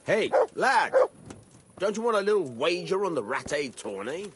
Hey, lad! Don't you want a little wager on the Rat-Aid tourney?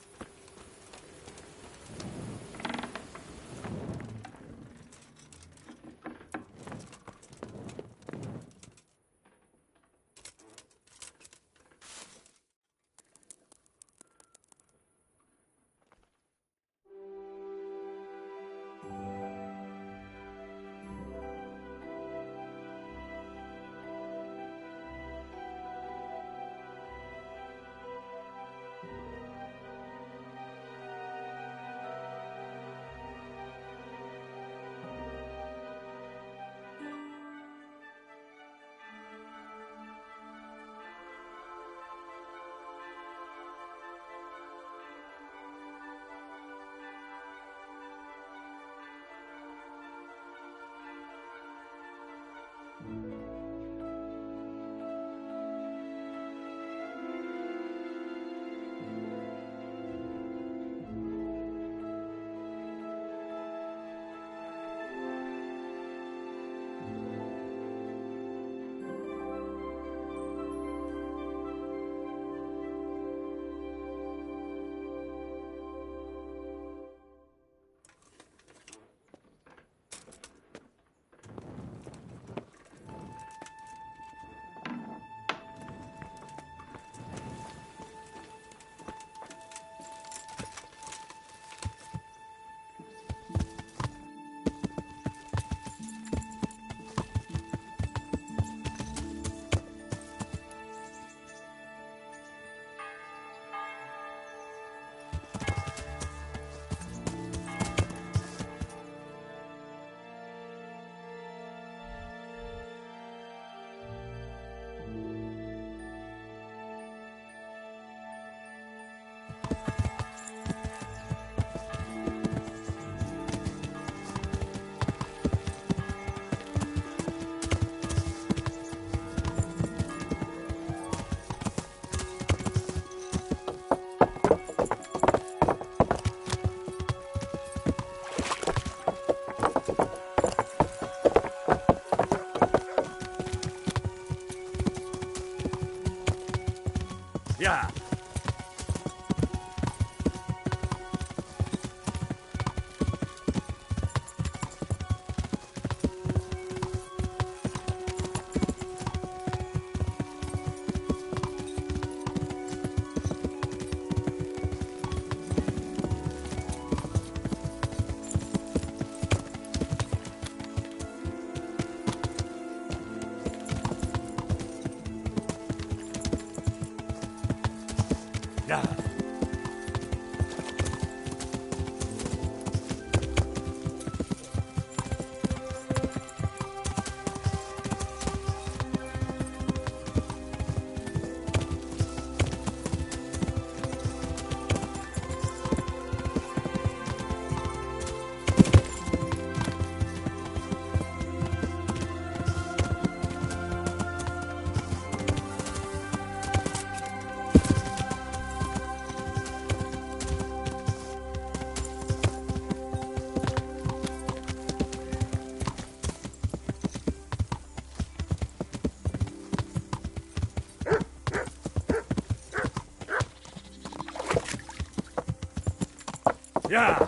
Yeah.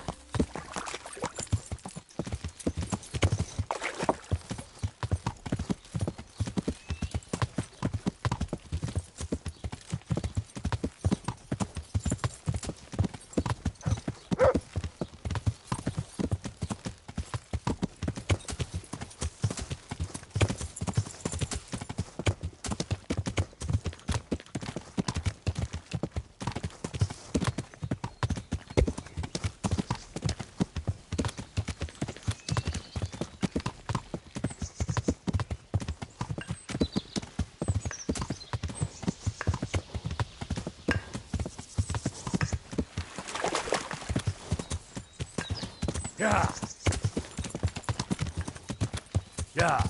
Yeah. Yeah. Yeah.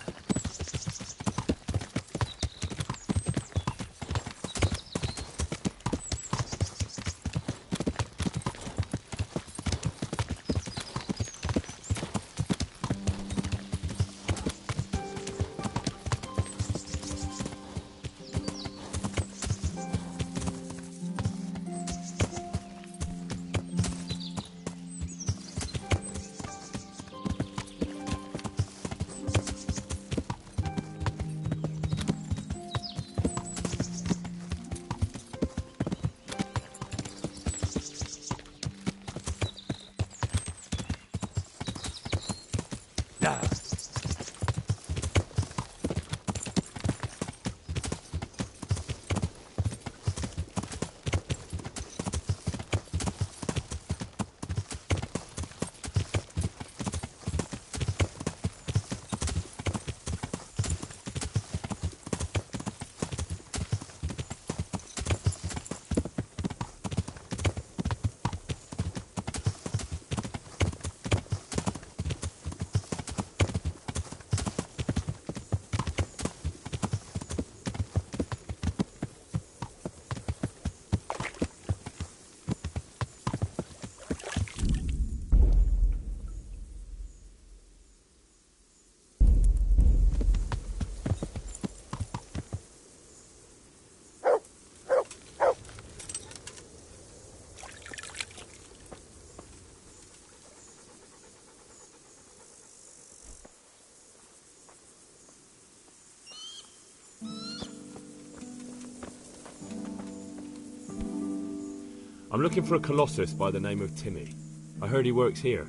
I'm looking for a colossus by the name of Timmy. I heard he works here.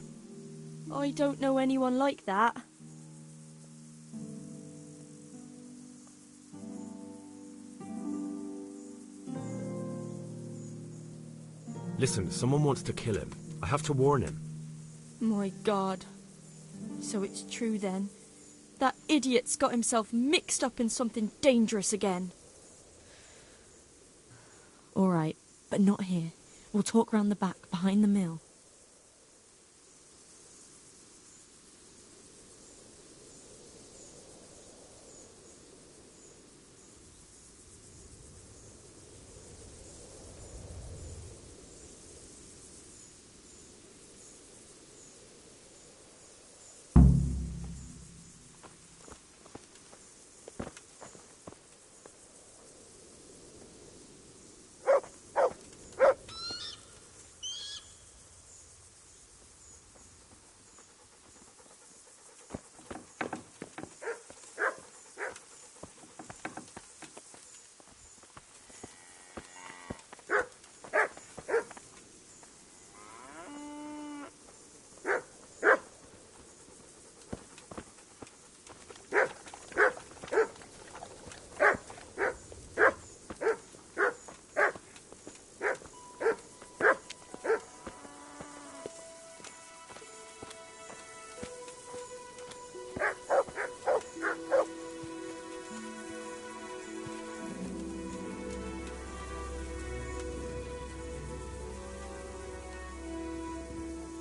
I don't know anyone like that. Listen, someone wants to kill him. I have to warn him. My God. So it's true then. That idiot's got himself mixed up in something dangerous again. All right, but not here. We'll talk round the back, behind the mill.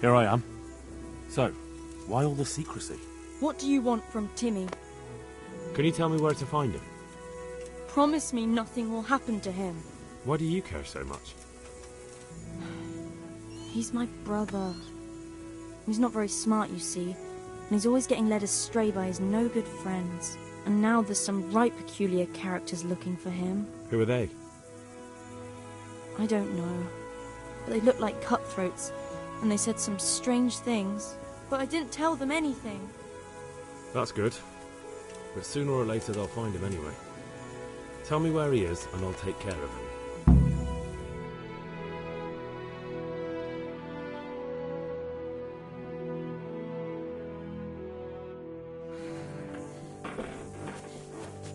Here I am. So, why all the secrecy? What do you want from Timmy? Can you tell me where to find him? Promise me nothing will happen to him. Why do you care so much? He's my brother. He's not very smart, you see, and he's always getting led astray by his no-good friends. And now there's some right peculiar characters looking for him. Who are they? I don't know, but they look like cutthroats, and they said some strange things, but I didn't tell them anything. That's good. But sooner or later they'll find him anyway. Tell me where he is and I'll take care of him.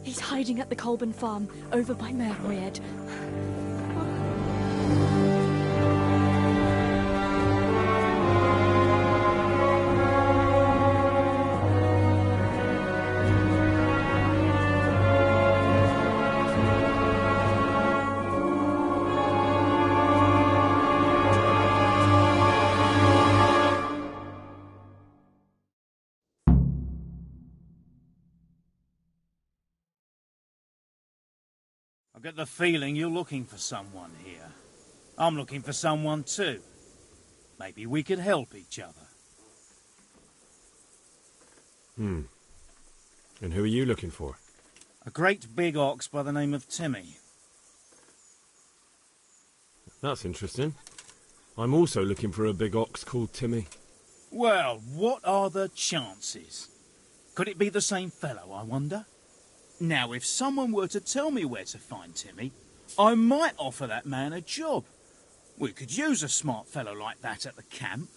He's hiding at the Colburn farm, over by Merbried. I get the feeling you're looking for someone here. I'm looking for someone too. Maybe we could help each other. And who are you looking for? A great big ox by the name of Timmy. That's interesting. I'm also looking for a big ox called Timmy. Well, what are the chances? Could it be the same fellow, I wonder? Now, if someone were to tell me where to find Timmy, I might offer that man a job. We could use a smart fellow like that at the camp.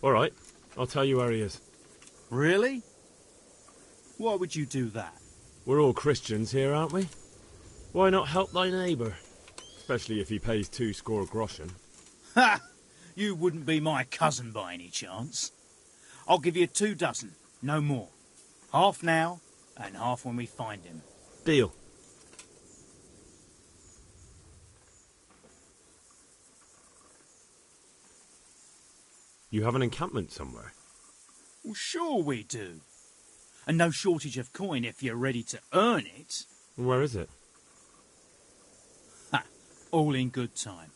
All right, I'll tell you where he is. Really? Why would you do that? We're all Christians here, aren't we? Why not help thy neighbour? Especially if he pays 2 score groschen. Ha! You wouldn't be my cousin by any chance. I'll give you 2 dozen, no more. Half now, and half when we find him. Deal. You have an encampment somewhere? Well, sure we do. And no shortage of coin if you're ready to earn it. Where is it? Ha! All in good time.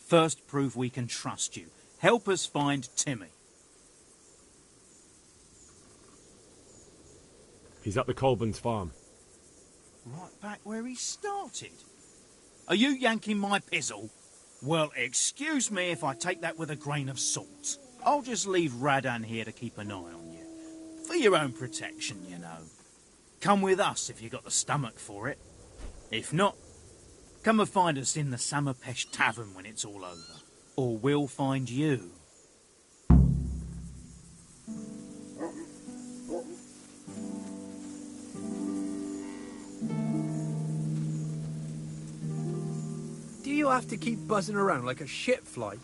First prove we can trust you. Help us find Timmy. He's at the Colburn's farm. Right back where he started. Are you yanking my pizzle? Well, excuse me if I take that with a grain of salt. I'll just leave Radan here to keep an eye on you. For your own protection, you know. Come with us if you got the stomach for it. If not, come and find us in the Samapesh Tavern when it's all over. Or we'll find you. Do you have to keep buzzing around like a shit fly?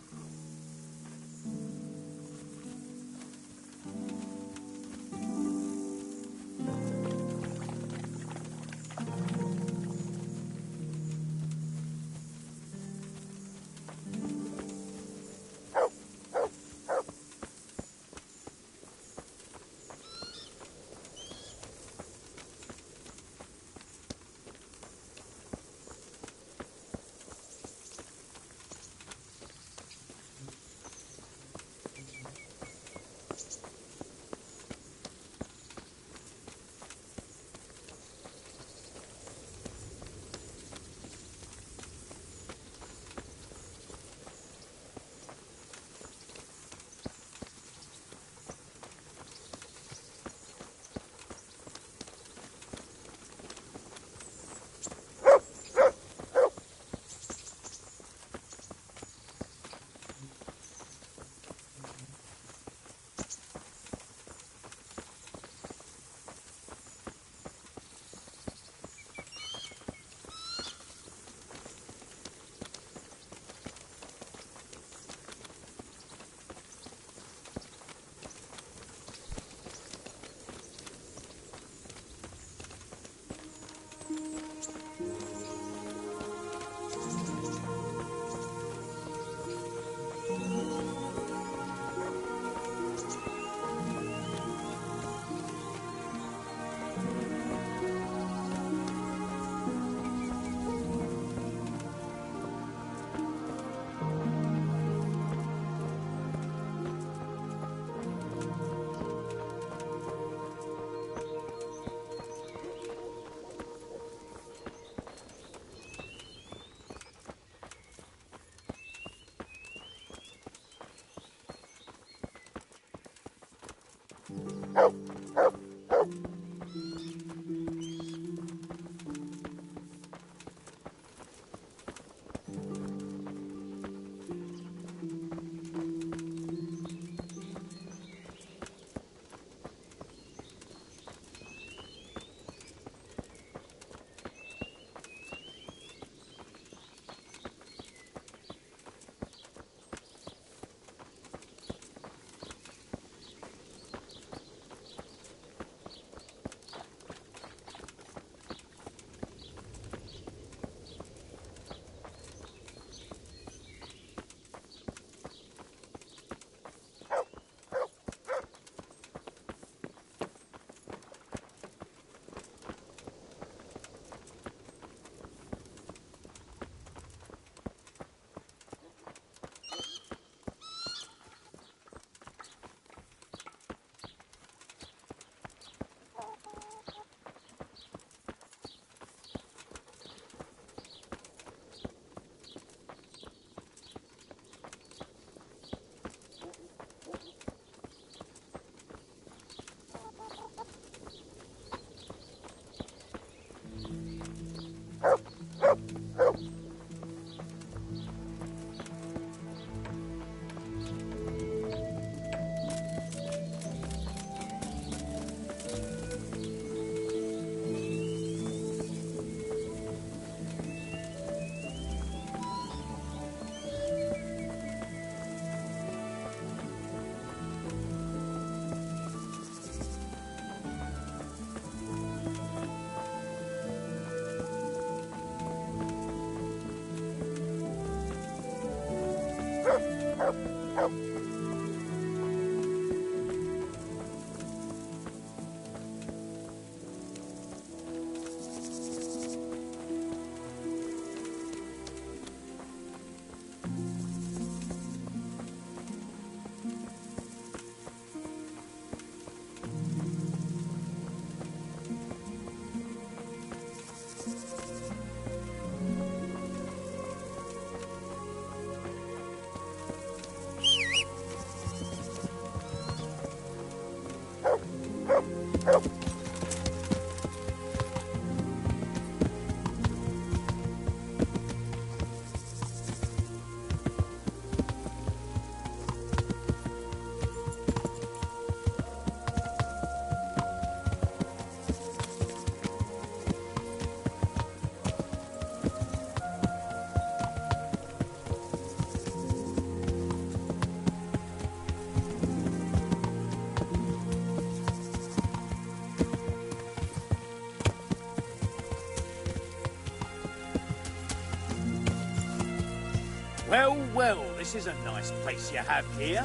Well, well, this is a nice place you have here.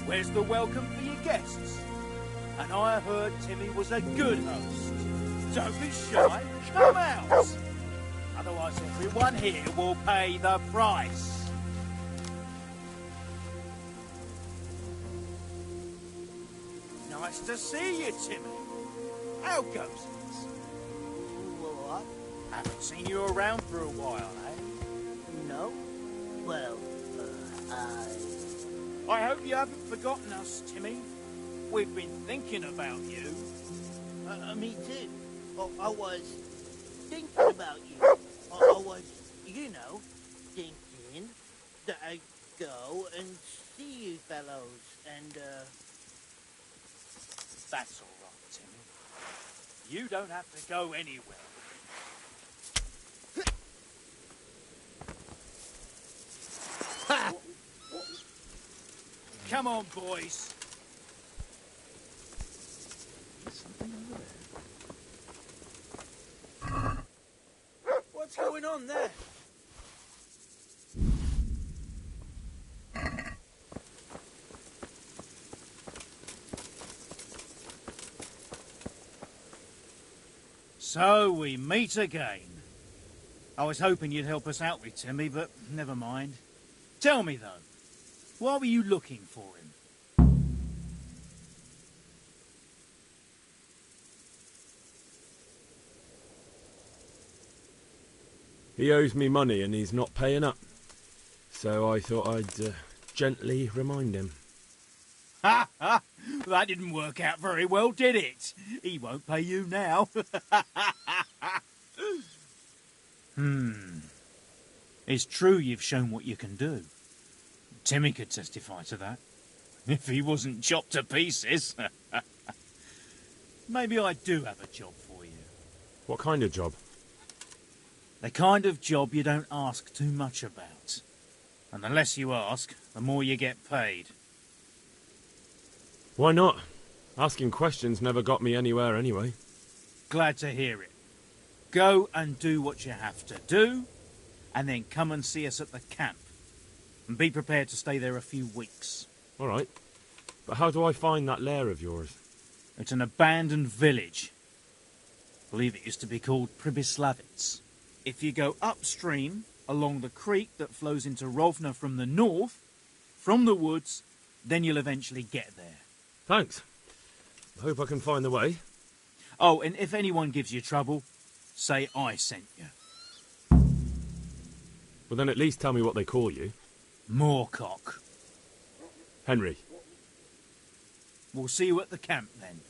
Where's the welcome for your guests? And I heard Timmy was a good host. Don't be shy, come out. Otherwise everyone here will pay the price. Nice to see you, Timmy. How goes it? What? Haven't seen you around for a while, eh? No? Well, I hope you haven't forgotten us, Timmy. We've been thinking about you. Me too. I was thinking about you. I was, thinking that I'd go and see you fellows, and, That's all right, Timmy. You don't have to go anywhere. Ha! Come on, boys. what's going on there? So we meet again. I was hoping you'd help us out with Timmy, but never mind. Tell me, though, why were you looking for him? He owes me money and he's not paying up. So I thought I'd gently remind him. Ha ha! That didn't work out very well, did it? He won't pay you now. It's true you've shown what you can do. Timmy could testify to that. If he wasn't chopped to pieces. Maybe I do have a job for you. What kind of job? The kind of job you don't ask too much about. And the less you ask, the more you get paid. Why not? Asking questions never got me anywhere anyway. Glad to hear it. Go and do what you have to do, and then come and see us at the camp. And be prepared to stay there a few weeks. All right. But how do I find that lair of yours? It's an abandoned village. I believe it used to be called Pribyslavitz. If you go upstream, along the creek that flows into Rovna from the north, from the woods, then you'll eventually get there. Thanks. I hope I can find the way. Oh, and if anyone gives you trouble, say I sent you. Well, then at least tell me what they call you. Moorcock. Henry. We'll see you at the camp then.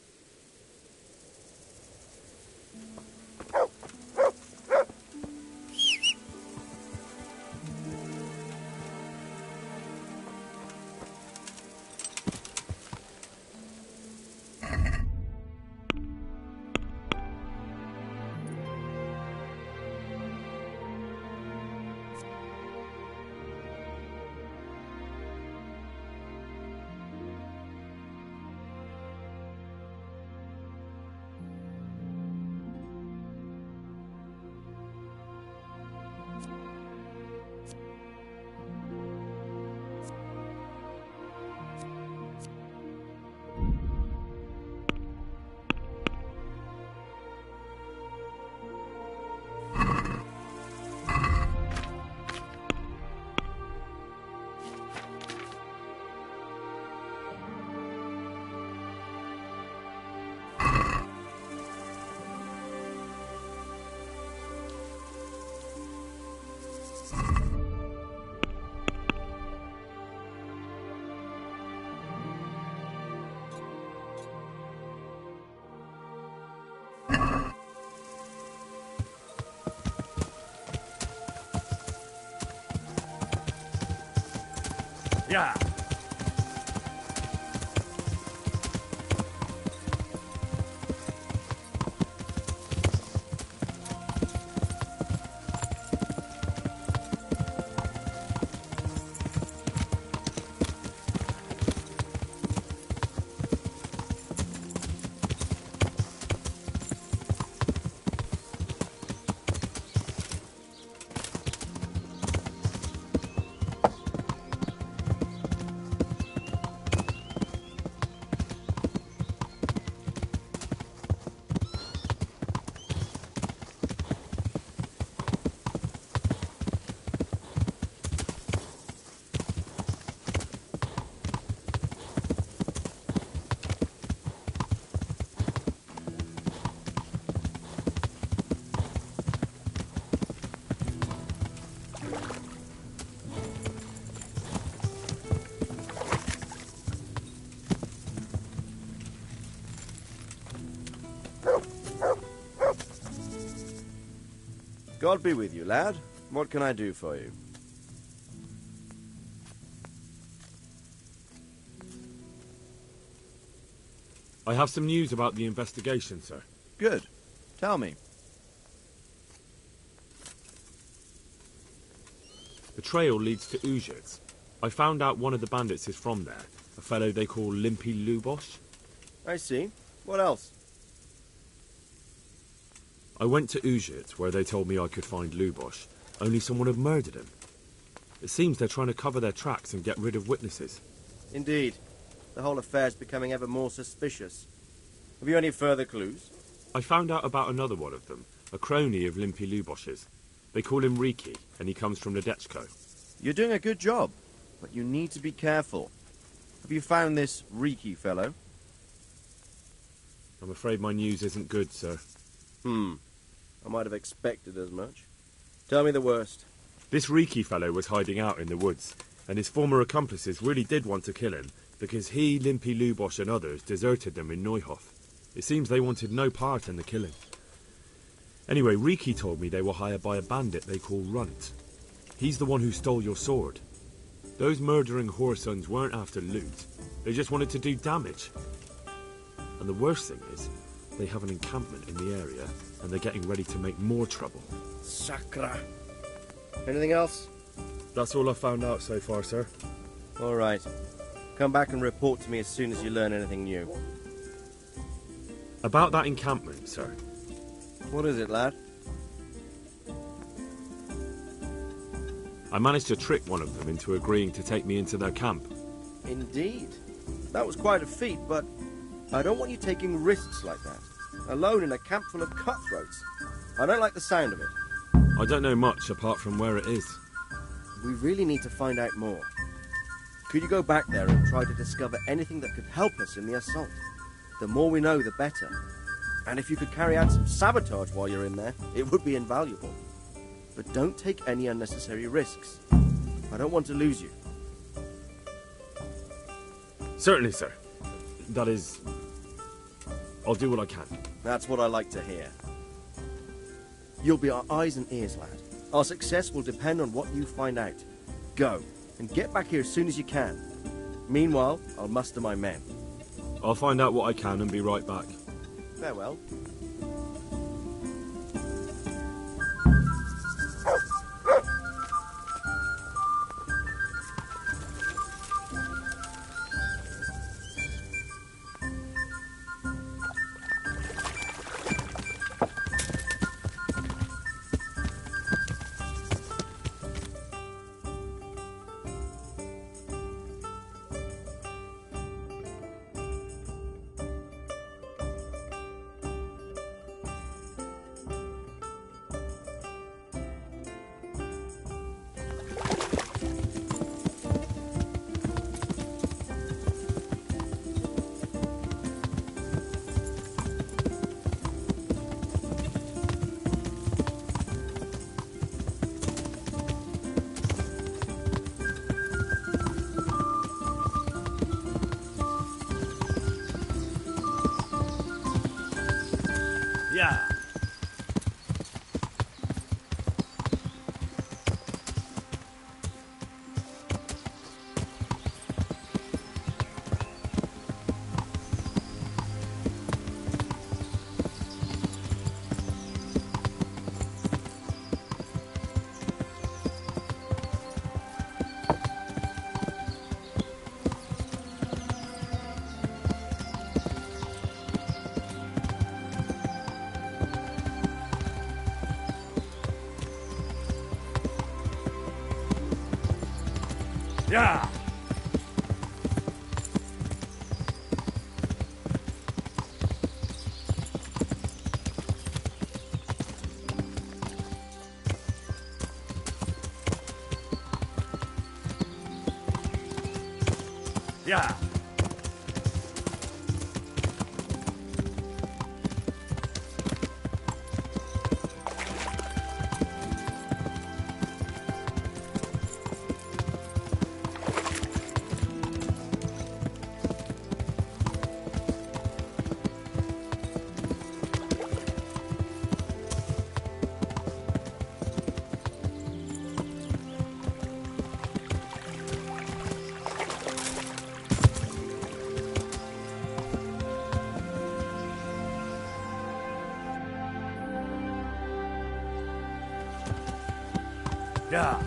Yeah. God be with you, lad. What can I do for you? I have some news about the investigation, sir. Good. Tell me. The trail leads to Uzhitz. I found out one of the bandits is from there, a fellow they call Limpy Lubosh. I see. What else? I went to Uzhitz, where they told me I could find Lubosh, only someone had murdered him. It seems they're trying to cover their tracks and get rid of witnesses. Indeed. The whole affair's becoming ever more suspicious. Have you any further clues? I found out about another one of them, a crony of Limpy Lubosh's. They call him Riki, and he comes from Nadechko. You're doing a good job, but you need to be careful. Have you found this Riki fellow? I'm afraid my news isn't good, sir. I might have expected as much. Tell me the worst. This Riki fellow was hiding out in the woods, and his former accomplices really did want to kill him, because he, Limpy Lubosh and others deserted them in Neuhof. It seems they wanted no part in the killing. Anyway, Riki told me they were hired by a bandit they call Runt. He's the one who stole your sword. Those murdering whoresons weren't after loot. They just wanted to do damage. And the worst thing is, they have an encampment in the area, and they're getting ready to make more trouble. Sakra. Anything else? That's all I've found out so far, sir. All right. Come back and report to me as soon as you learn anything new. About that encampment, sir. What is it, lad? I managed to trick one of them into agreeing to take me into their camp. Indeed. That was quite a feat, but I don't want you taking risks like that. Alone in a camp full of cutthroats. I don't like the sound of it. I don't know much apart from where it is. We really need to find out more. Could you go back there and try to discover anything that could help us in the assault? The more we know, the better. And if you could carry out some sabotage while you're in there, it would be invaluable. But don't take any unnecessary risks. I don't want to lose you. Certainly, sir. That is... I'll do what I can. That's what I like to hear. You'll be our eyes and ears, lad. Our success will depend on what you find out. Go, and get back here as soon as you can. Meanwhile, I'll muster my men. I'll find out what I can and be right back. Farewell. Yeah. Yeah. Yeah. Yeah.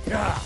Yeah.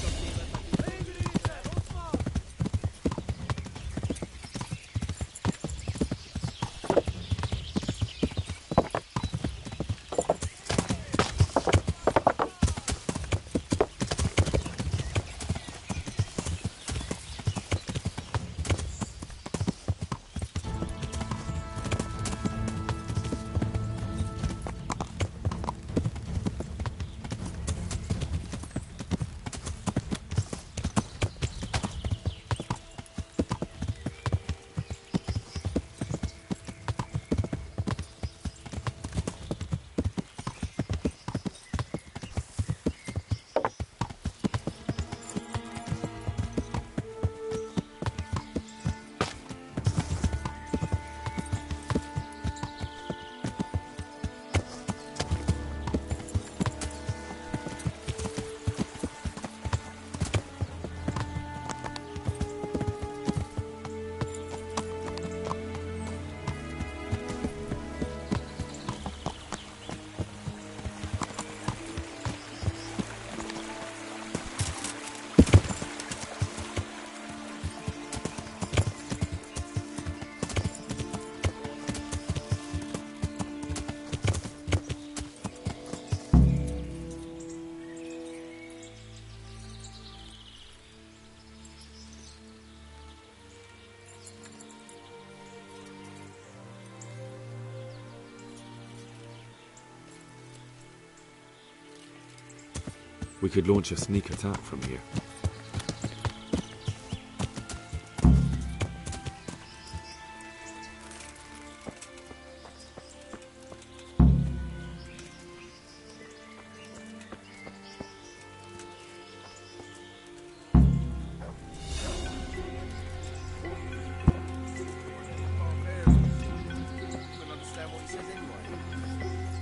We could launch a sneak attack from here.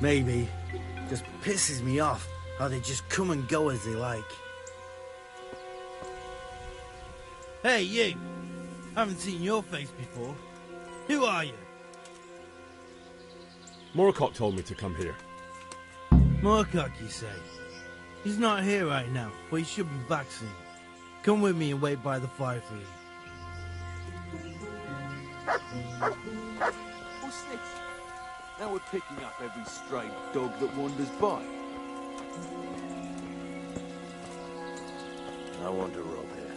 Maybe. Just pisses me off how they just come and go as they like. Hey, you! Haven't seen your face before. Who are you? Moorcock told me to come here. Moorcock, you say? He's not here right now, but he should be back soon. Come with me and wait by the fire for you. What's this? Now we're picking up every stray dog that wanders by. I want to rob here.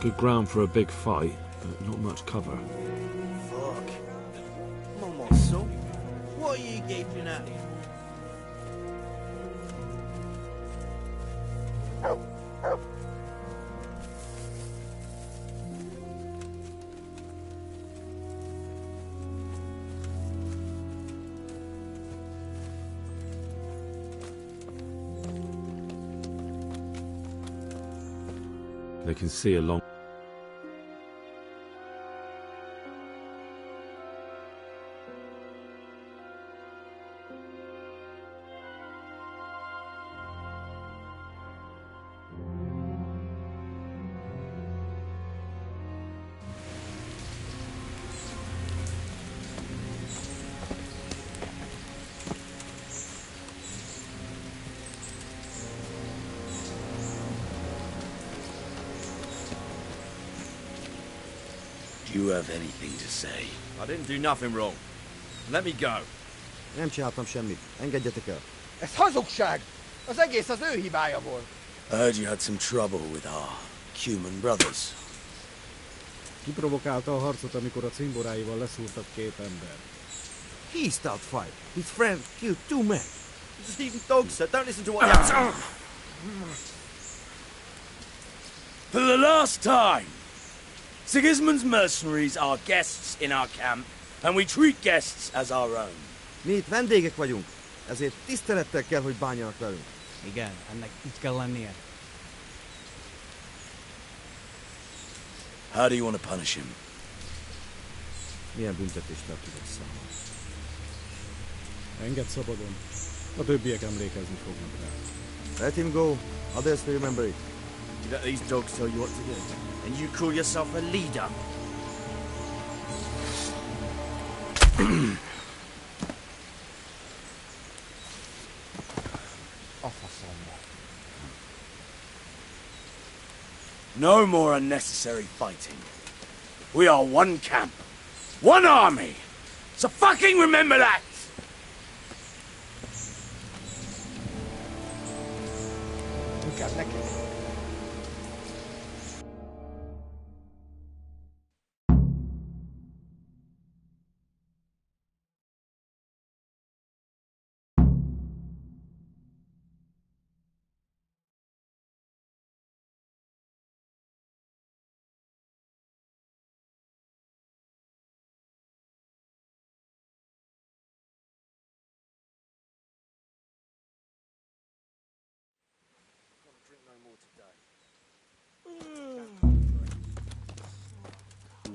Good ground for a big fight, but not much cover. Fuck. Come on, son. What are you gaping at? They can see a long... Do you have anything to say? I didn't do nothing wrong. Let me go. Nem csináltam semmit. Engedjetek el. Ez hazugság! Az egész az ő hibája volt. I heard you had some trouble with our human brothers. Kiprovokálta a harcot, amikor a cimboráival leszúrtak két ember. He started fight. His friend killed 2 men. Just even dogs, sir. Don't listen to what he has. For the last time! Sigismund's mercenaries are guests in our camp, and we treat guests as our own. Mi itt vendégek vagyunk, ezért tisztelettel kell, hogy bánjanak velünk. Igen, ennek így kell lennie. How do you want to punish him? Milyen büntetést tartjuk számon? Engedd szabadon. A többiek emlékezni fognak rá. Let him go. Others will remember it. You let these dogs tell you what to do, and you call yourself a leader. No more unnecessary fighting. We are one camp, one army. So fucking remember that! Inkább neki.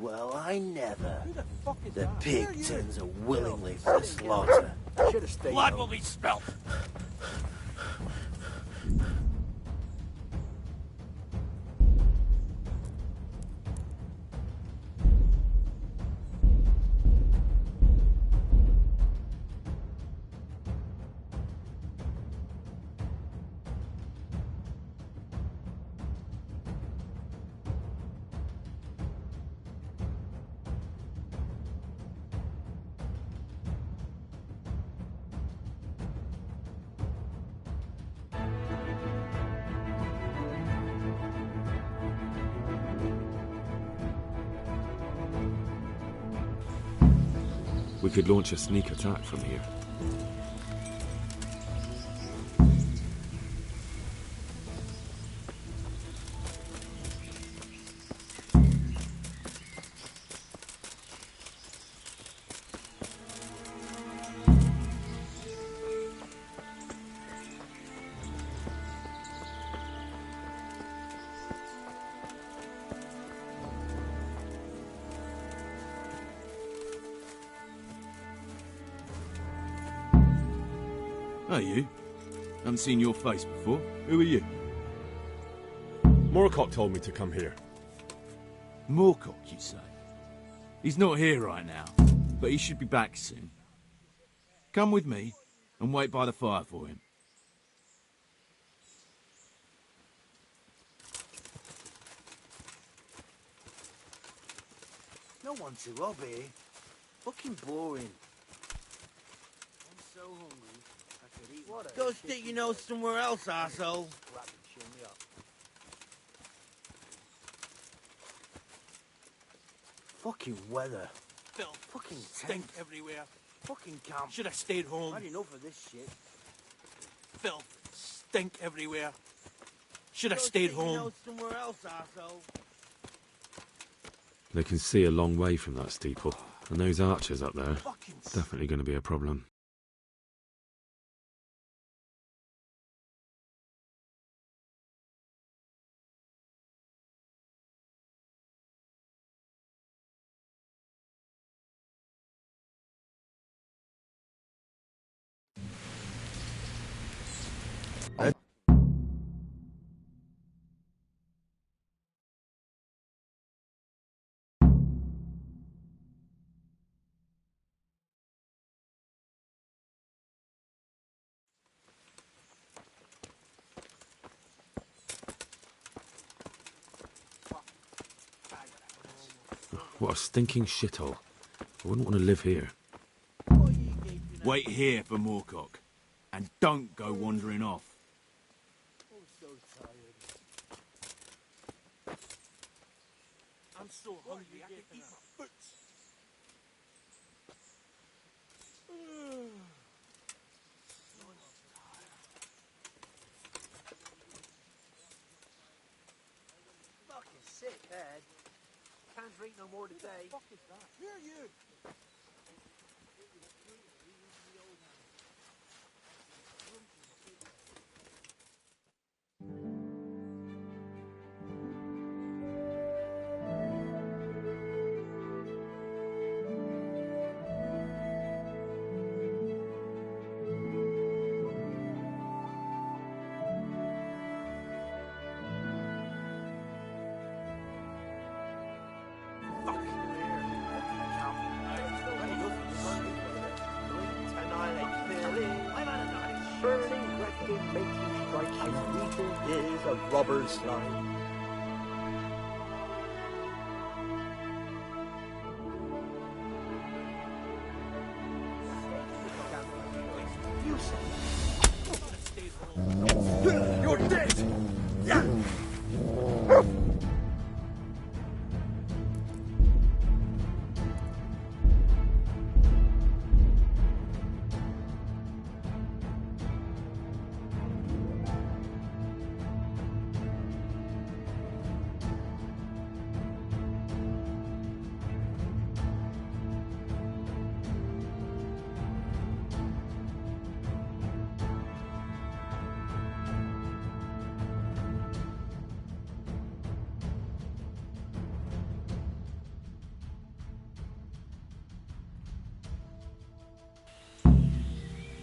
Well, I never. The pig turns a willingly for the slaughter. Should have stayed Blood home. will be spilt. We could launch a sneak attack from here. Hey, you. Haven't seen your face before. Who are you? Moorcock told me to come here. Moorcock, you say? He's not here right now, but he should be back soon. Come with me and wait by the fire for him. No one to rob here. Fucking boring. I'm so hungry. I could eat. Go stick your nose somewhere else, arsehole. Fucking weather. Filth. Fucking Stink tent. everywhere. Fucking camp. Should have stayed home. Had enough of this shit. Filth. Stink everywhere. Should have stayed home. Somewhere else, arsehole. They can see a long way from that steeple, and those archers up there, definitely going to be a problem. What a stinking shithole. I wouldn't want to live here. Wait here for Moorcock. And don't go wandering off. I'm so hungry, I can eat my foot. Fucking sick head. Can't drink no more today. What the fuck is that? Here you! Is a robber's line. You're dead! Yeah!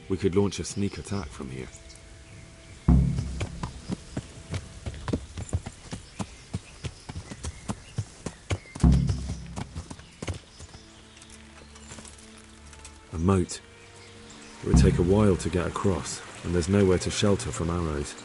We could launch a sneak attack from here. A moat. It would take a while to get across, and there's nowhere to shelter from arrows.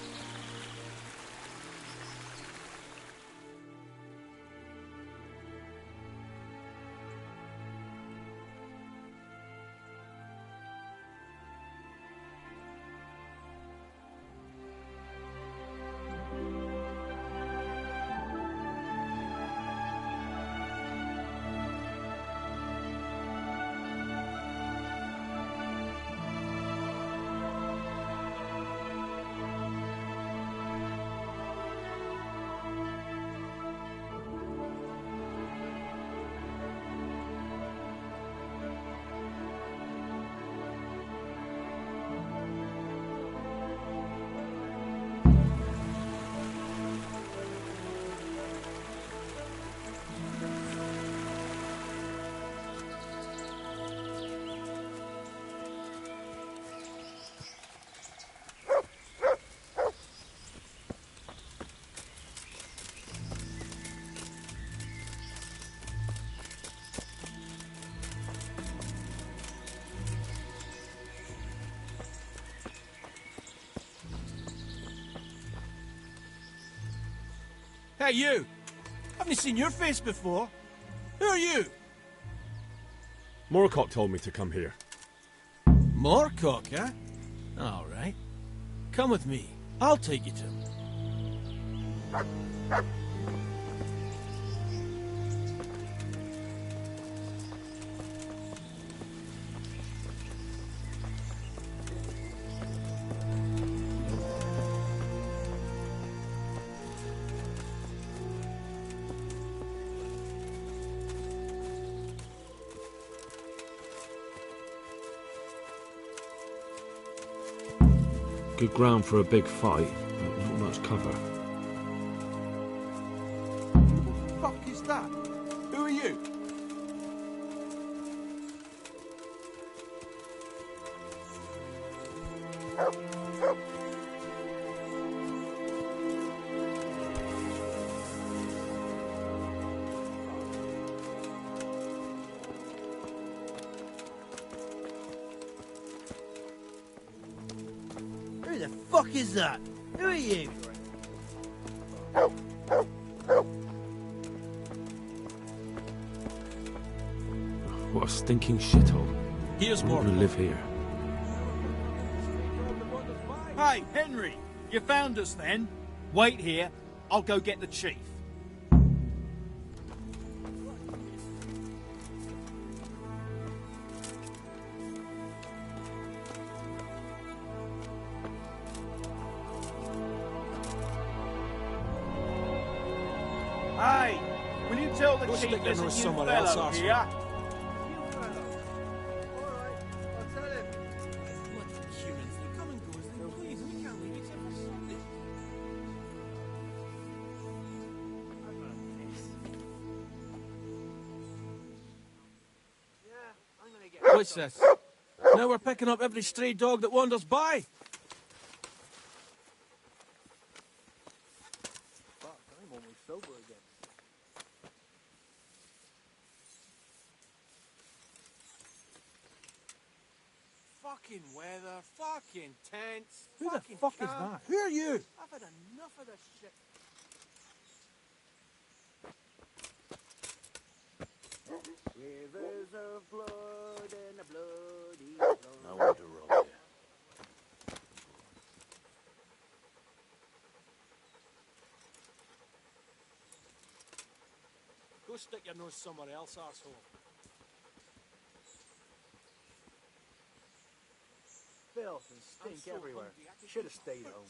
Hey, you! Haven't seen your face before. Who are you? Moorcock told me to come here. Moorcock, eh? All right. Come with me. I'll take you to him. Good ground for a big fight, but not much cover. What the fuck is that? Who are you? Who the fuck is that? Who are you? What a stinking shithole. Here's I'm not gonna Morcock. live here. Hey, Henry, you found us then? Wait here, I'll go get the chief. Hey, will you tell the Go chief stick your there's a nose new somewhere else, fellow arsehole. here? What's this? Now we're picking up every stray dog that wanders by. Fuck, I'm almost sober again. Fucking weather, fucking tents. Who the fucking fuck is camp. that? Who are you? I've had enough of this shit. Rivers of blood and a bloody blood. I want to rob you. Go stick your nose somewhere else, arsehole. Filth and stink everywhere. Should have stayed home.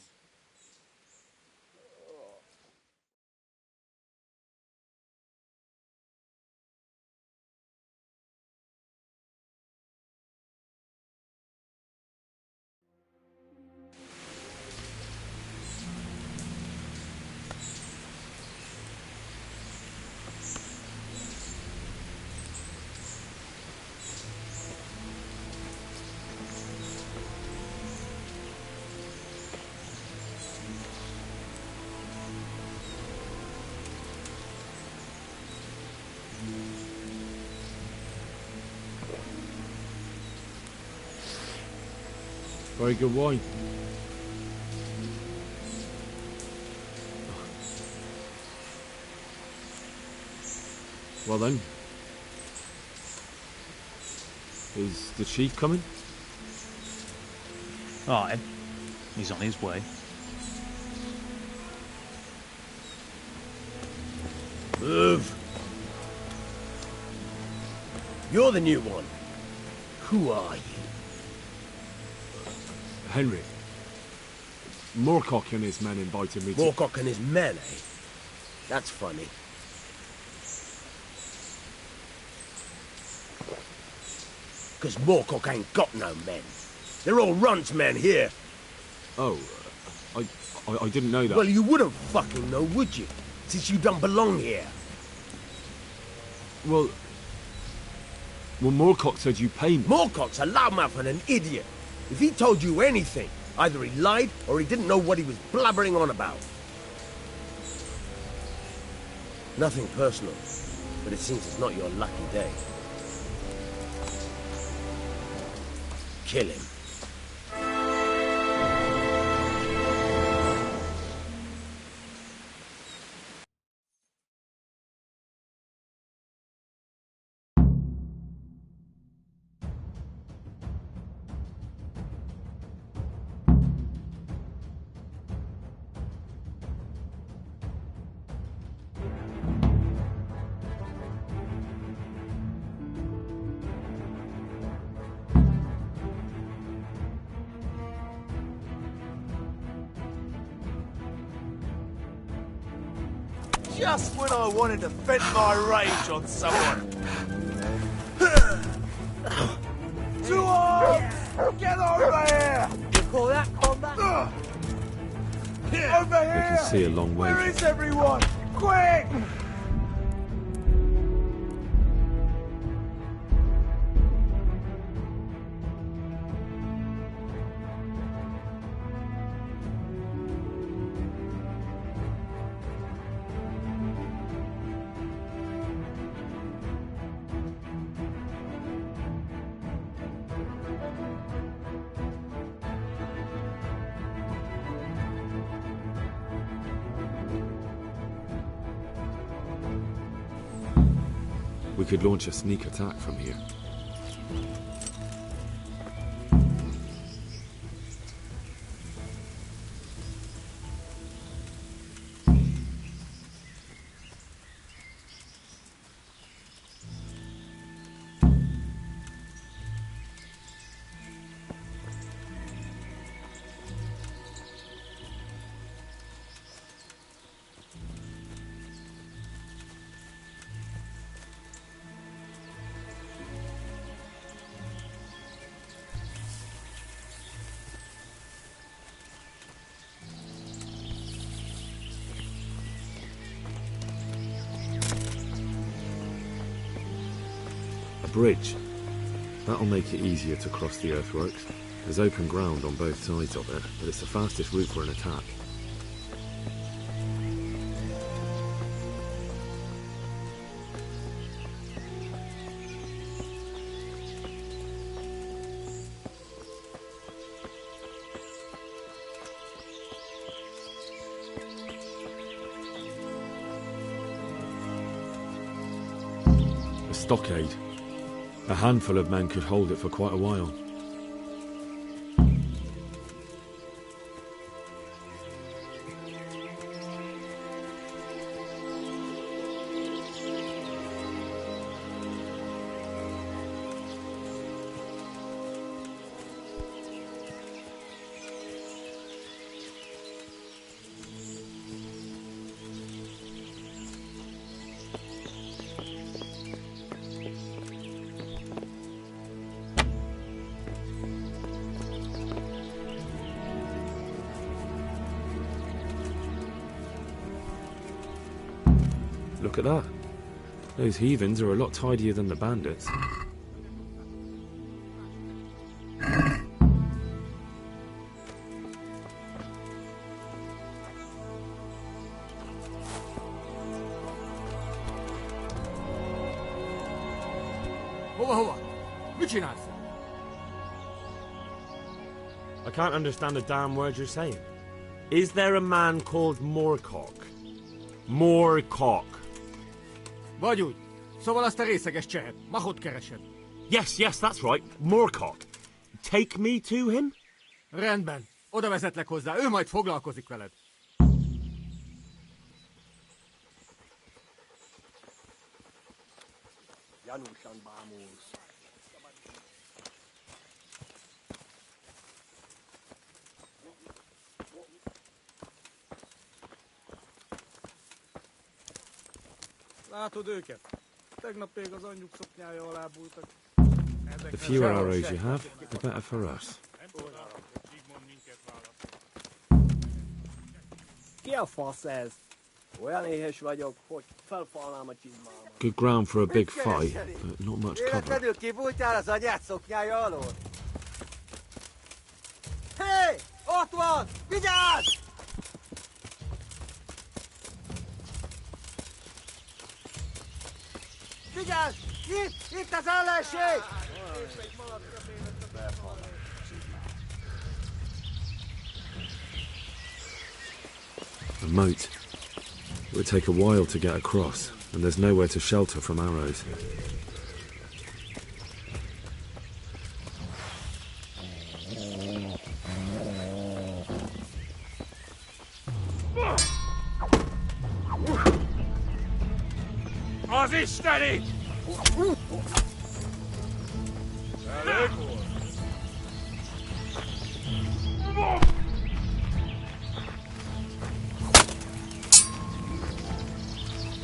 Very good wine. Well then. Is the chief coming? Aye, he's on his way. Move. You're the new one. Who are you? Henry. Morcock and his men invited me to... Morcock and his men, eh? That's funny. Because Morcock ain't got no men. They're all Runt's men here. Oh, I didn't know that. Well, you wouldn't fucking know, would you? Since you don't belong here. Well, Morcock said you pay me. Morcock's a loudmouth and an idiot. If he told you anything, either he lied or he didn't know what he was blabbering on about. Nothing personal, but it seems it's not your lucky day. Kill him. Just when I wanted to vent my rage on someone. To arms! Get over here! You call that combat? Over They here! can see a long way. Where is everyone? Quick! We could launch a sneak attack from here. Bridge. That'll make it easier to cross the earthworks. There's open ground on both sides of it, but it's the fastest route for an attack. A stockade. A handful of men could hold it for quite a while. Look at that. Those heathens are a lot tidier than the bandits. Hova? Mit csinálsz? I can't understand a damn word you're saying. Is there a man called Moorcock? Moorcock. Vagy úgy. Szóval azt a részeges csehet. Mahot keresed. Yes, that's right. Moorcock. Take me to him? Rendben. Oda vezetlek hozzá. Ő majd foglalkozik veled. Gyanúsan bámulsz. Látod őket? Tegnap még az anyjuk szoknyája alá bújtak. The fewer arrows you have, the better for us. Ki a fasz ez? Olyan éhes vagyok, hogy felfalnám a csizmámat. Good ground for a big fight, but not much cover. Véletlenül kibújtál az anyád szoknyája alól? Hé! Ott van! Vigyázz! Vigyázz! Itt az ellenség! A moat. It would take a while to get across, and there's nowhere to shelter from arrows. Az isteni! Elég volt.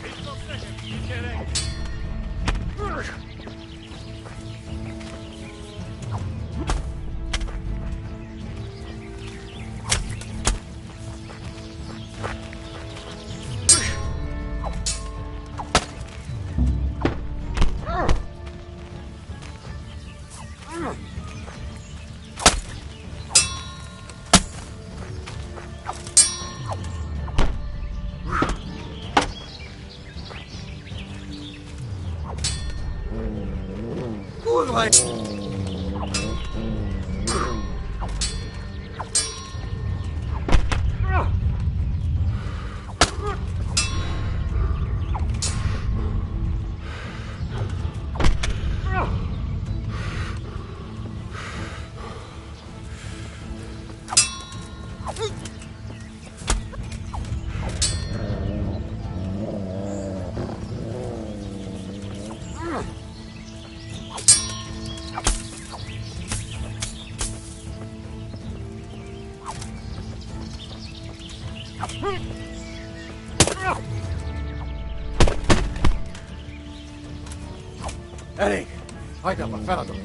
Itt van neked, gyerek! Elég! Hagyd abba, feladom!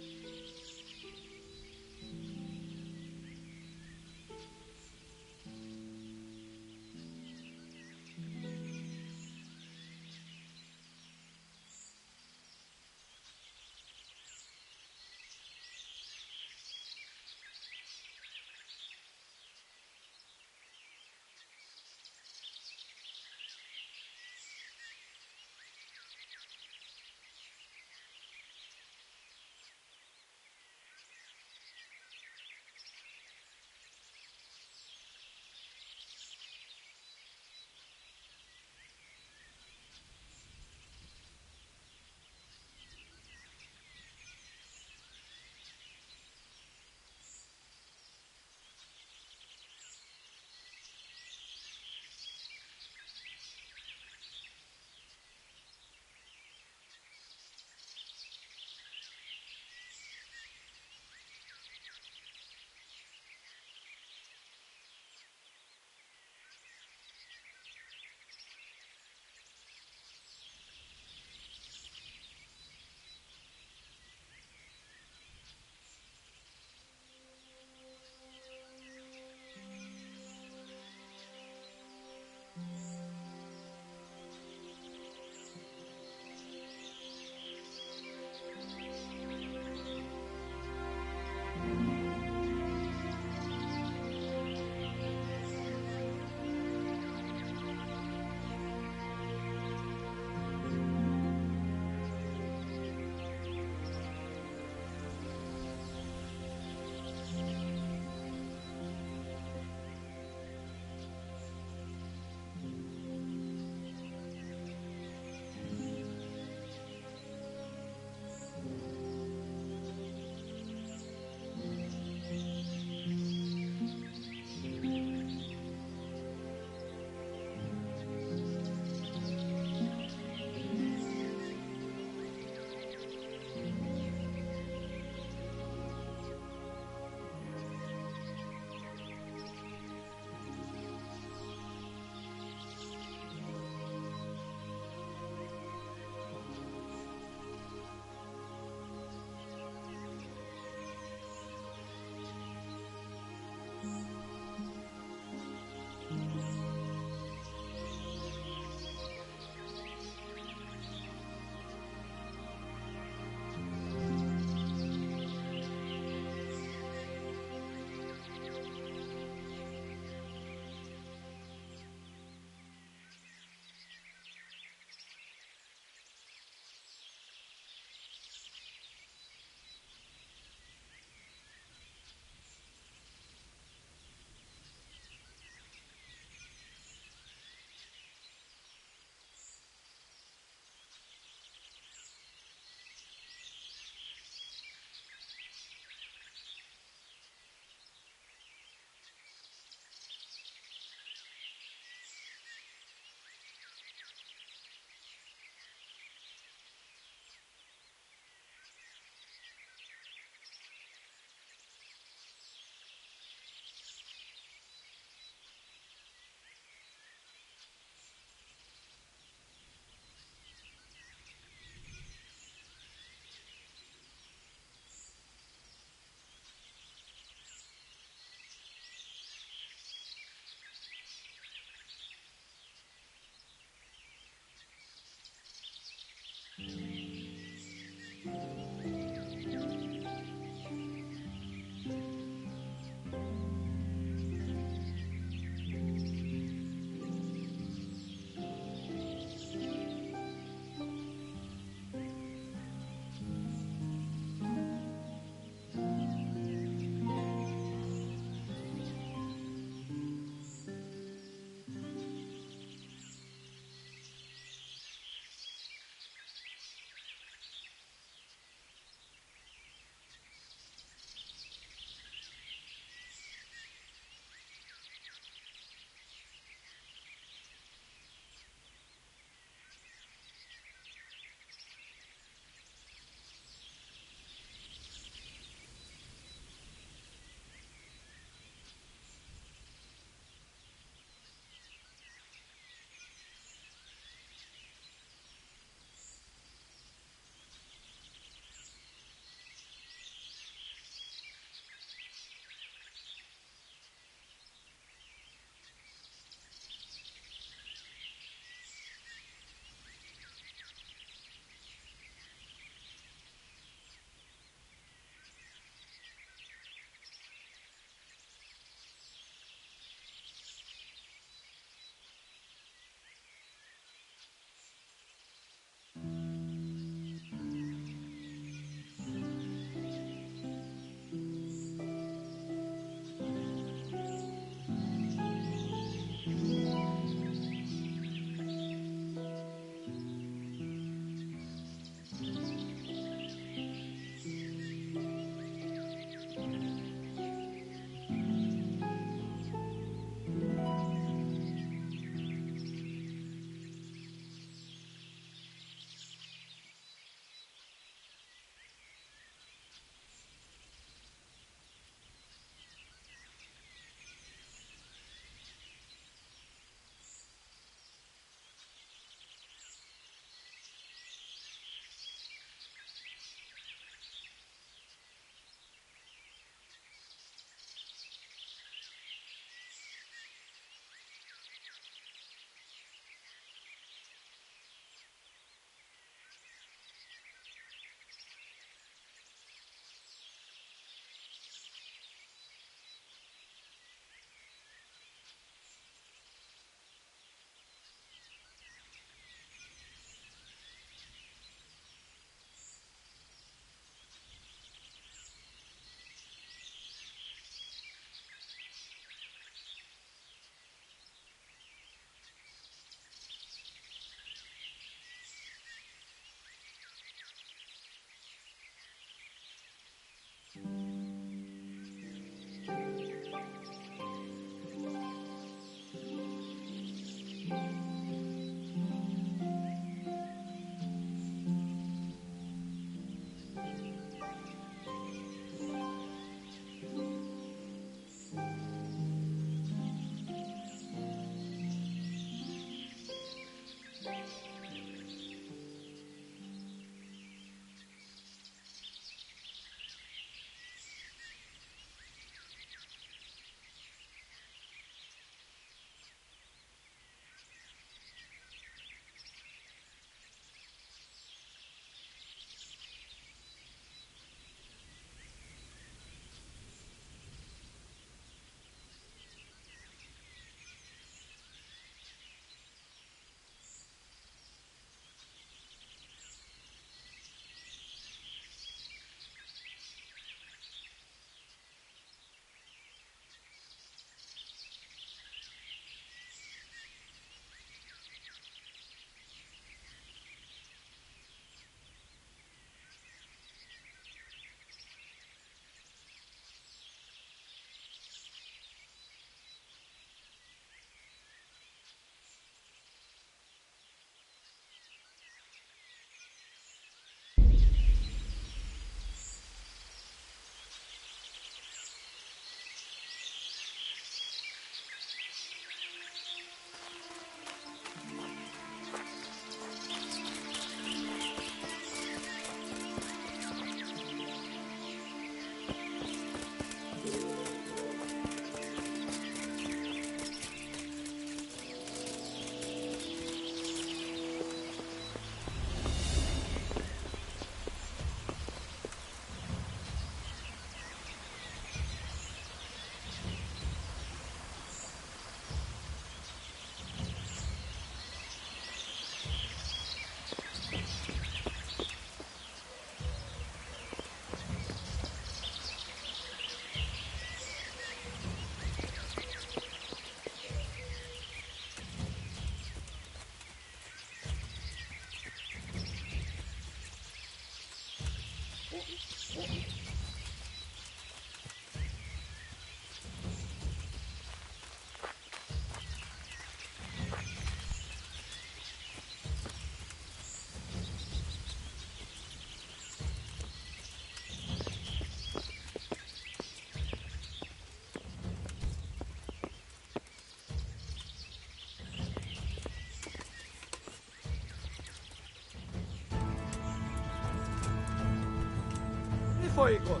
folyik ott?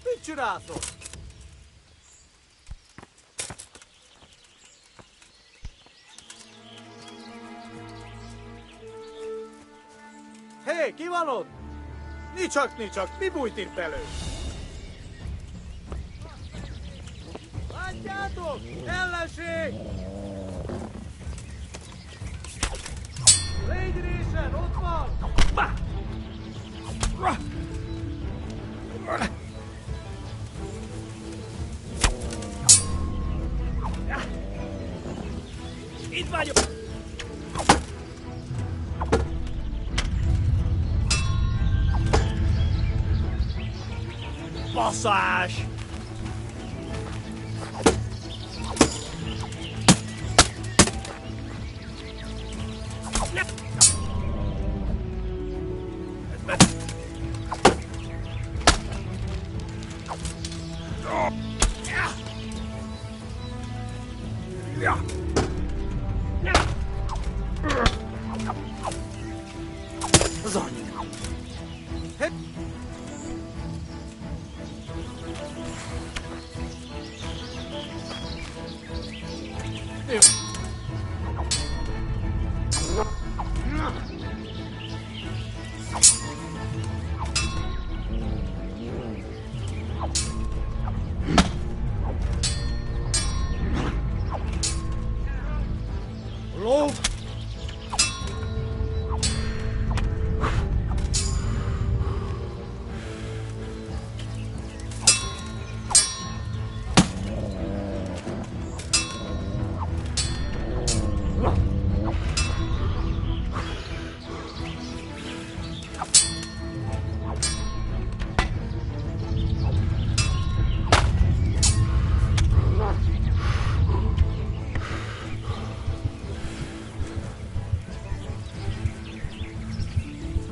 Mit csinálsz ott? Hé, ki van ott? Nicsak, mi bújt itt elő? Látjátok? Ellenség! Légy résen, ott van! Itt vagyok! Basszás! Az anyja! Lóg!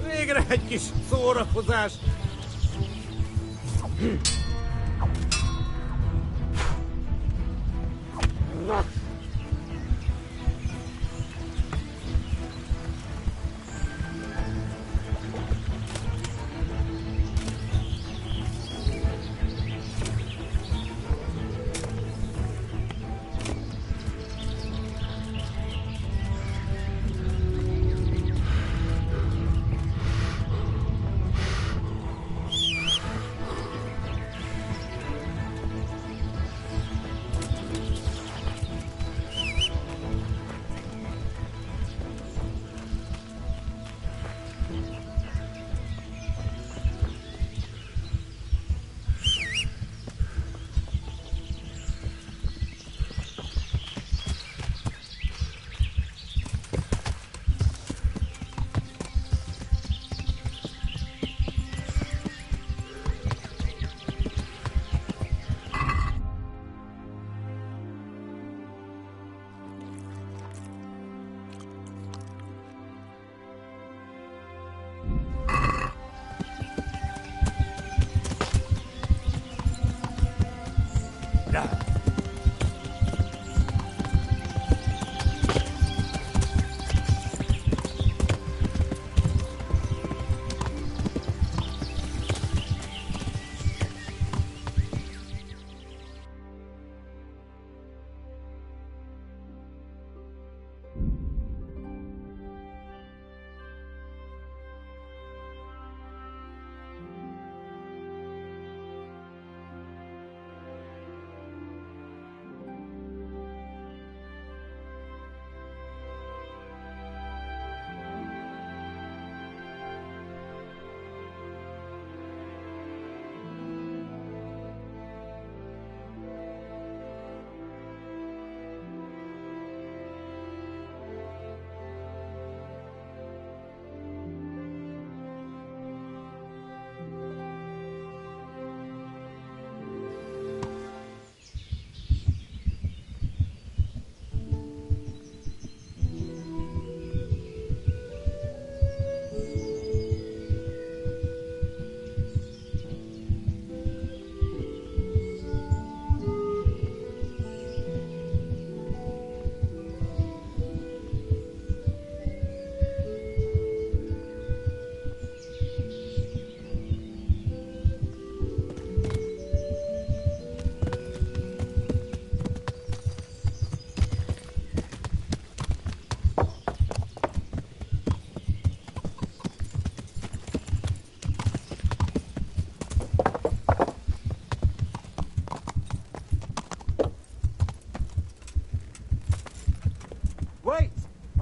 Végre egy kis szórakozás!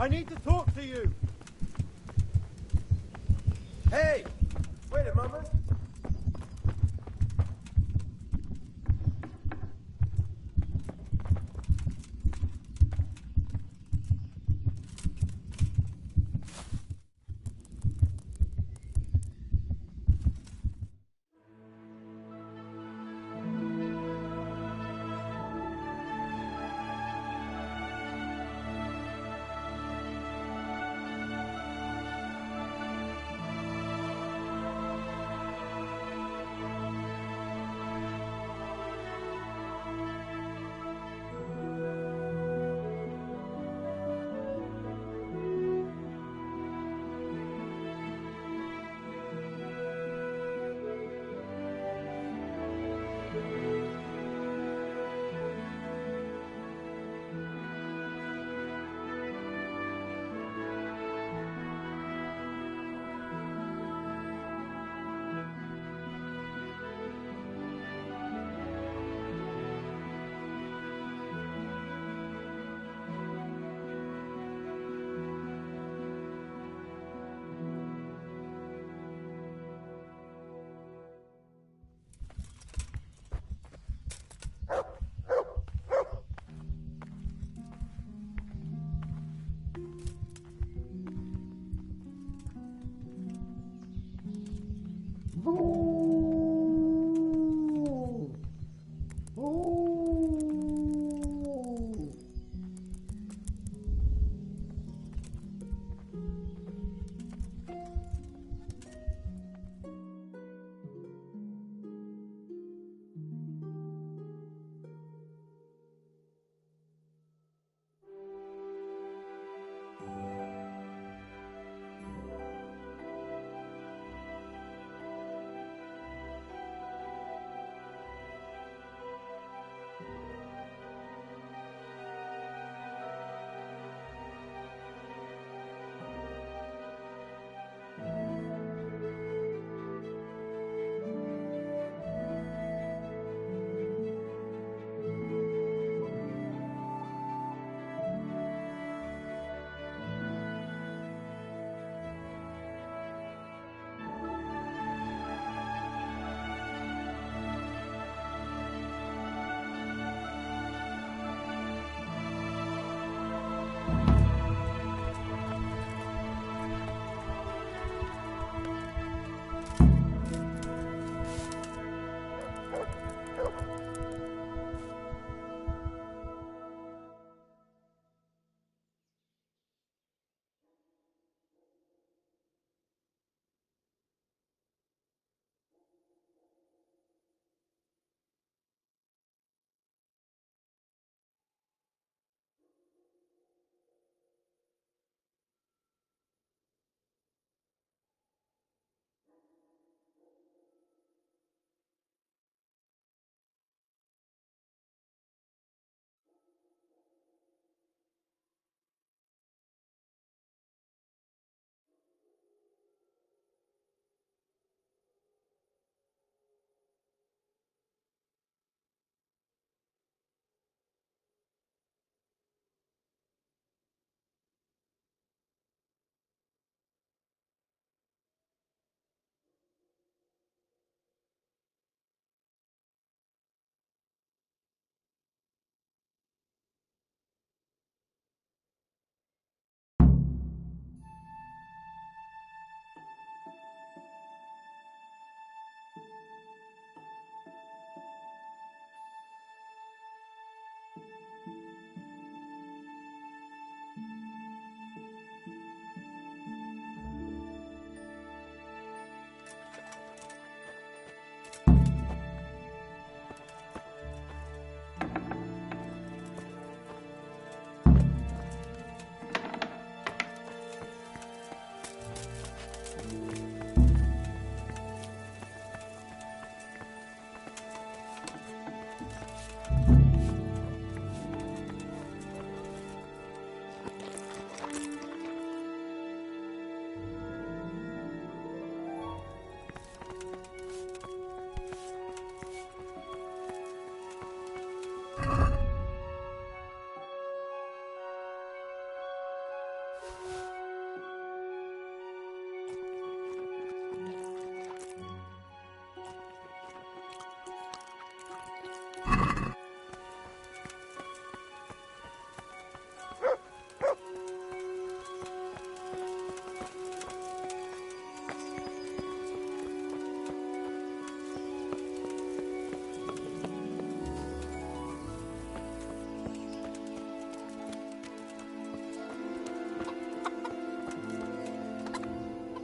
I need to talk to you. Hey! Wait a moment.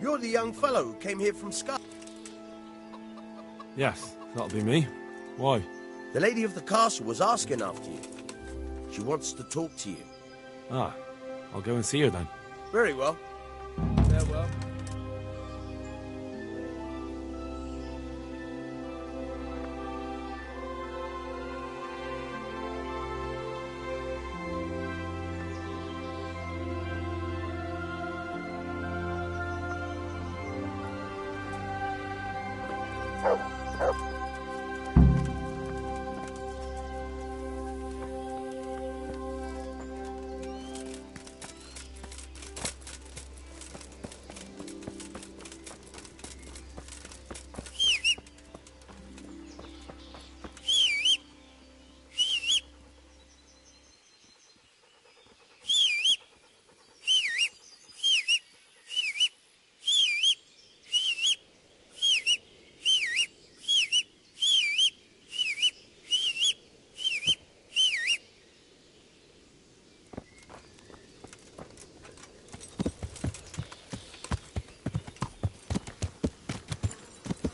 You're the young fellow who came here from Sky. Yes, that'll be me. Why? The lady of the castle was asking after you. She wants to talk to you. Ah, I'll go and see her then. Very well. Farewell.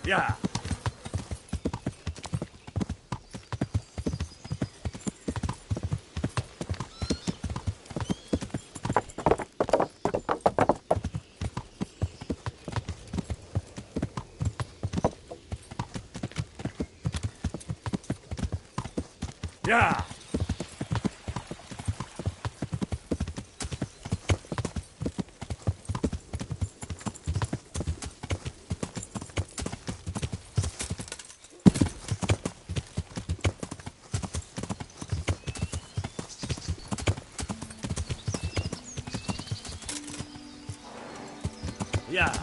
Yeah. Yeah. Yeah.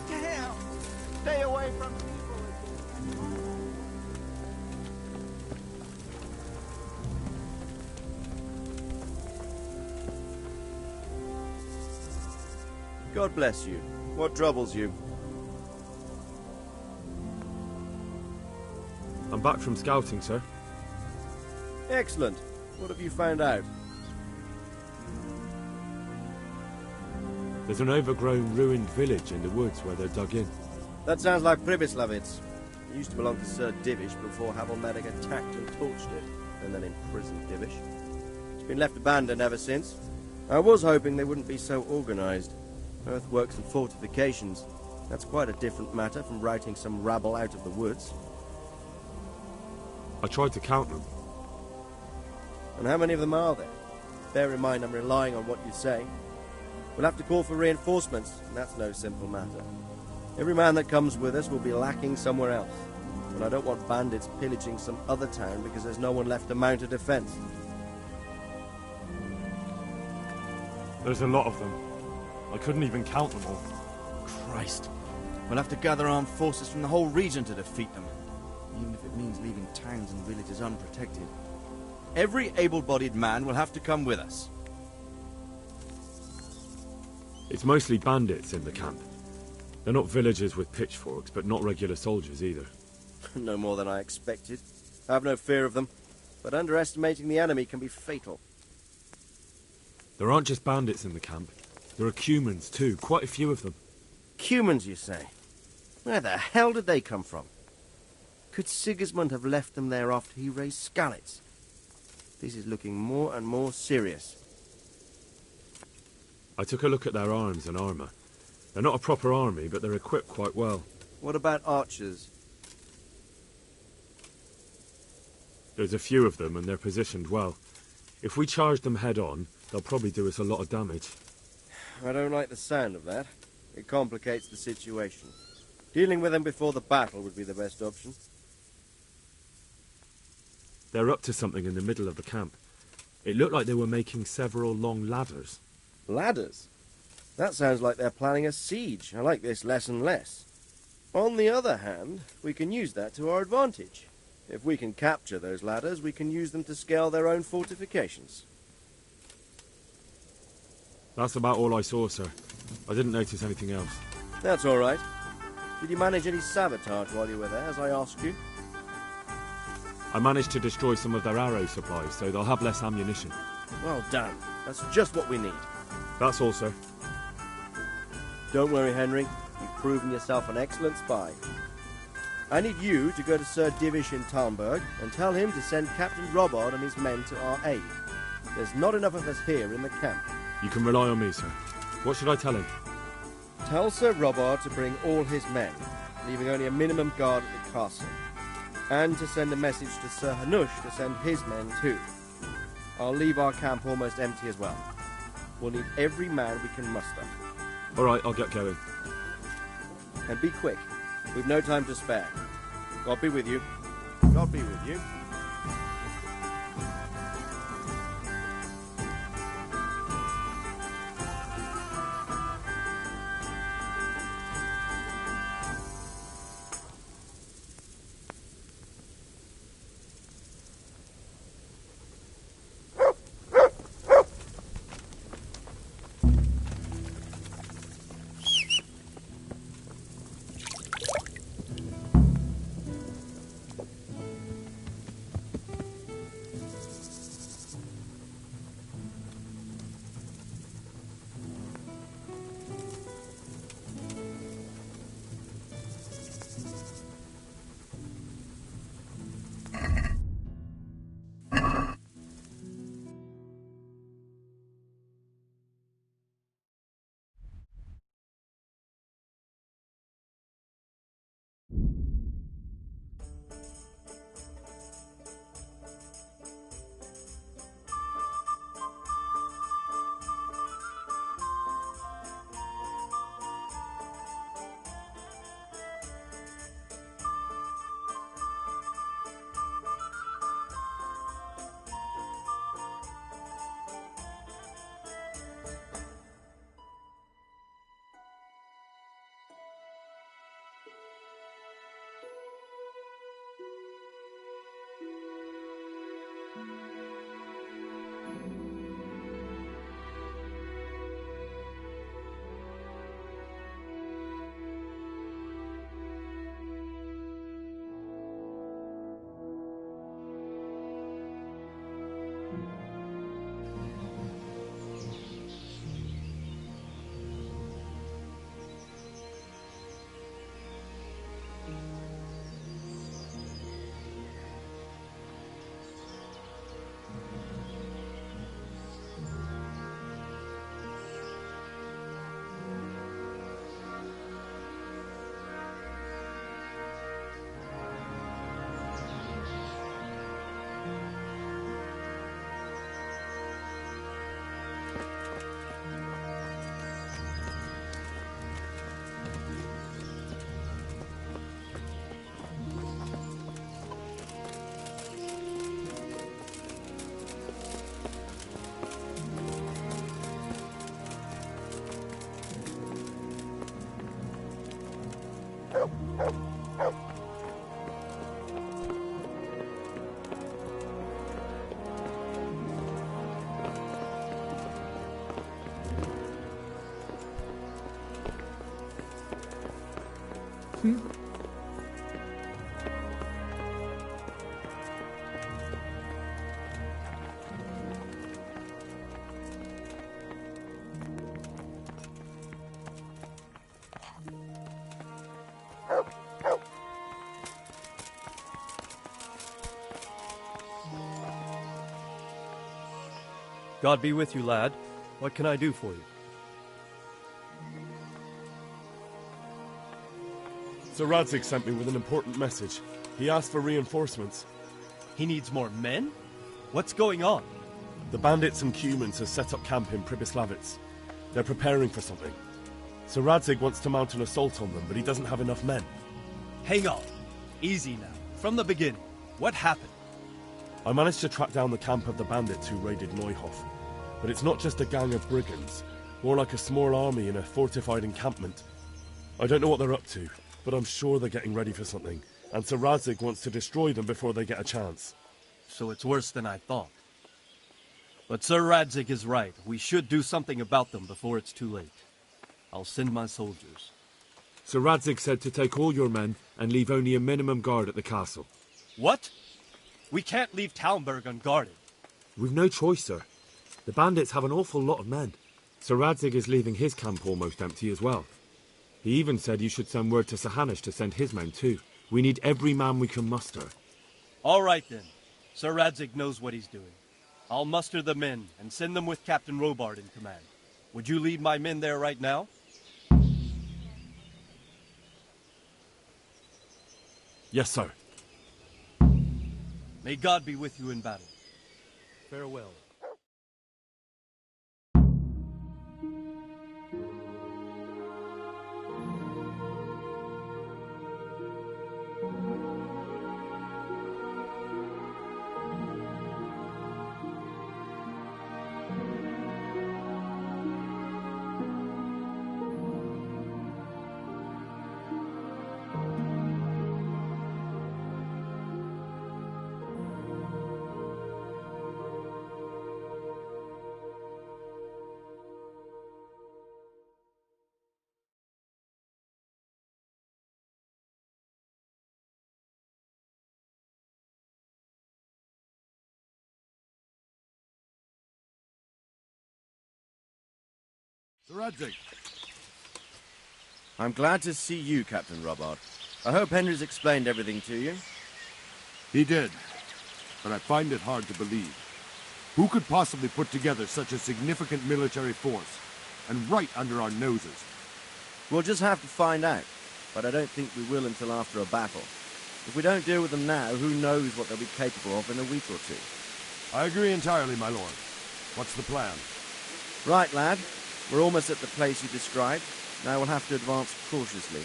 Damn! Stay away from people. God bless you. What troubles you? I'm back from scouting, sir. Excellent. What have you found out? There's an overgrown, ruined village in the woods where they're dug in. That sounds like Pribyslavitz. It used to belong to Sir Divish before Havelmedic attacked and torched it, and then imprisoned Divish. It's been left abandoned ever since. I was hoping they wouldn't be so organized. Earthworks and fortifications. That's quite a different matter from routing some rabble out of the woods. I tried to count them. And how many of them are there? Bear in mind I'm relying on what you say. We'll have to call for reinforcements, and that's no simple matter. Every man that comes with us will be lacking somewhere else. And I don't want bandits pillaging some other town because there's no one left to mount a defense. There's a lot of them. I couldn't even count them all. Christ. We'll have to gather armed forces from the whole region to defeat them. Even if it means leaving towns and villages unprotected. Every able-bodied man will have to come with us. It's mostly bandits in the camp. They're not villagers with pitchforks, but not regular soldiers either. No more than I expected. I have no fear of them, but underestimating the enemy can be fatal. There aren't just bandits in the camp. There are Cumans too, quite a few of them. Cumans, you say? Where the hell did they come from? Could Sigismund have left them there after he raised Skalitz? This is looking more and more serious. I took a look at their arms and armour. They're not a proper army, but they're equipped quite well. What about archers? There's a few of them, and they're positioned well. If we charge them head-on, they'll probably do us a lot of damage. I don't like the sound of that. It complicates the situation. Dealing with them before the battle would be the best option. They're up to something in the middle of the camp. It looked like they were making several long ladders. Ladders? That sounds like they're planning a siege. I like this less and less. On the other hand, we can use that to our advantage. If we can capture those ladders, we can use them to scale their own fortifications. That's about all I saw, sir. I didn't notice anything else. That's all right. Did you manage any sabotage while you were there, as I asked you? I managed to destroy some of their arrow supplies, so they'll have less ammunition. Well done. That's just what we need. That's all, sir. Don't worry, Henry. You've proven yourself an excellent spy. I need you to go to Sir Divish in Talmberg and tell him to send Captain Robard and his men to our aid. There's not enough of us here in the camp. You can rely on me, sir. What should I tell him? Tell Sir Robard to bring all his men, leaving only a minimum guard at the castle. And to send a message to Sir Hanush to send his men too. I'll leave our camp almost empty as well. We'll need every man we can muster. All right, I'll get going. And be quick. We've no time to spare. God be with you. God be with you. God be with you, lad. What can I do for you? Sir Radzig sent me with an important message. He asked for reinforcements. He needs more men? What's going on? The bandits and Cumans have set up camp in Pribyslavitz. They're preparing for something. Sir Radzig wants to mount an assault on them, but he doesn't have enough men. Hang on. Easy now. From the beginning. What happened? I managed to track down the camp of the bandits who raided Neuhof. But it's not just a gang of brigands. More like a small army in a fortified encampment. I don't know what they're up to, but I'm sure they're getting ready for something. And Sir Radzig wants to destroy them before they get a chance. So it's worse than I thought. But Sir Radzig is right. We should do something about them before it's too late. I'll send my soldiers. Sir Radzig said to take all your men and leave only a minimum guard at the castle. What? We can't leave Talmberg unguarded. We've no choice, sir. The bandits have an awful lot of men. Sir Radzig is leaving his camp almost empty as well. He even said you should send word to Sahanish to send his men too. We need every man we can muster. All right then. Sir Radzig knows what he's doing. I'll muster the men and send them with Captain Robard in command. Would you lead my men there right now? Yes, sir. May God be with you in battle. Farewell. Sir Radzig. I'm glad to see you, Captain Robard. I hope Henry's explained everything to you. He did, but I find it hard to believe. Who could possibly put together such a significant military force, and right under our noses? We'll just have to find out, but I don't think we will until after a battle. If we don't deal with them now, who knows what they'll be capable of in a week or two. I agree entirely, my lord. What's the plan? Right, lad. We're almost at the place you described. Now we'll have to advance cautiously.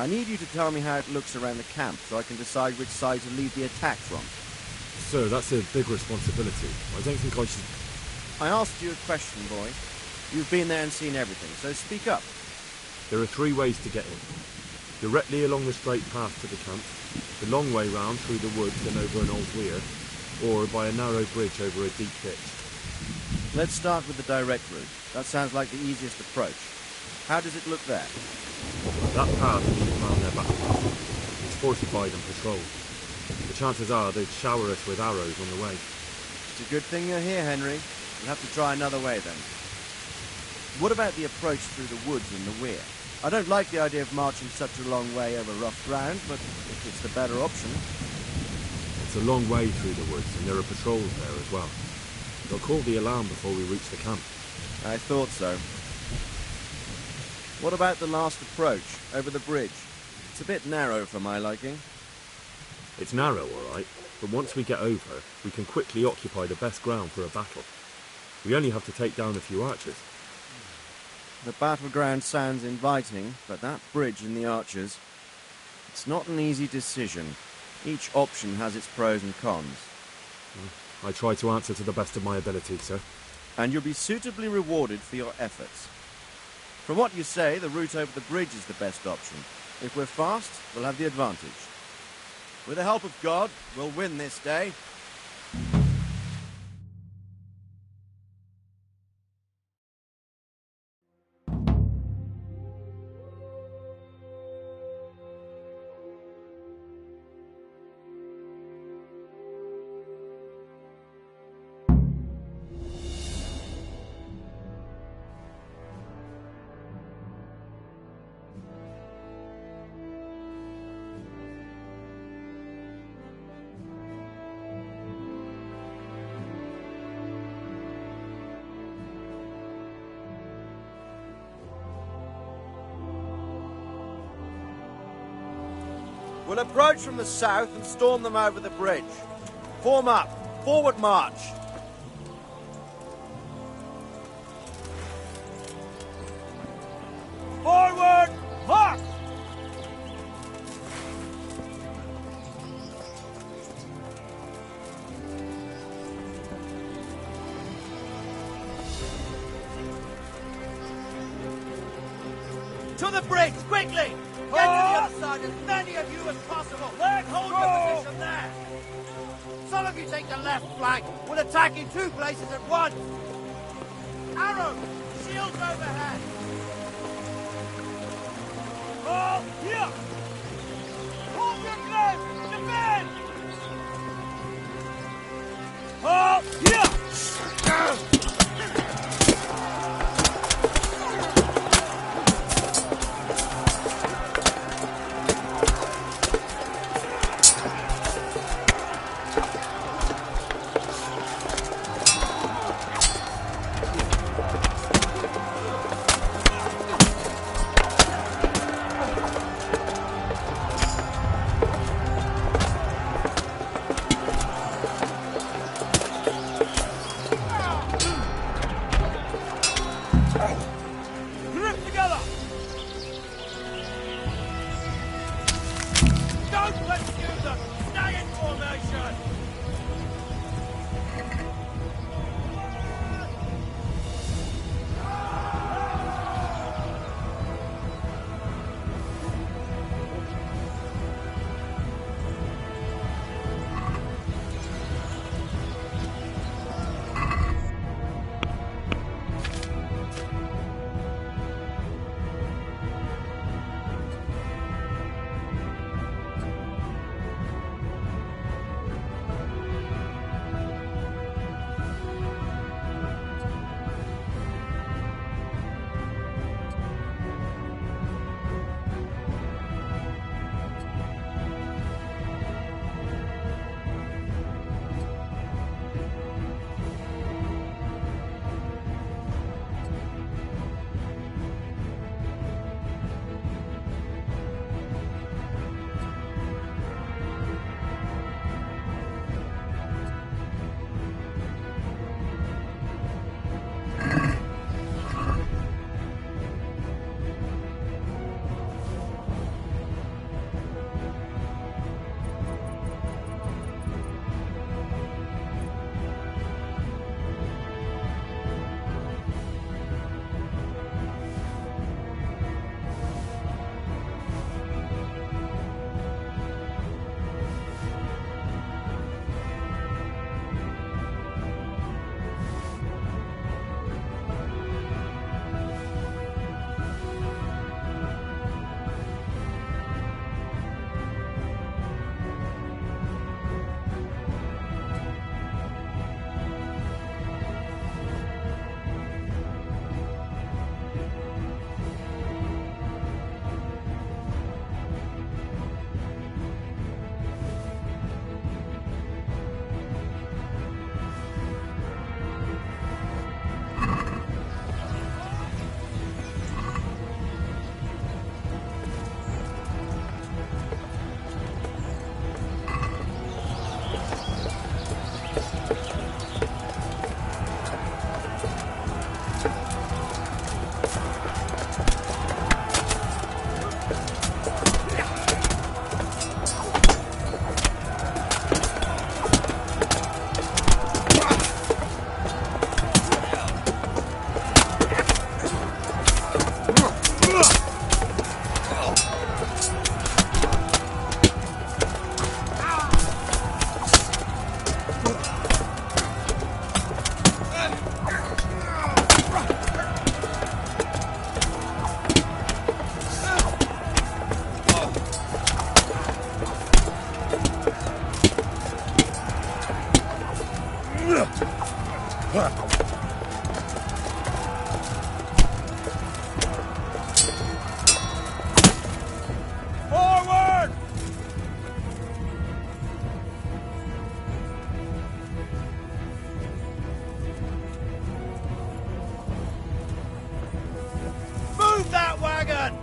I need you to tell me how it looks around the camp so I can decide which side to lead the attack from. Sir, that's a big responsibility. I don't think I should... I asked you a question, boy. You've been there and seen everything, so speak up. There are 3 ways to get in. Directly along the straight path to the camp, the long way round through the woods and over an old weir, or by a narrow bridge over a deep ditch. Let's start with the direct route. That sounds like the easiest approach. How does it look there? That path leads round their battle path. It's fortified and patrolled. The chances are they'd shower us with arrows on the way. It's a good thing you're here, Henry. We'll have to try another way then. What about the approach through the woods and the weir? I don't like the idea of marching such a long way over rough ground, but if it's the better option... It's a long way through the woods, and there are patrols there as well. They'll call the alarm before we reach the camp. I thought so. What about the last approach, over the bridge? It's a bit narrow for my liking. It's narrow, all right, but once we get over, we can quickly occupy the best ground for a battle. We only have to take down a few archers. The battleground sounds inviting, but that bridge and the archers... It's not an easy decision. Each option has its pros and cons. I try to answer to the best of my ability, sir. And you'll be suitably rewarded for your efforts. From what you say, the route over the bridge is the best option. If we're fast, we'll have the advantage. With the help of God, we'll win this day. We'll approach from the south and storm them over the bridge. Form up. Forward march. Forward! March! To the bridge, quickly! Get to the other side, as many of you as possible! Hold your position there! Some of you take the left flank. We'll attack in 2 places at once! Arrows! Shields overhead! All here! Hold your ground! Defend! All here! Grip together! Don't pursue them! Stay in formation! Forward! Move that wagon!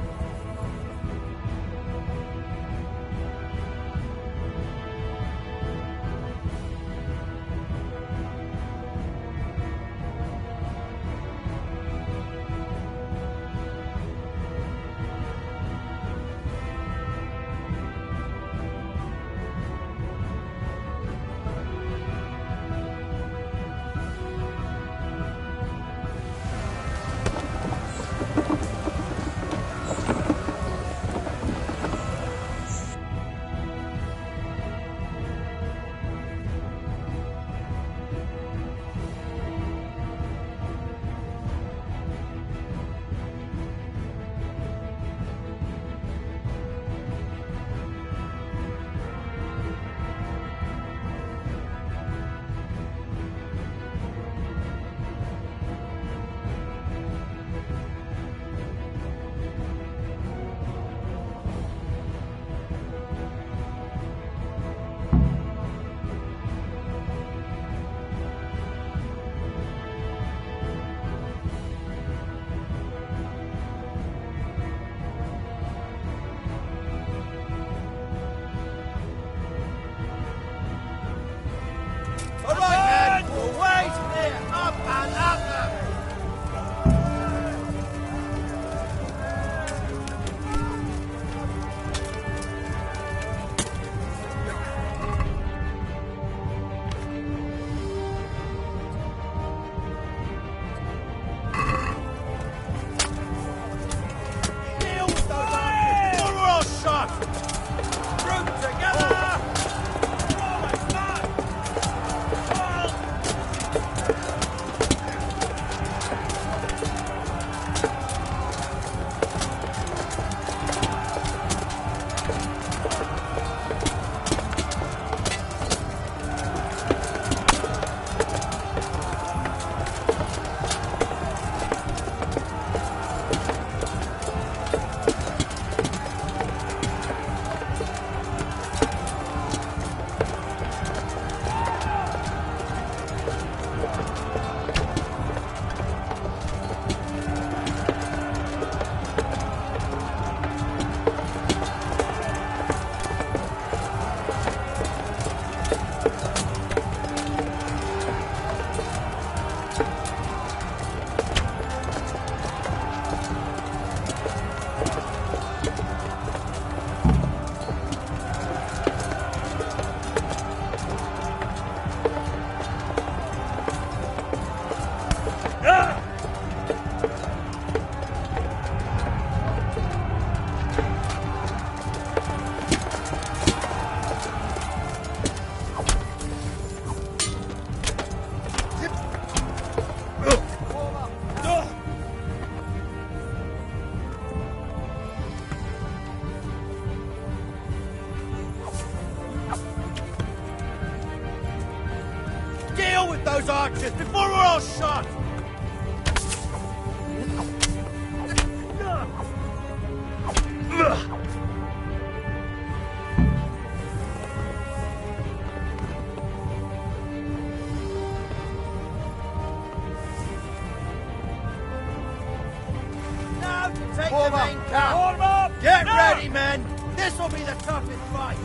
those archers before we're all shot! Now to take the main camp! Form up! Get ready, men! This will be the toughest fight!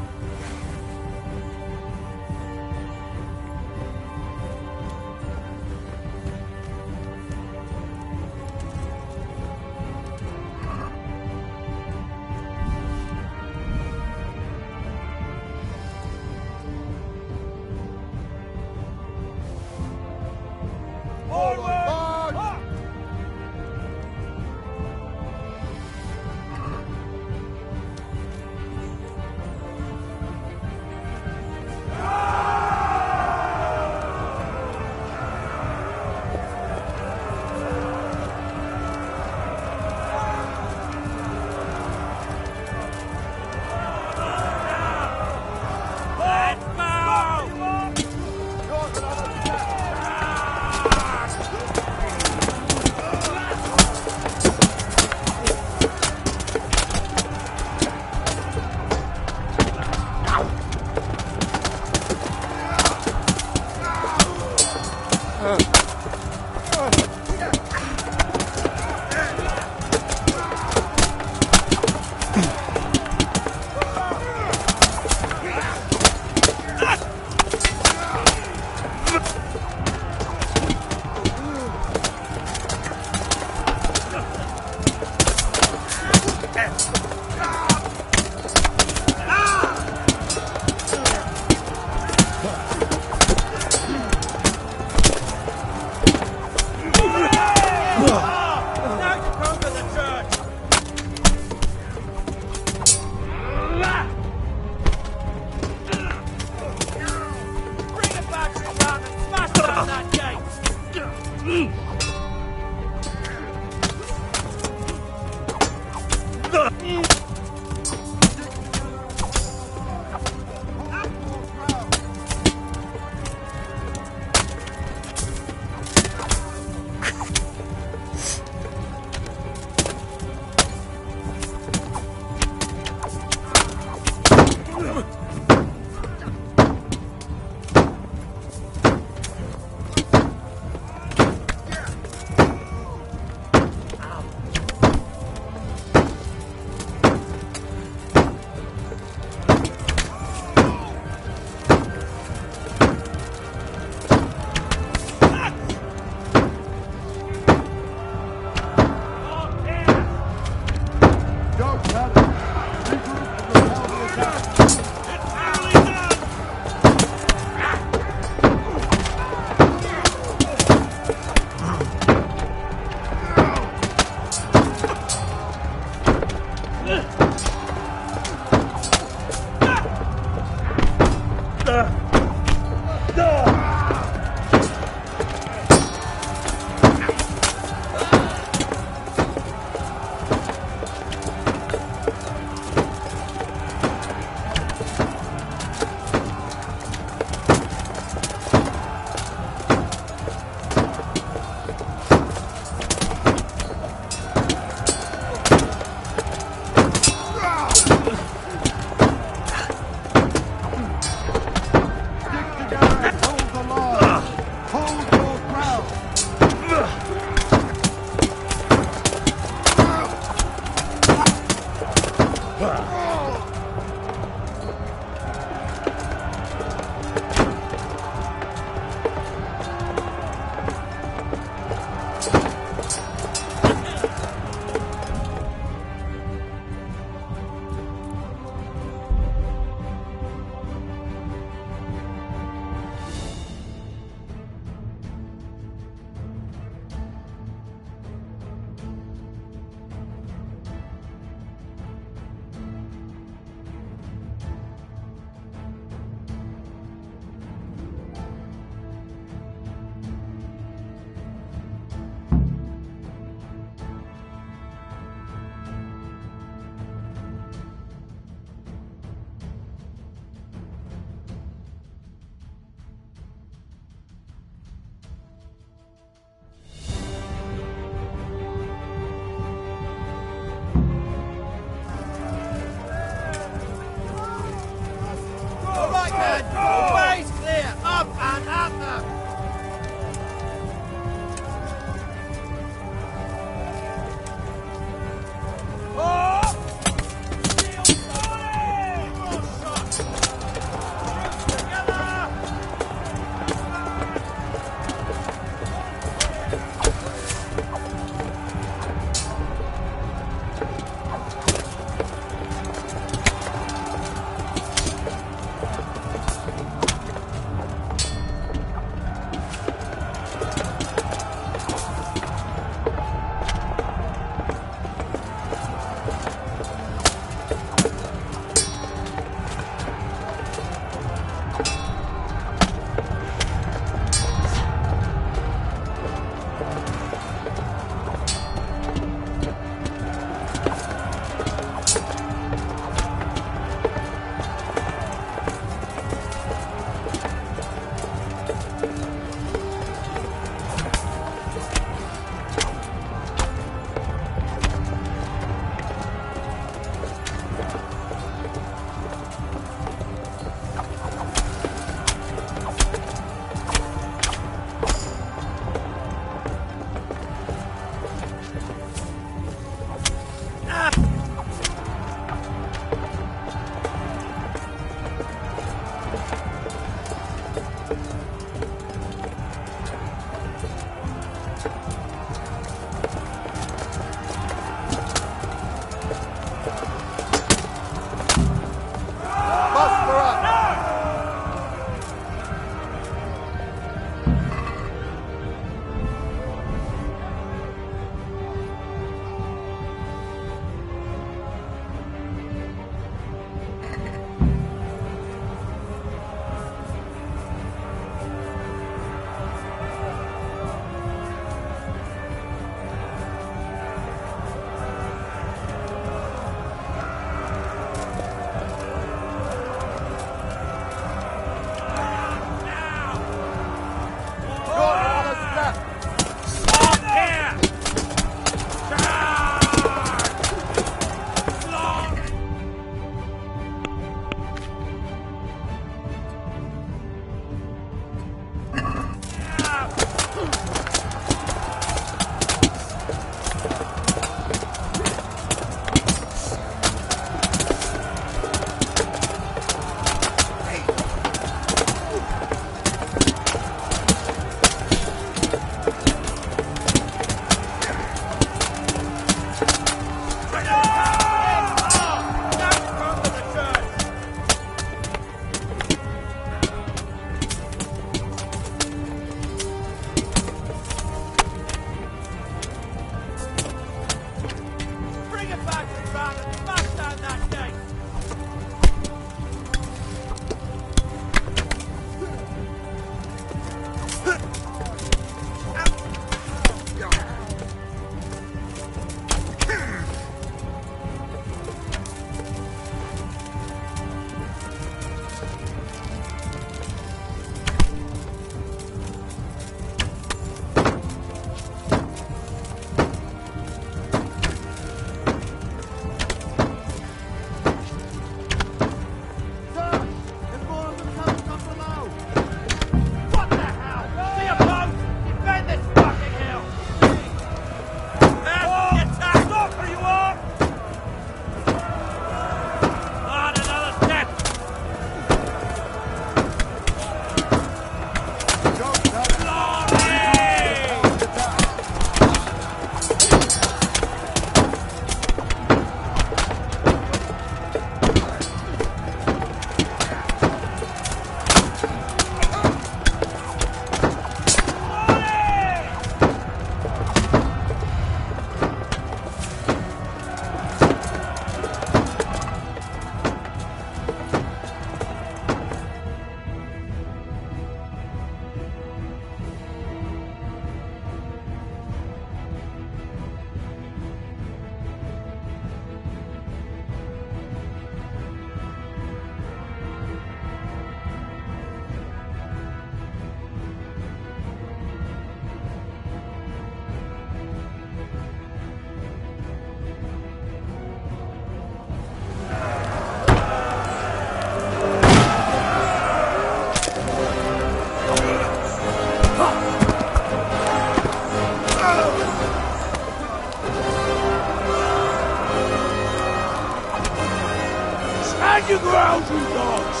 ground, you dogs!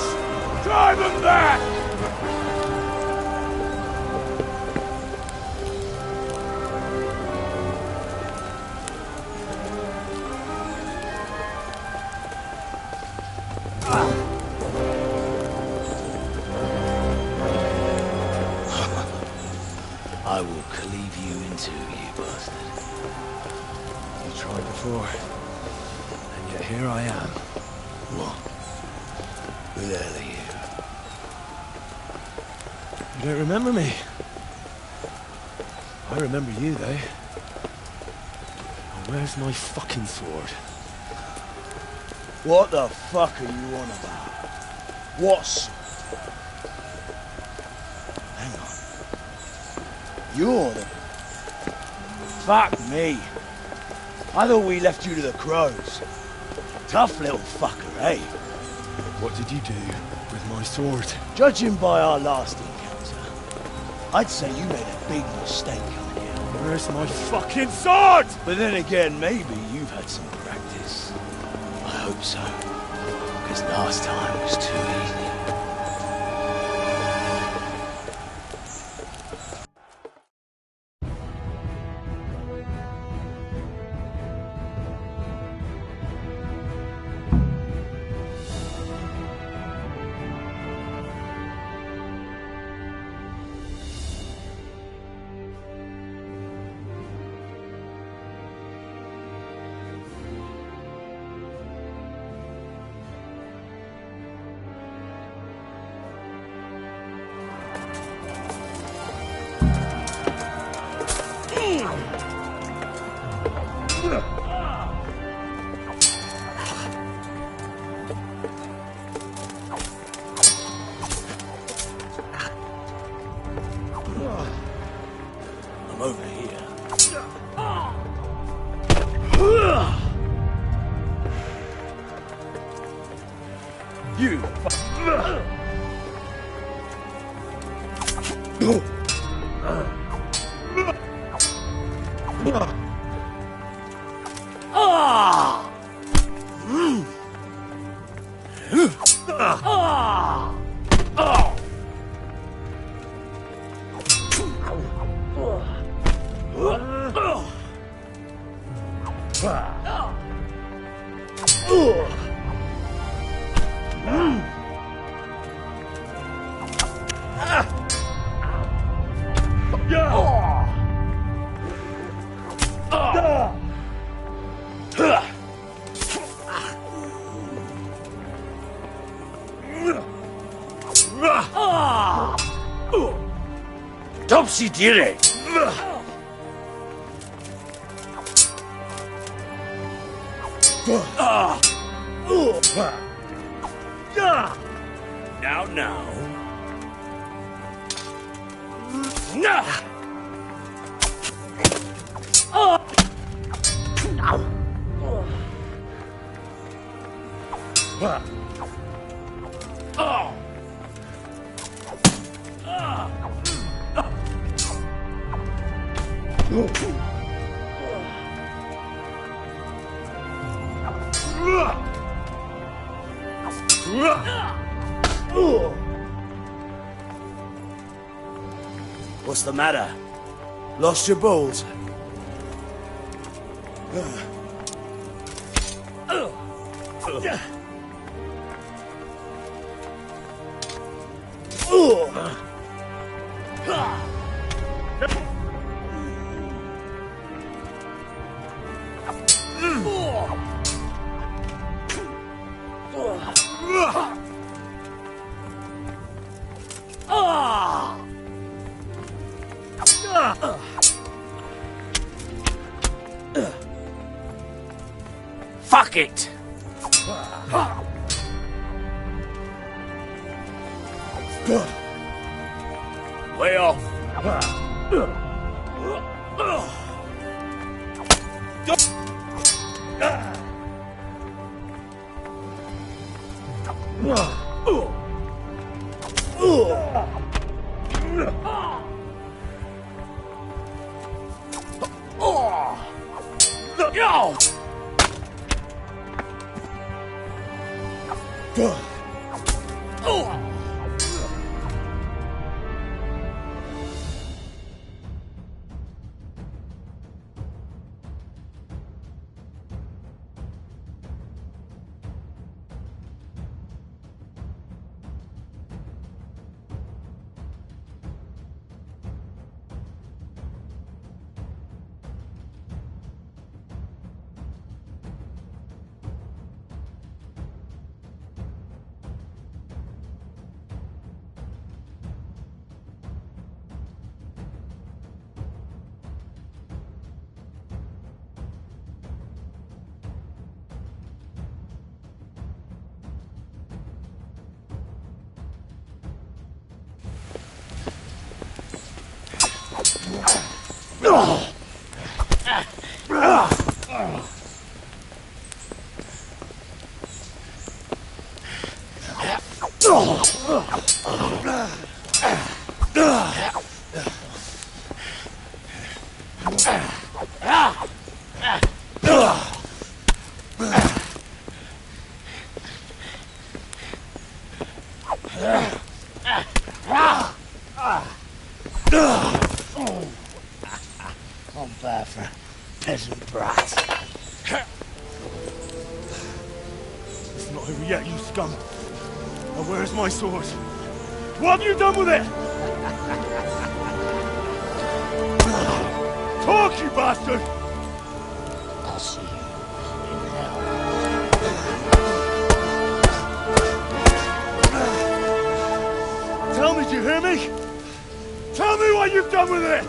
Drive them back! I will cleave you in two, you bastard. You tried before, and yet here I am. What? Who the hell are you? You don't remember me? I remember you, though. Now, where's my fucking sword? What the fuck are you on about? What's... Hang on. You're the... Fuck me. I thought we left you to the crows. Tough little fucker, eh? What did you do with my sword? Judging by our last encounter, I'd say you made a big mistake coming here. Where's my fucking sword? But then again, maybe you've had some practice. I hope so. Because last time was too easy. I'm over here. You Topsy-Dire! Now. What's the matter? Lost your balls? Fuck it! Way off! Not bad for a peasant brat. It's not over yet, you scum. Now where's my sword? What have you done with it? Talk, you bastard! I'll see you in hell. Tell me, do you hear me? Tell me what you've done with it!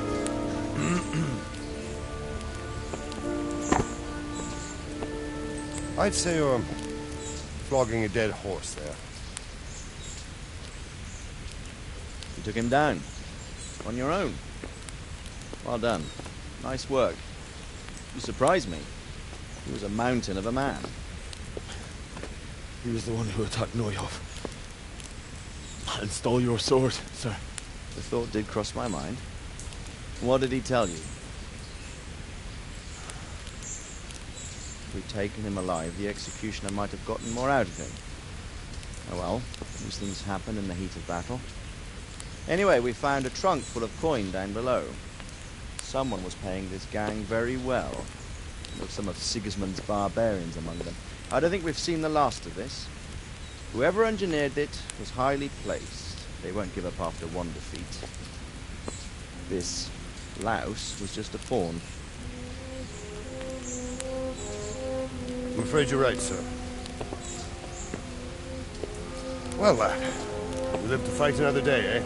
I'd say you're flogging a dead horse there. You took him down. On your own. Well done. Nice work. You surprised me. He was a mountain of a man. He was the one who attacked Neuhoff. And stole your sword, sir. The thought did cross my mind. What did he tell you? If we'd taken him alive, the executioner might have gotten more out of him. Oh well, these things happen in the heat of battle. Anyway, we found a trunk full of coin down below. Someone was paying this gang very well. With some of Sigismund's barbarians among them. I don't think we've seen the last of this. Whoever engineered it was highly placed. They won't give up after one defeat. This louse was just a pawn. I'm afraid you're right, sir. Well, lad, you live to fight another day, eh?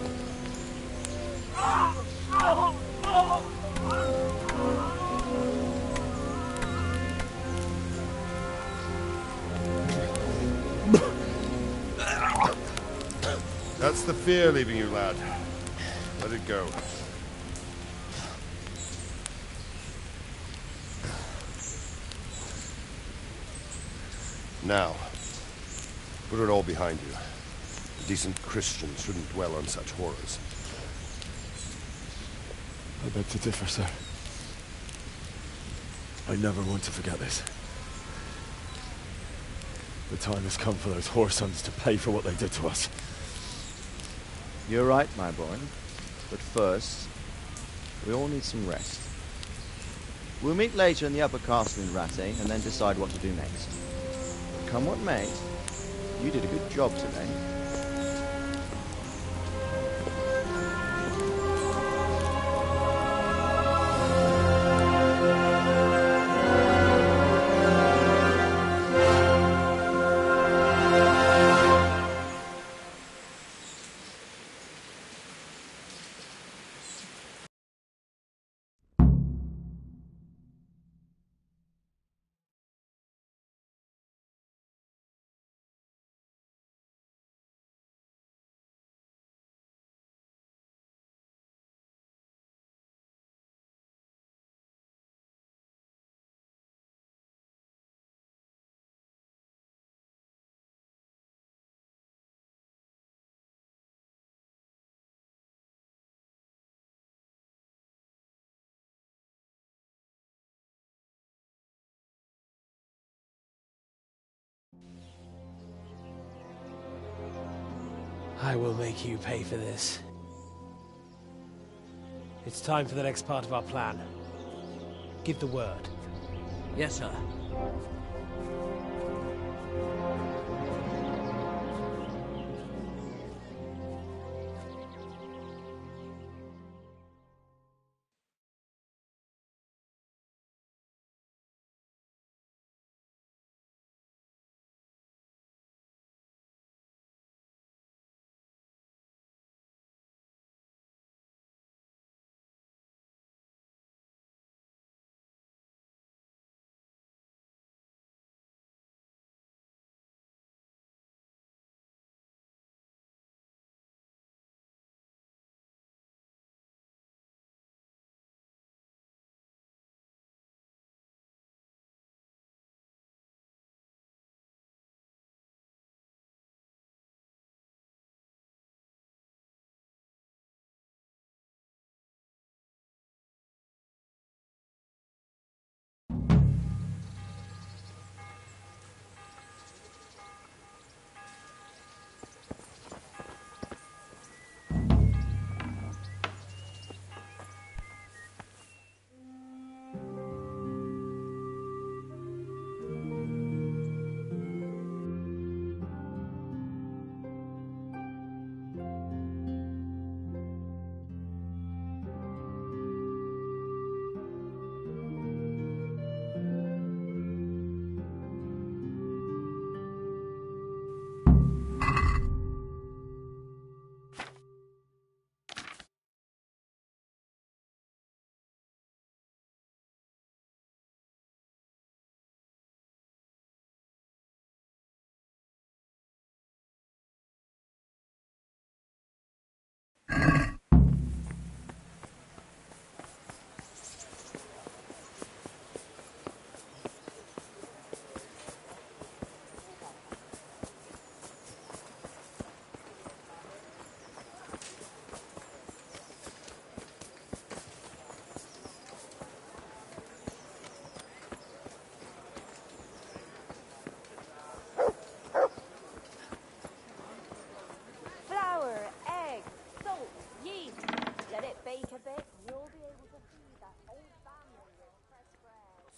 That's the fear leaving you, lad. Let it go. Now, put it all behind you. A decent Christian shouldn't dwell on such horrors. I beg to differ, sir. I never want to forget this. The time has come for those whoresons to pay for what they did to us. You're right, my boy. But first, we all need some rest. We'll meet later in the upper castle in Rattay and then decide what to do next. Come what may, you did a good job today. I will make you pay for this. It's time for the next part of our plan. Give the word. Yes, sir.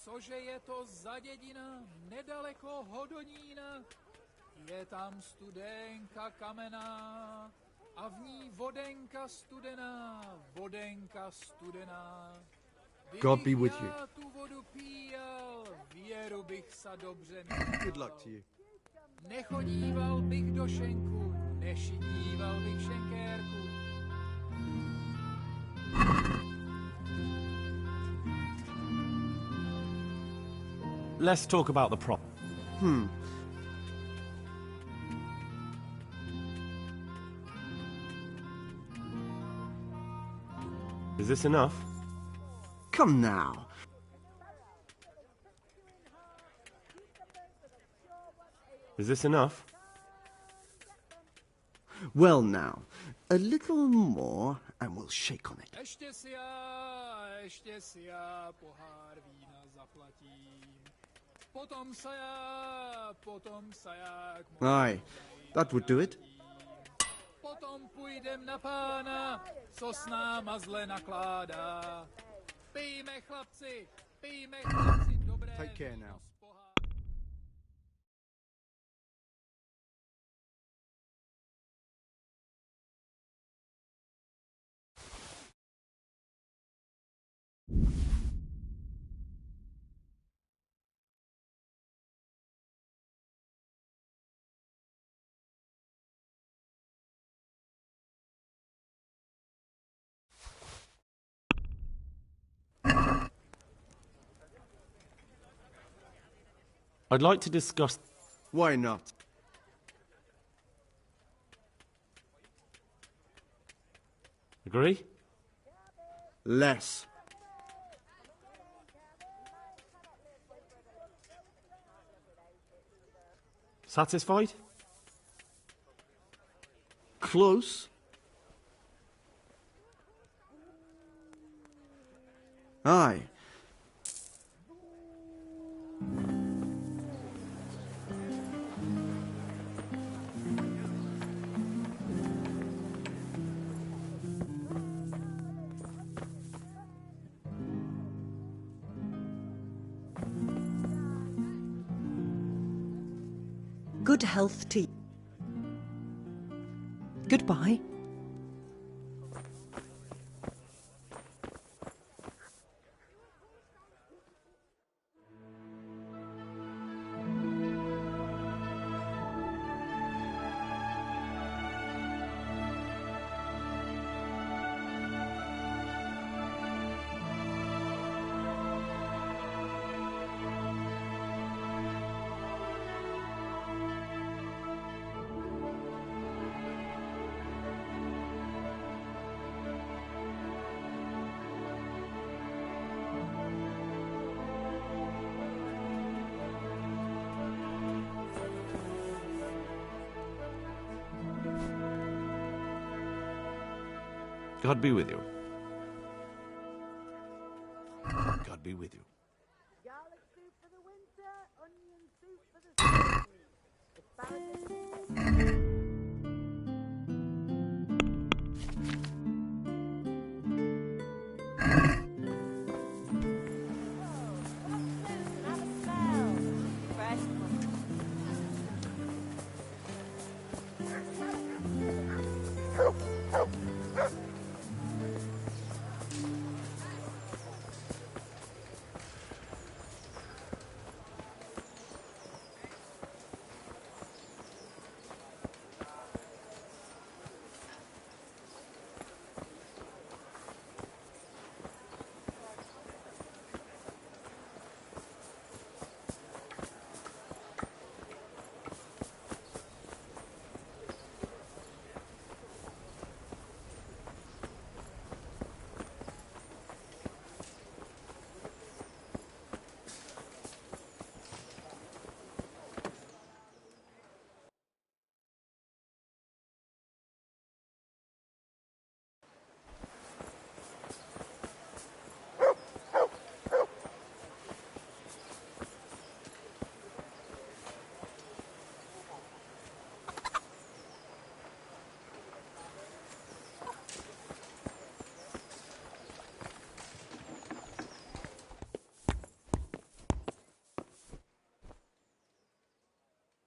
Cože je to za dědina nedaleko Hodonína? Je tam studenka kamenná a v ní vodenka studená, vodenka studená. God be with you. Já tu vodu píjal, věru bych sa dobře měl. Good luck to you. Nechodíval bych do šenku, nešidíval bych šenkérku. Let's talk about the prop. Is this enough? Come now. Is this enough? Well now, a little more and we'll shake on it. Ještě si já pohár vína zaplatím. Potom sa jak Aye, that would do it. Potom půjdem na pána, co s náma zle nakládá. Pijme chlapci, dobré. Take care now. I'd like to discuss... Why not? Agree? Less. Satisfied? Close. Aye. Good health to you. Goodbye. God be with you. God be with you. Garlic soup for the winter, onion soup for the spring.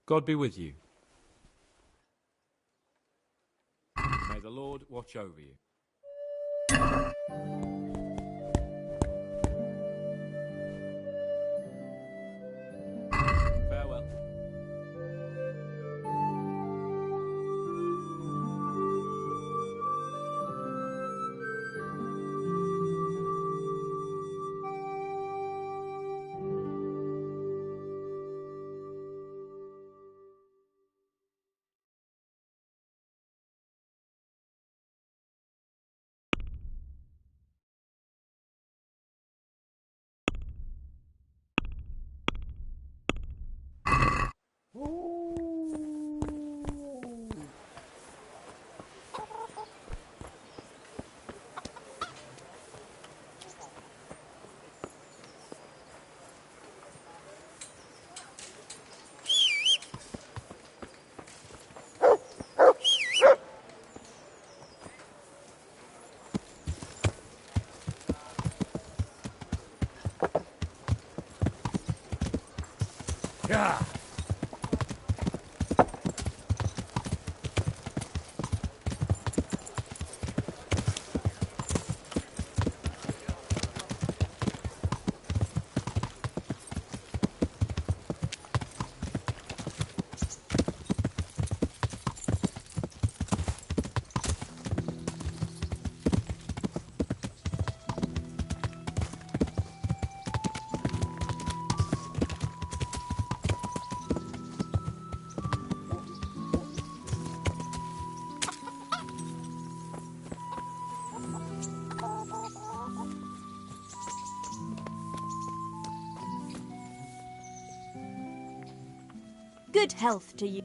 God be with you. May the Lord watch over you. Farewell. Yeah. Good health to you.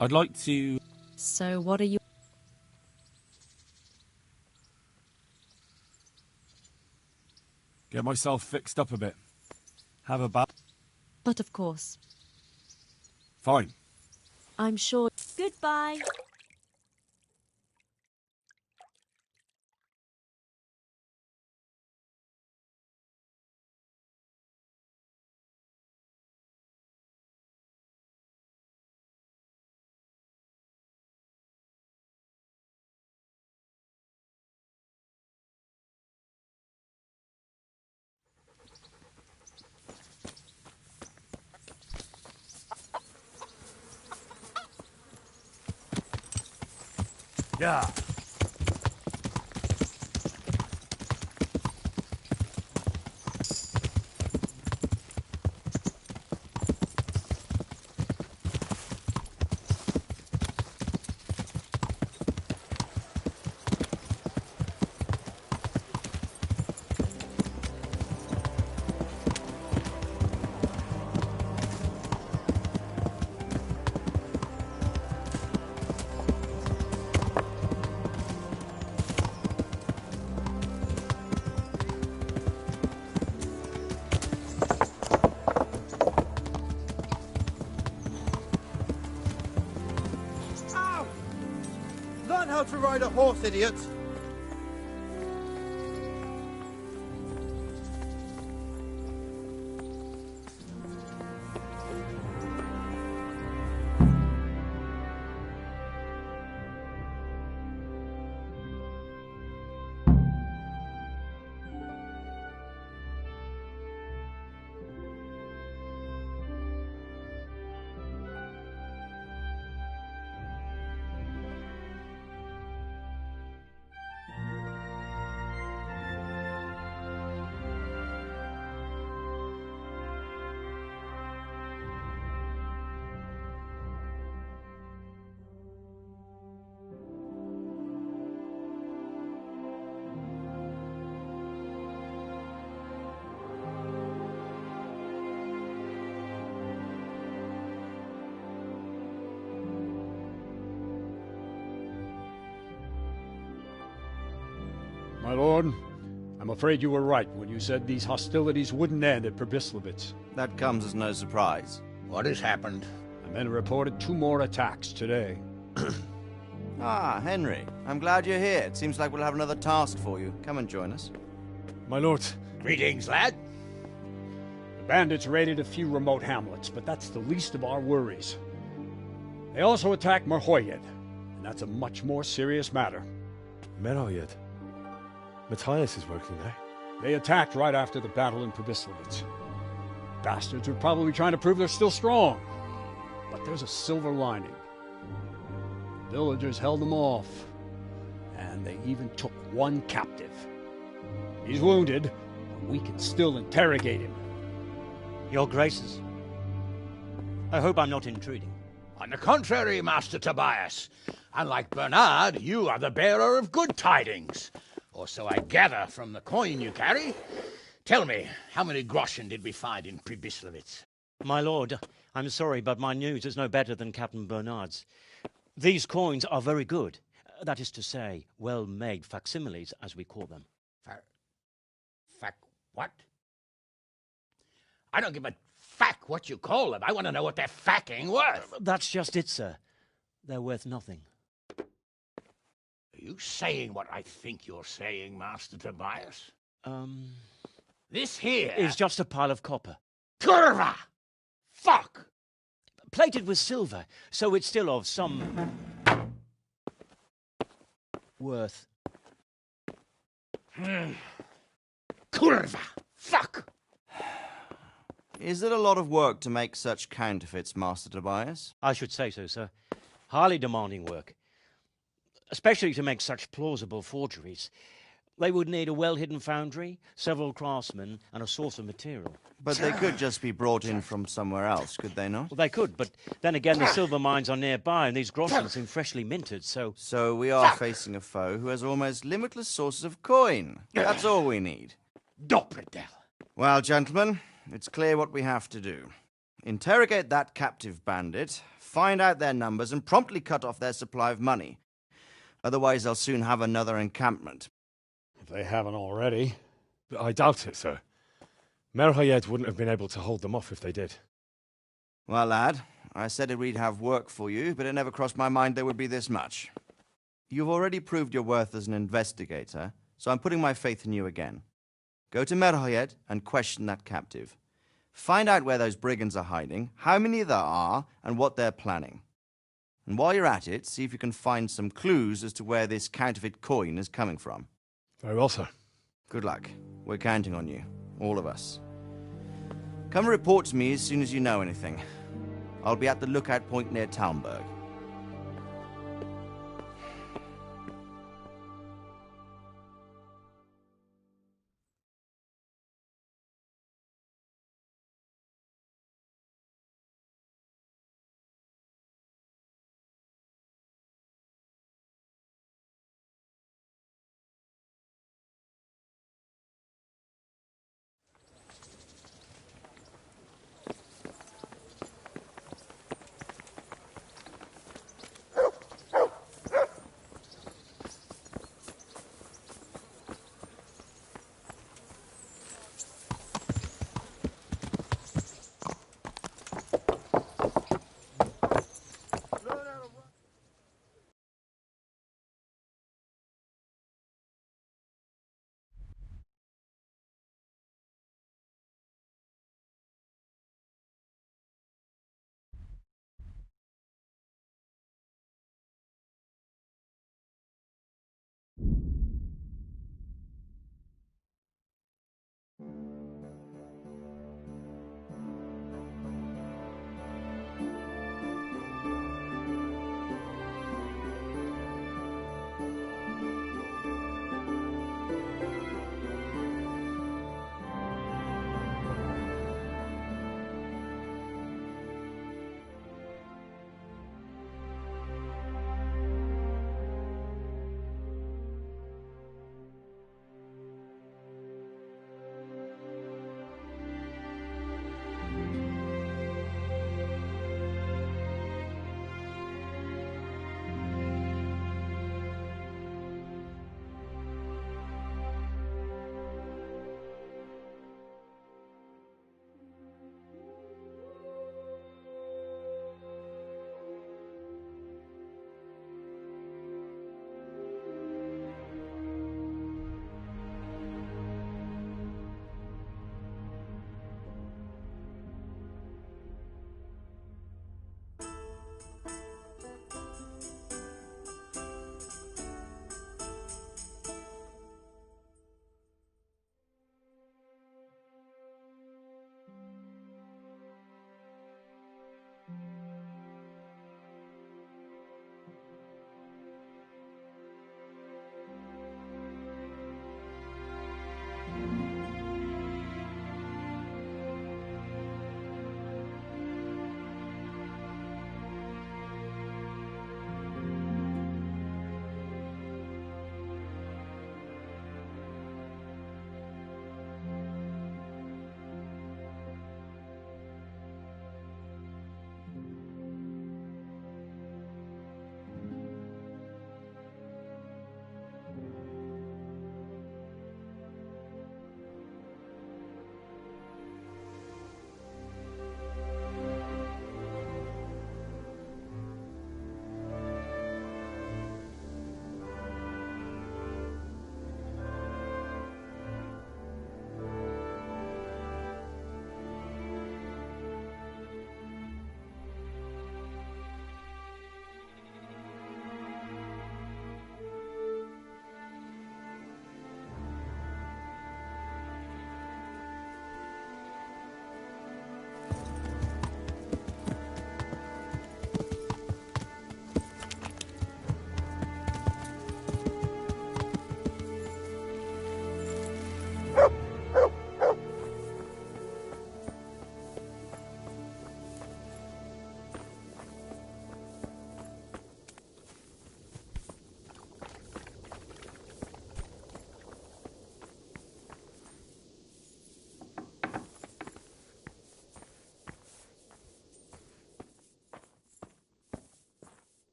I'd like to... So what are you... get myself fixed up a bit. Have a bath. But of course. Fine. I'm sure... Goodbye. Yeah. Learn how to ride a horse, idiot! My lord, I'm afraid you were right when you said these hostilities wouldn't end at Probislavitz. That comes as no surprise. What has happened? The men reported 2 more attacks today. Ah, Henry. I'm glad you're here. It seems like we'll have another task for you. Come and join us. My lord. Greetings, lad. The bandits raided a few remote hamlets, but that's the least of our worries. They also attacked Merhoyed, and that's a much more serious matter. Merhoyed? Matthias is working there. They attacked right after the battle in Pribyslavitz. Bastards are probably trying to prove they're still strong. But there's a silver lining. The villagers held them off, and they even took one captive. He's wounded, but we can still interrogate him. Your Graces, I hope I'm not intruding. On the contrary, Master Tobias. Unlike Bernard, you are the bearer of good tidings. Or so I gather from the coin you carry. Tell me, how many groschen did we find in Pribyslavitz? My lord, I'm sorry, but my news is no better than Captain Bernard's. These coins are very good. That is to say, well-made facsimiles, as we call them. What? I don't give a fack what you call them. I want to know what they're facking worth. That's just it, sir. They're worth nothing. Are you saying what I think you're saying, Master Tobias? This here is just a pile of copper. Curva! Fuck! Plated with silver, so it's still of some worth. Curva! Fuck! Is it a lot of work to make such counterfeits, Master Tobias? I should say so, sir. Highly demanding work. Especially to make such plausible forgeries. They would need a well-hidden foundry, several craftsmen, and a source of material. But they could just be brought in from somewhere else, could they not? Well, they could, but then again the silver mines are nearby and these groschen seem freshly minted, so... So we are facing a foe who has almost limitless sources of coin. That's all we need. Doppeltel. Well, gentlemen, it's clear what we have to do. Interrogate that captive bandit, find out their numbers, and promptly cut off their supply of money. Otherwise, they'll soon have another encampment. If they haven't already. But I doubt it, sir. Merhoyed wouldn't have been able to hold them off if they did. Well, lad, I said we'd have work for you, but it never crossed my mind there would be this much. You've already proved your worth as an investigator, so I'm putting my faith in you again. Go to Merhoyed and question that captive. Find out where those brigands are hiding, how many there are, and what they're planning. And while you're at it, see if you can find some clues as to where this counterfeit coin is coming from. Very well, sir. Good luck. We're counting on you. All of us. Come report to me as soon as you know anything. I'll be at the lookout point near Talmberg.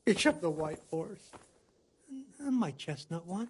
except the white horse. And my chestnut one.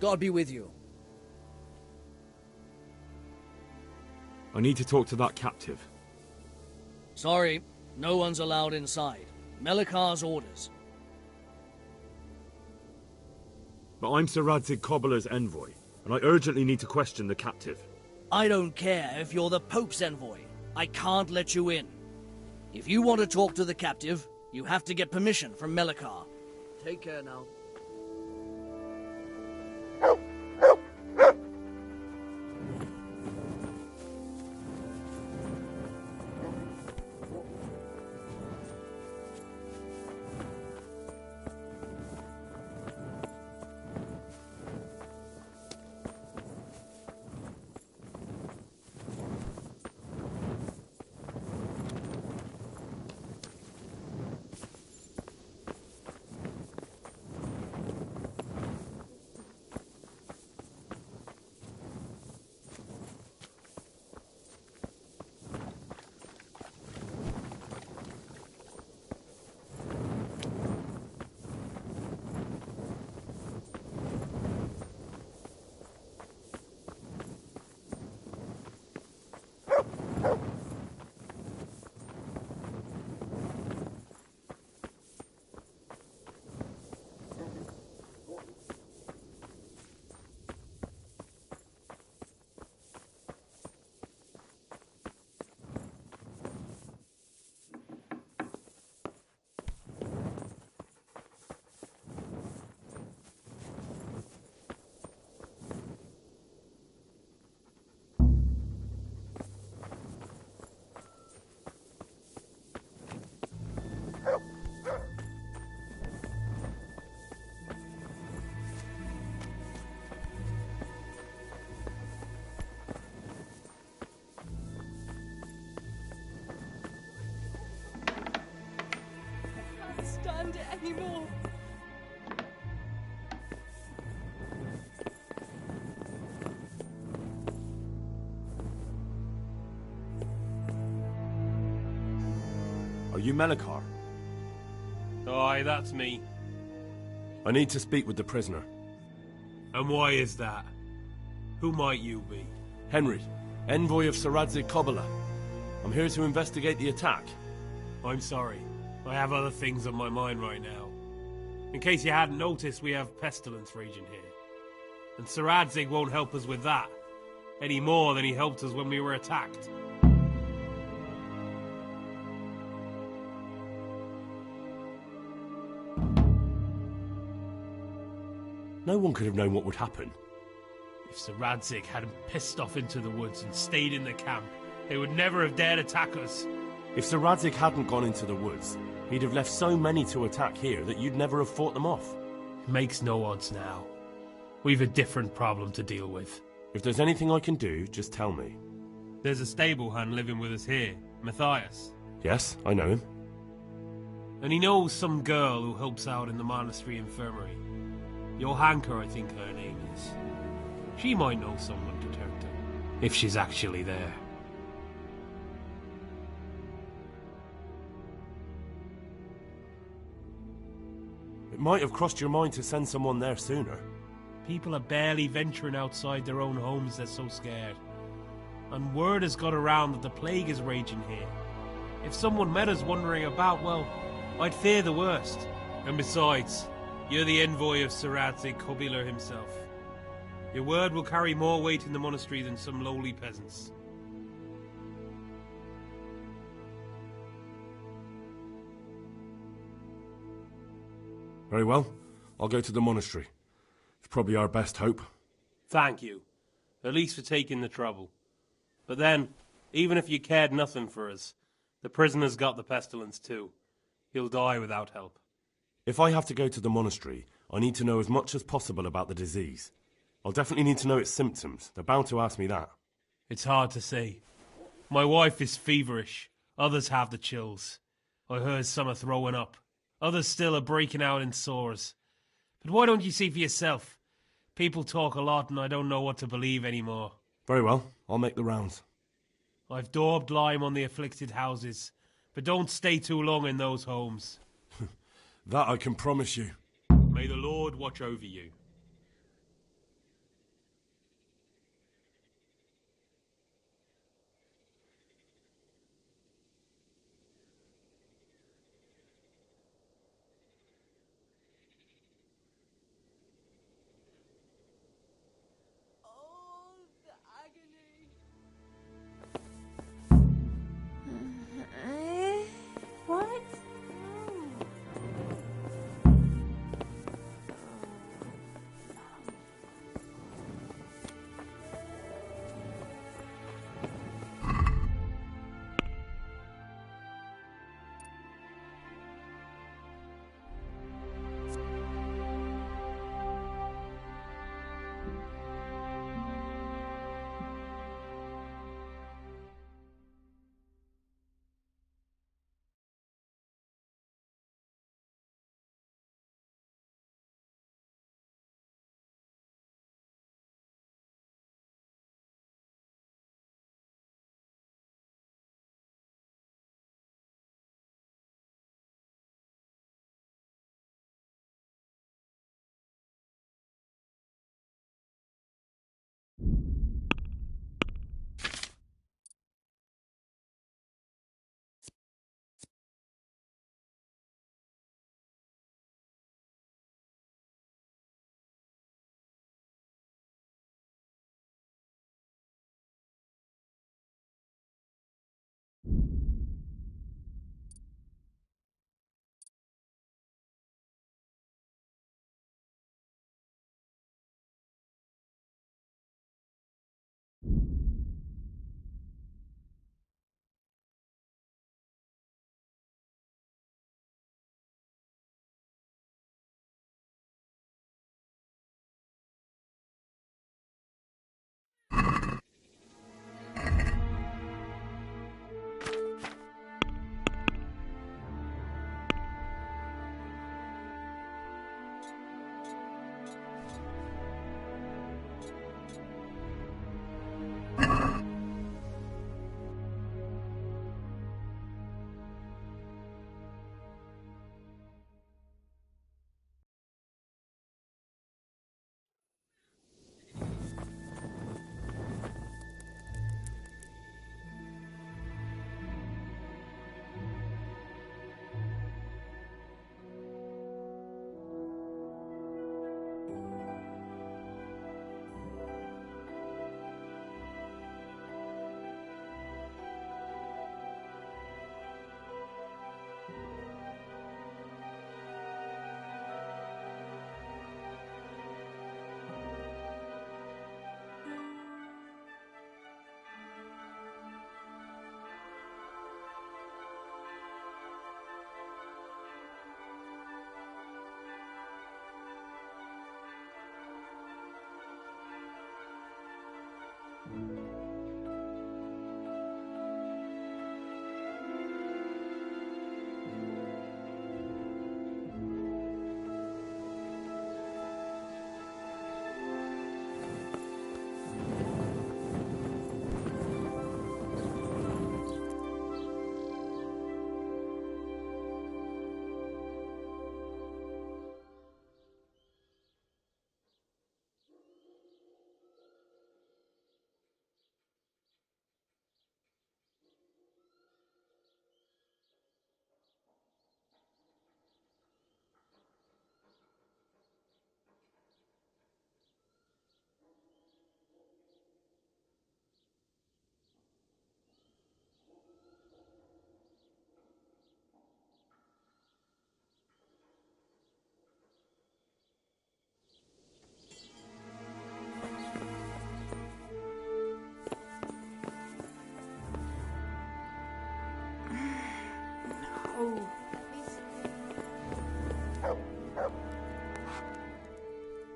God be with you. I need to talk to that captive. Sorry, no one's allowed inside. Melikar's orders. But I'm Sir Radzig Cobbler's envoy, and I urgently need to question the captive. I don't care if you're the Pope's envoy. I can't let you in. If you want to talk to the captive, you have to get permission from Melikar. Take care now. Stand it anymore. Are you Melikar? Aye, that's me. I need to speak with the prisoner. And why is that? Who might you be? Henry, envoy of Sir Radzig Kobyla. I'm here to investigate the attack. I'm sorry. I have other things on my mind right now. In case you hadn't noticed, we have pestilence raging here. And Sir Radzig won't help us with that, any more than he helped us when we were attacked. No one could have known what would happen. If Sir Radzig hadn't pissed off into the woods and stayed in the camp, they would never have dared attack us. If Sir Radzig hadn't gone into the woods, he'd have left so many to attack here that you'd never have fought them off. Makes no odds now. We've a different problem to deal with. If there's anything I can do, just tell me. There's a stable hand living with us here, Matthias. Yes, I know him. And he knows some girl who helps out in the monastery infirmary. Johanka, I think her name is. She might know someone to turn to, if she's actually there. It might have crossed your mind to send someone there sooner. People are barely venturing outside their own homes, they're so scared. And word has got around that the plague is raging here. If someone met us wandering about, well, I'd fear the worst. And besides, you're the envoy of Sir Radzig Kobyla himself. Your word will carry more weight in the monastery than some lowly peasants. Very well. I'll go to the monastery. It's probably our best hope. Thank you. At least for taking the trouble. But then, even if you cared nothing for us, the prisoner's got the pestilence too. He'll die without help. If I have to go to the monastery, I need to know as much as possible about the disease. I'll definitely need to know its symptoms. They're bound to ask me that. It's hard to say. My wife is feverish. Others have the chills. I heard some are throwing up. Others still are breaking out in sores. But why don't you see for yourself? People talk a lot and I don't know what to believe anymore. Very well. I'll make the rounds. I've daubed lime on the afflicted houses, but don't stay too long in those homes. That I can promise you. May the Lord watch over you. What?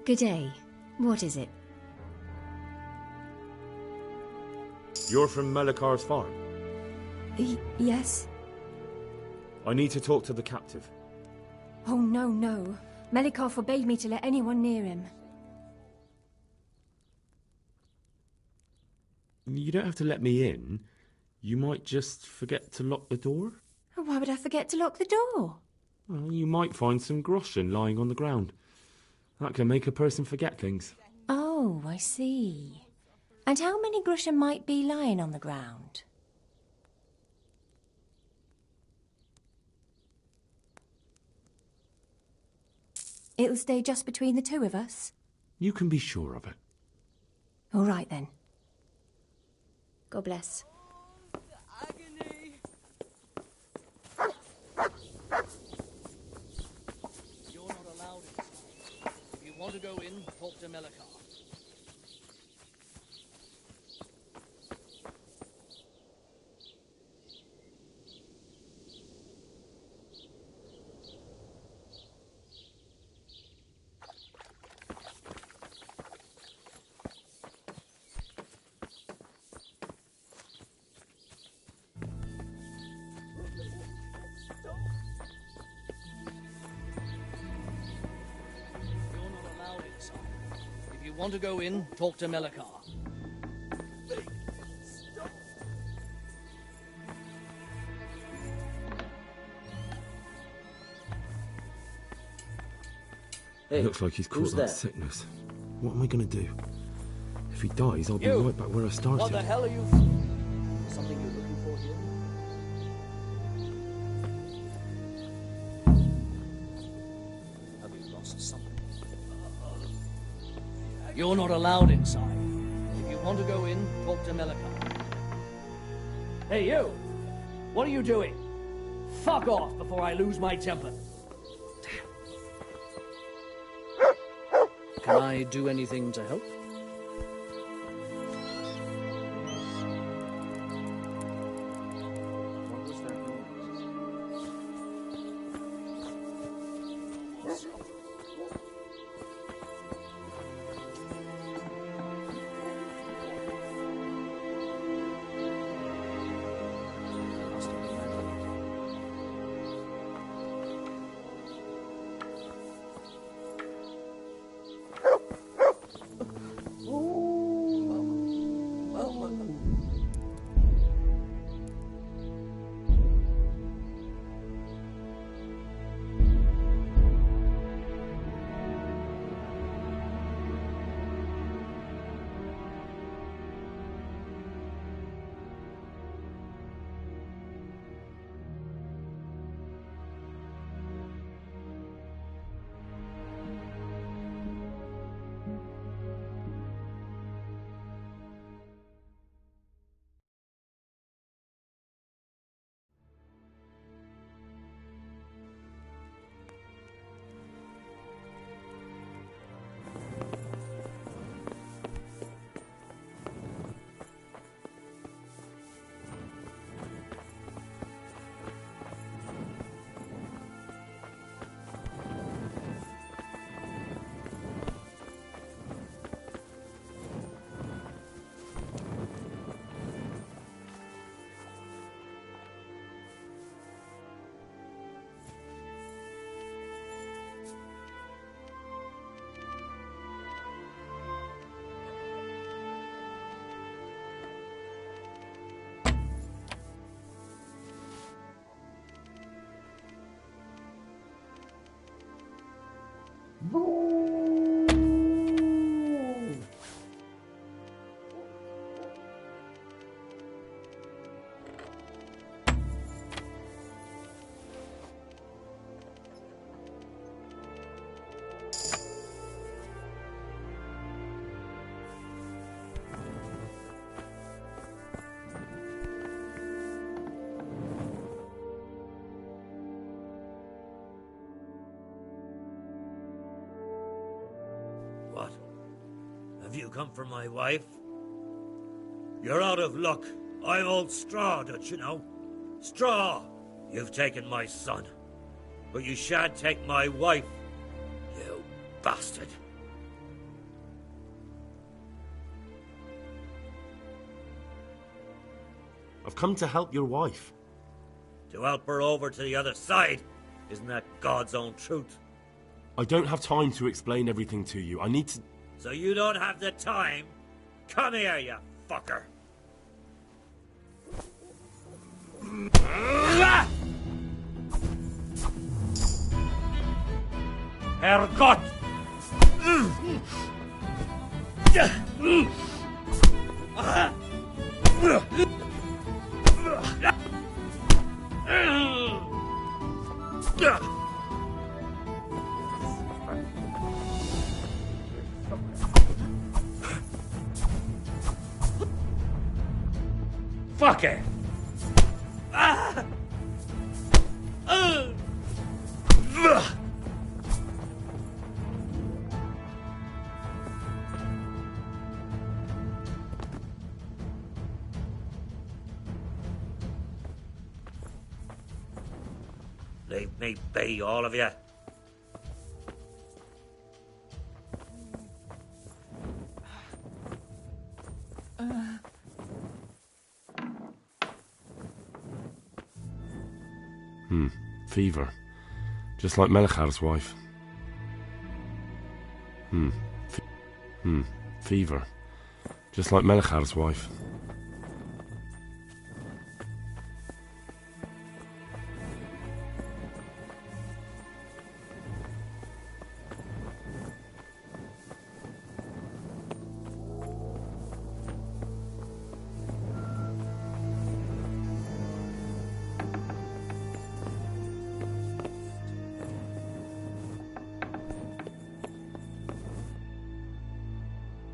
Good day. What is it? You're from Melikar's farm? Yes. I need to talk to the captive. Oh, no, no. Melikar forbade me to let anyone near him. You don't have to let me in. You might just forget to lock the door. Why would I forget to lock the door? Well, you might find some groschen lying on the ground. That can make a person forget things. Oh, I see. And how many groschen might be lying on the ground? It'll stay just between the two of us? You can be sure of it. All right, then. God bless. You're not allowed inside. If you want to go in, talk to Melikar. If you want to go in, talk to Melikar. Hey, looks like he's caught who's that there? sickness. What am I going to do? If he dies, I'll be right back where I started. What the hell are you? Something you're looking for here? Have you lost something? You're not allowed inside. If you want to go in, talk to Melikar. Hey, you! What are you doing? Fuck off before I lose my temper. Can I do anything to help? What was that You come for my wife? You're out of luck. I'm old Straw, don't you know? Straw! You've taken my son. But you shan't take my wife, you bastard. I've come to help your wife. To help her over to the other side? Isn't that God's own truth? I don't have time to explain everything to you. I need to... So you don't have the time? Come here, you fucker. Herrgott! Fuck it! Leave me be, all of you. Fever. Just like Melichar's wife. Fever. Just like Melichar's wife.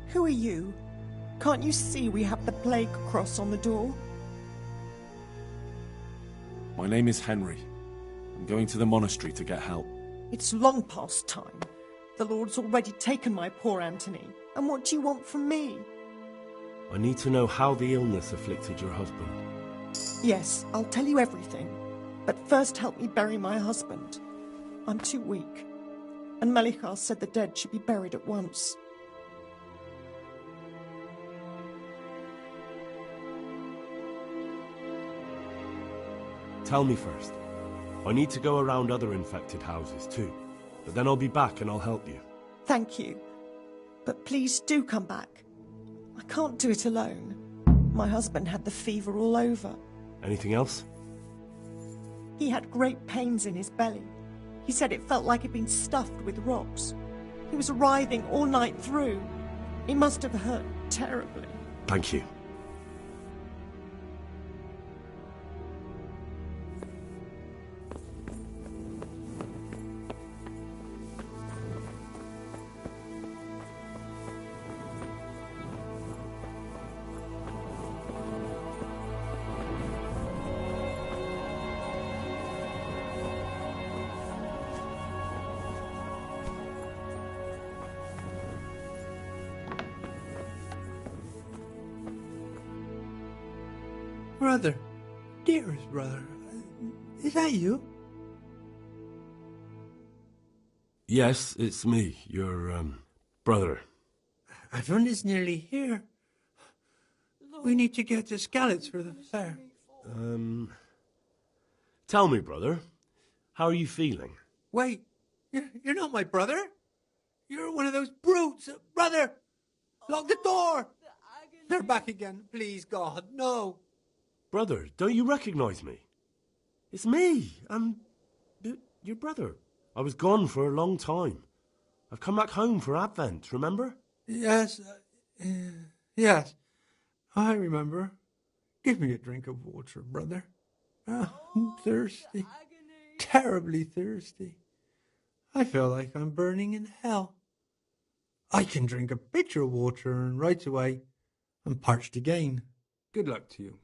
Who are you? Can't you see we have the plague cross on the door? My name is Henry. I'm going to the monastery to get help. It's long past time. The Lord's already taken my poor Anthony. And what do you want from me? I need to know how the illness afflicted your husband. Yes, I'll tell you everything. But first help me bury my husband. I'm too weak. And Melichar said the dead should be buried at once. Tell me first. I need to go around other infected houses too. But then I'll be back and I'll help you. Thank you. But please do come back. I can't do it alone. My husband had the fever all over. Anything else? He had great pains in his belly. He said it felt like it'd been stuffed with rocks. He was writhing all night through. It must have hurt terribly. Thank you. Brother, dearest brother, is that you? Yes, it's me, your, brother. Everyone is nearly here. We need to get to Skalitz for the fair. Tell me, brother, how are you feeling? Wait, you're not my brother. You're one of those brutes. Brother, lock the door. They're back again. Please, God, no. Brother, don't you recognize me? It's me. I'm your brother. I was gone for a long time. I've come back home for Advent, remember? Yes, yes, I remember. Give me a drink of water, brother. I'm thirsty, terribly thirsty. I feel like I'm burning in hell. I can drink a pitcher of water and right away I'm parched again. Good luck to you.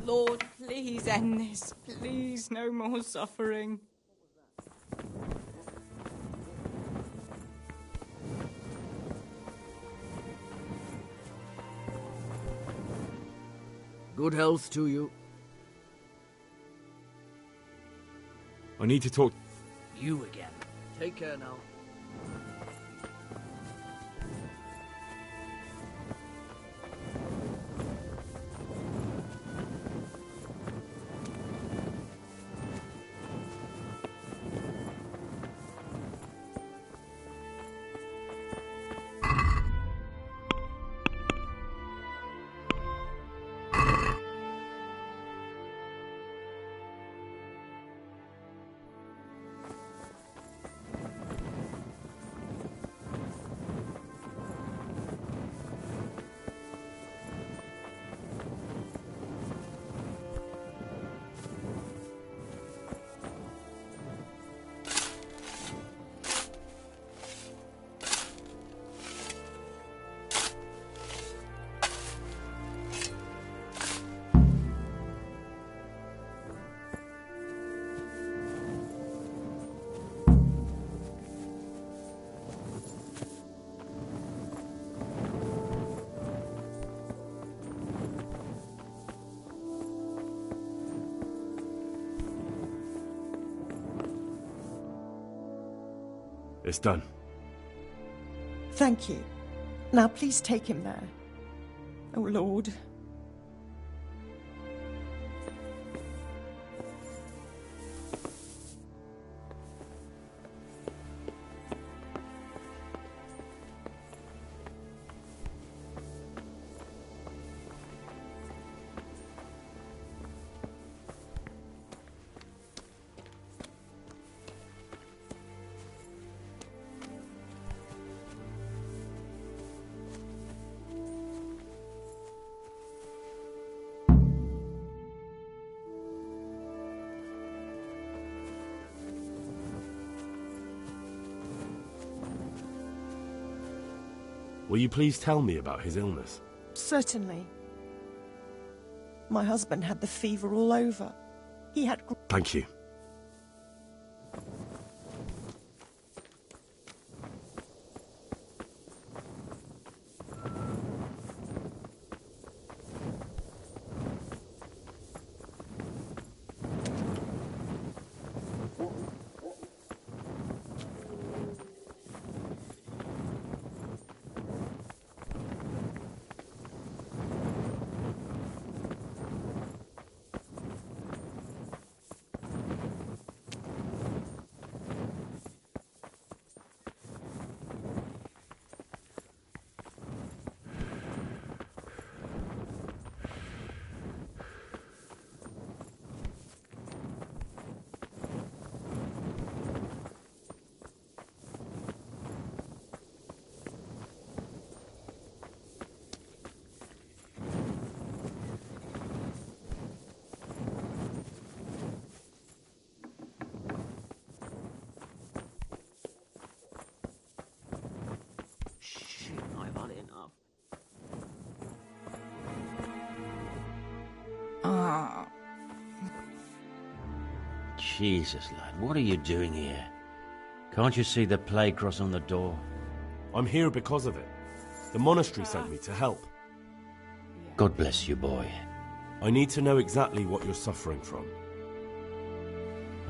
Lord, please end this. Please, no more suffering. Good health to you. I need to talk... You again. Take care now. It's done. Thank you. Now please take him there. Oh, Lord. Will you please tell me about his illness? Certainly. My husband had the fever all over. He had... Thank you. Jesus, lad, what are you doing here? Can't you see the plague cross on the door? I'm here because of it. The monastery sent me to help. God bless you, boy. I need to know exactly what you're suffering from.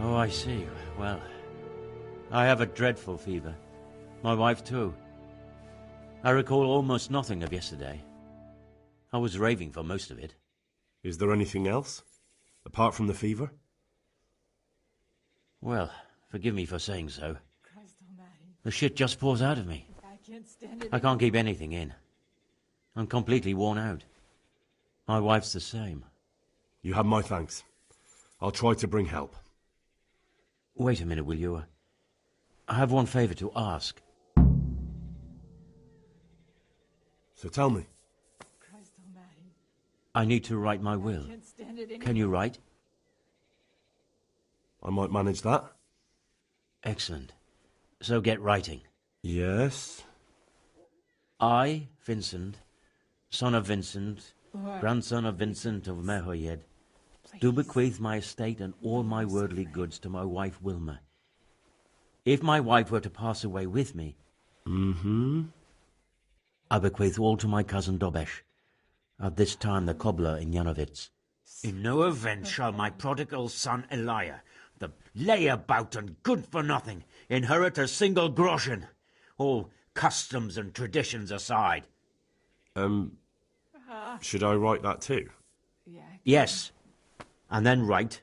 Oh, I see. Well, I have a dreadful fever. My wife, too. I recall almost nothing of yesterday. I was raving for most of it. Is there anything else? Apart from the fever? Well, forgive me for saying so. The shit just pours out of me. I can't keep anything in. I'm completely worn out. My wife's the same. You have my thanks. I'll try to bring help. Wait a minute, will you? I have one favor to ask. So tell me. I need to write my will. Can you write? I might manage that. Excellent. So get writing. Yes? I, Vincent, son of Vincent, grandson of Vincent of Mehoyed, do bequeath my estate and all my worldly goods to my wife Wilma, If my wife were to pass away with me, I bequeath all to my cousin Dobesh, at this time the cobbler in Janovitz. In no event shall my prodigal son Elia, the layabout and good-for-nothing, inherit a single groschen, all customs and traditions aside. Should I write that too? Yes, and then write,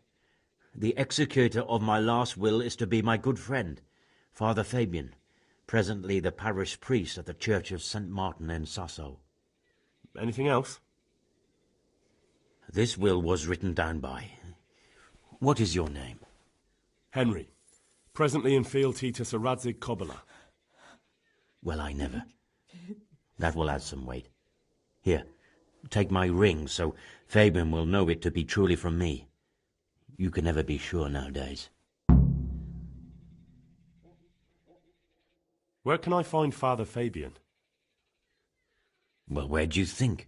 the executor of my last will is to be my good friend, Father Fabian, presently the parish priest at the Church of St. Martin in Sasso. Anything else? This will was written down by... What is your name? Henry. Presently in fealty to Sir Radzig Kobyla. Well, I never. That will add some weight. Here, take my ring, so Fabian will know it to be truly from me. You can never be sure nowadays. Where can I find Father Fabian? Well, where do you think?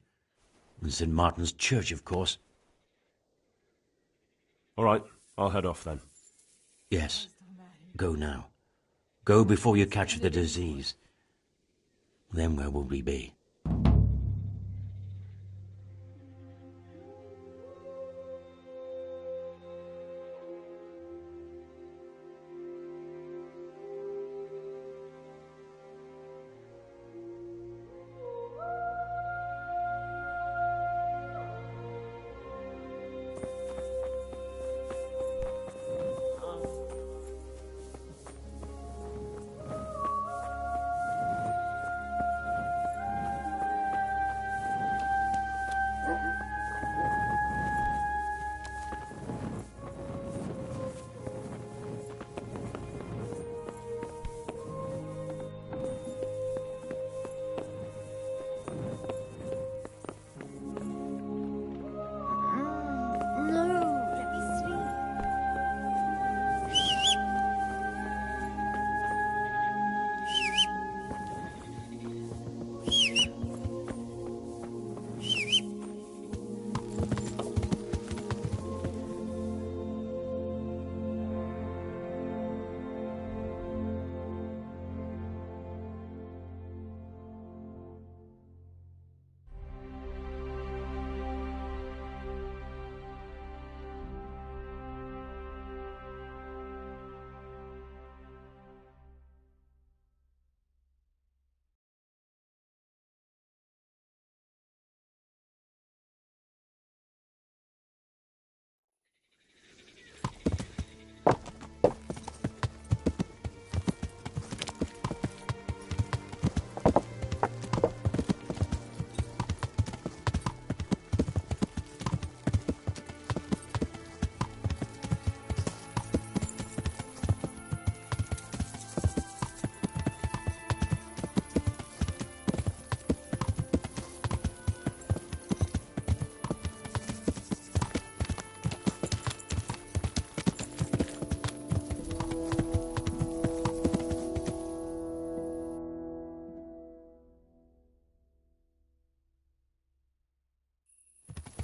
In St. Martin's Church, of course. All right, I'll head off then. Yes. Go now. Go before you catch the disease. Then where will we be?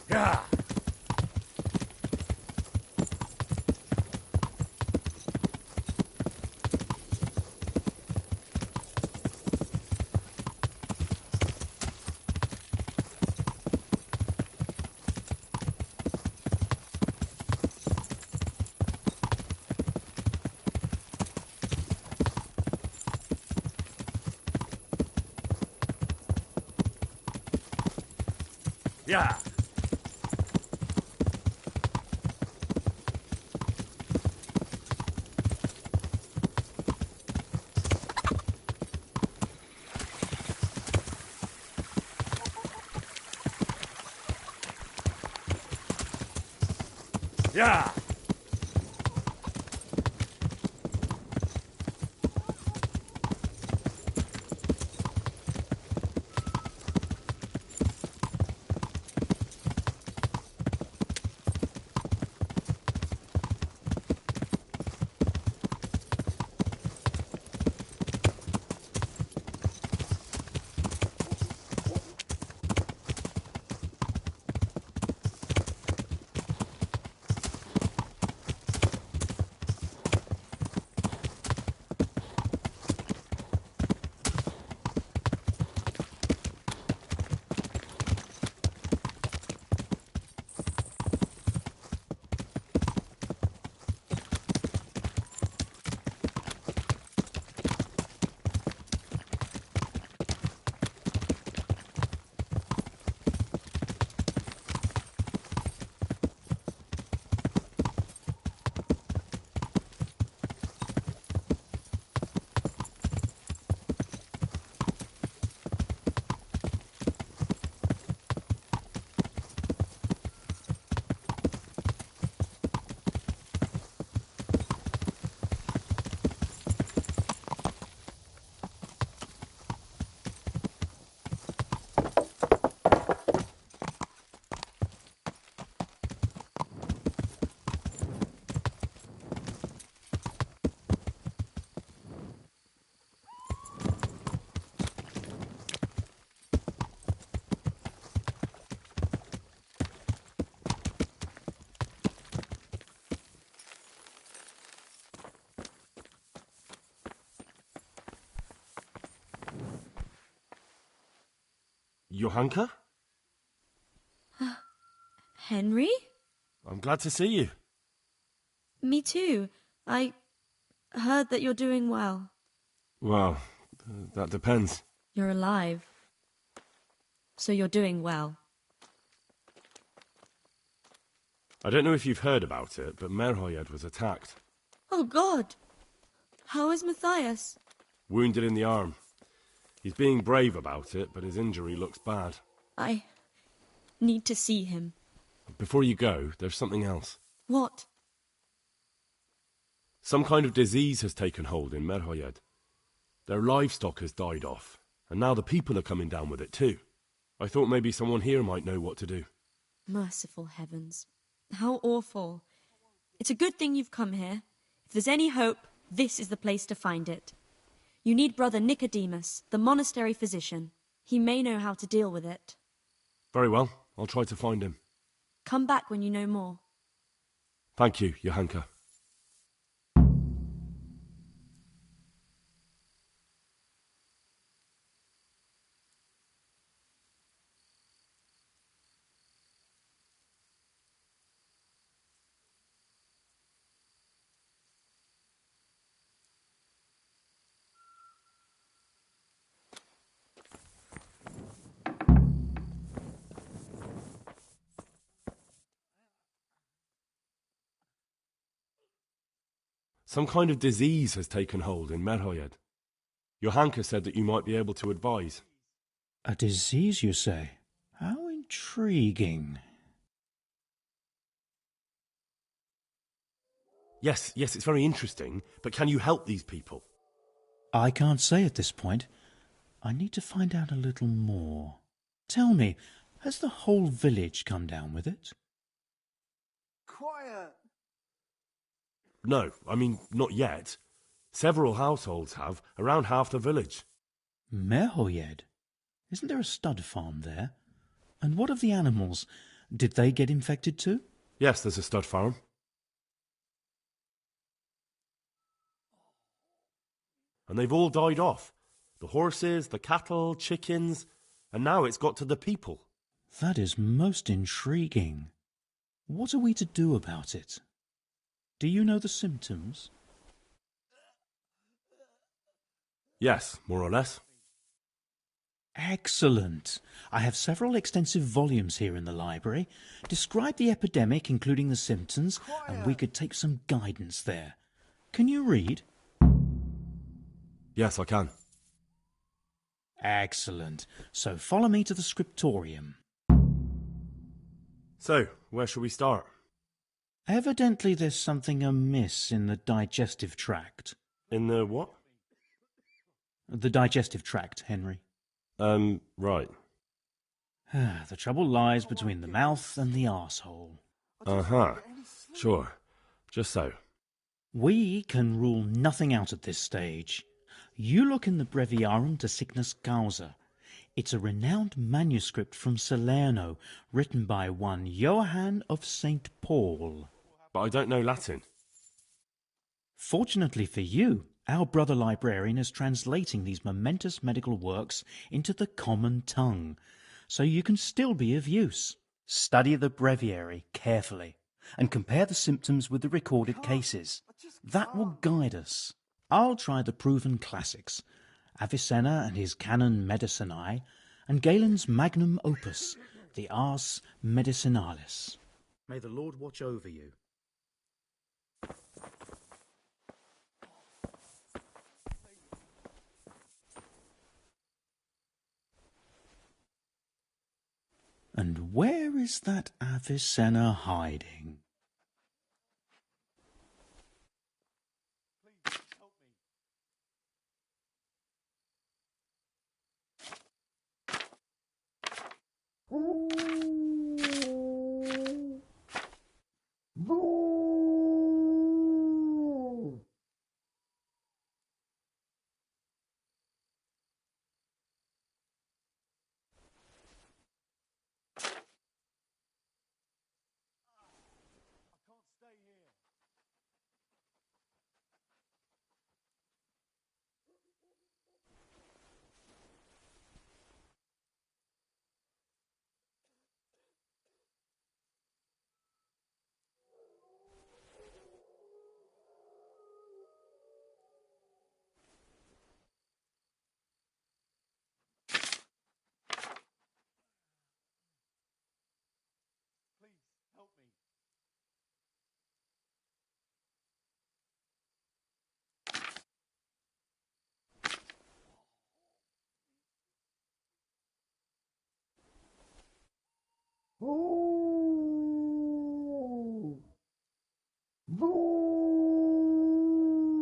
Yeah. Yeah. Yeah. Johanka? Henry? I'm glad to see you. Me too. I heard that you're doing well. Well, that depends. You're alive. So you're doing well. I don't know if you've heard about it, but Merhoyed was attacked. Oh, God! How is Matthias? Wounded in the arm. He's being brave about it, but his injury looks bad. I need to see him. Before you go, there's something else. What? Some kind of disease has taken hold in Merhoyed. Their livestock has died off, and now the people are coming down with it too. I thought maybe someone here might know what to do. Merciful heavens. How awful. It's a good thing you've come here. If there's any hope, this is the place to find it. You need Brother Nicodemus, the monastery physician. He may know how to deal with it. Very well, I'll try to find him. Come back when you know more. Thank you, Johanka. Some kind of disease has taken hold in Merhoyed. Johanka said that you might be able to advise. A disease, you say? How intriguing. Yes, it's very interesting, but can you help these people? I can't say at this point. I need to find out a little more. Tell me, has the whole village come down with it? Quiet! No, I mean, not yet. Several households have, around half the village. Merhoyed? Isn't there a stud farm there? And what of the animals? Did they get infected too? Yes, there's a stud farm. And they've all died off. The horses, the cattle, chickens, and now it's got to the people. That is most intriguing. What are we to do about it? Do you know the symptoms? Yes, more or less. Excellent. I have several extensive volumes here in the library. Describe the epidemic, including the symptoms, and we could take some guidance there. Can you read? Yes, I can. Excellent. So follow me to the scriptorium. So, where shall we start? Evidently there's something amiss in the digestive tract. In the what? The digestive tract, Henry. Right. The trouble lies between the mouth and the arsehole. Uh-huh. Sure. Just so. We can rule nothing out at this stage. You look in the Breviarum de Sickness Causa. It's a renowned manuscript from Salerno, written by one Johann of St. Paul. But I don't know Latin. Fortunately for you, our brother librarian is translating these momentous medical works into the common tongue, so you can still be of use. Study the breviary carefully and compare the symptoms with the recorded cases. That will guide us. I'll try the proven classics, Avicenna and his Canon Medicinae, and Galen's magnum opus, the Ars Medicinalis. May the Lord watch over you. And where is that Avicenna hiding?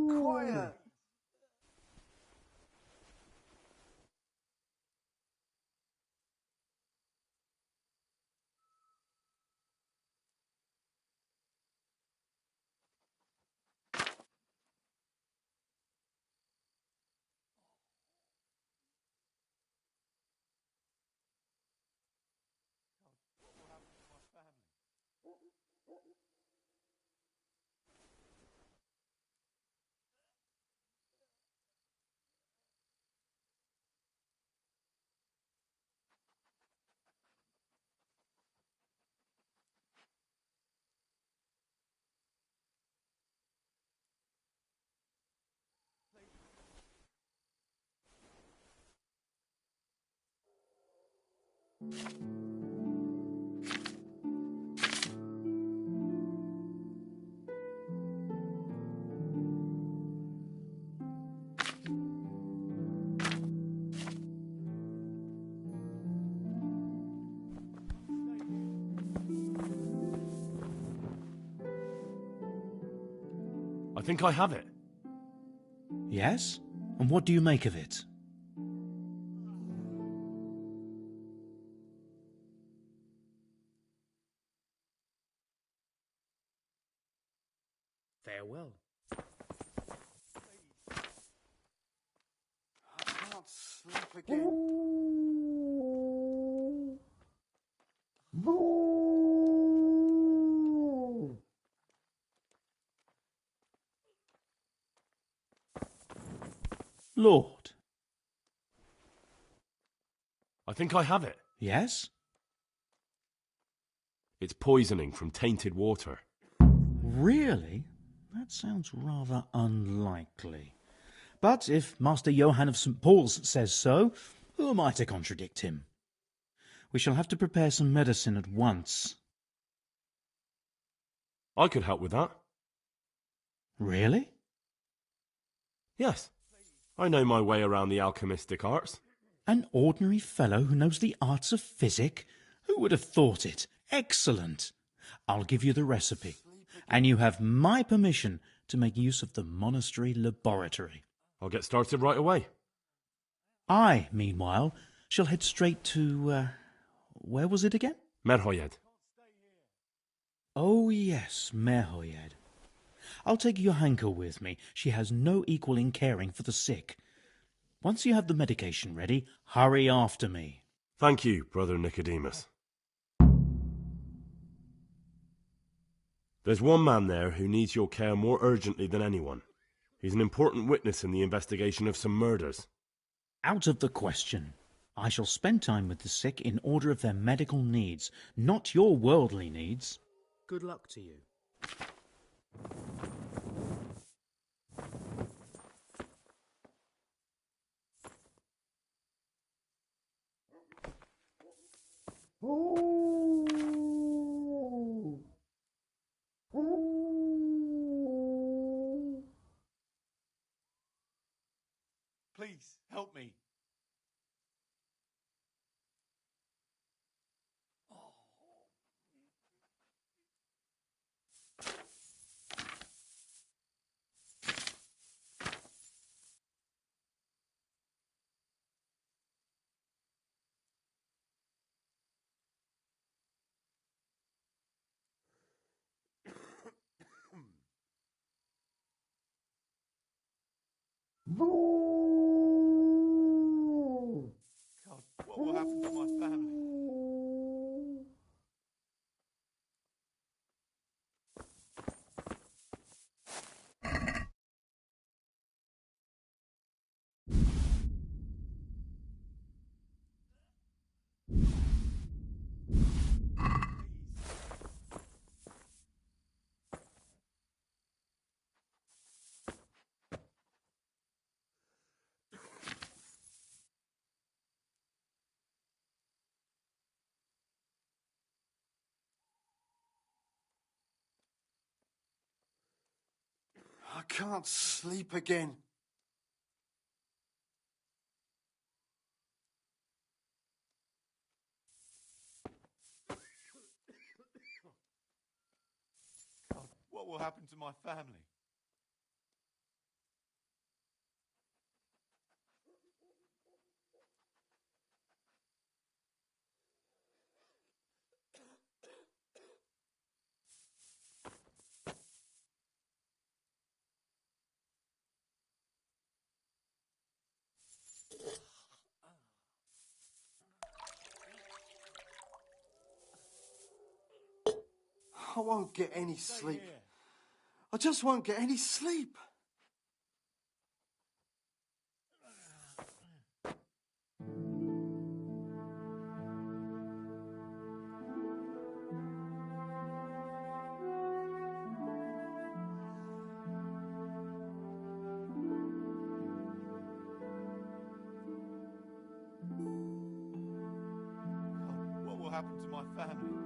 Quiet! I think I have it. Yes? And what do you make of it? Farewell. I can't sleep again. Lord. I think I have it. Yes? It's poisoning from tainted water. Really? That sounds rather unlikely. But if Master Johann of St. Paul's says so, who am I to contradict him? We shall have to prepare some medicine at once. I could help with that. Really? Yes. I know my way around the alchemistic arts. An ordinary fellow who knows the arts of physic? Who would have thought it? Excellent. I'll give you the recipe, and you have my permission to make use of the monastery laboratory. I'll get started right away. I, meanwhile, shall head straight to, where was it again? Merhoyed. Oh, yes, Merhoyed. I'll take Johanka with me. She has no equal in caring for the sick. Once you have the medication ready, hurry after me. Thank you, Brother Nicodemus. There's one man there who needs your care more urgently than anyone. He's an important witness in the investigation of some murders. Out of the question. I shall spend time with the sick in order of their medical needs, not your worldly needs. Good luck to you. Please, help me. God, what will happen to my family? I can't sleep again. What will happen to my family? I won't get any sleep. I just won't get any sleep. What will happen to my family?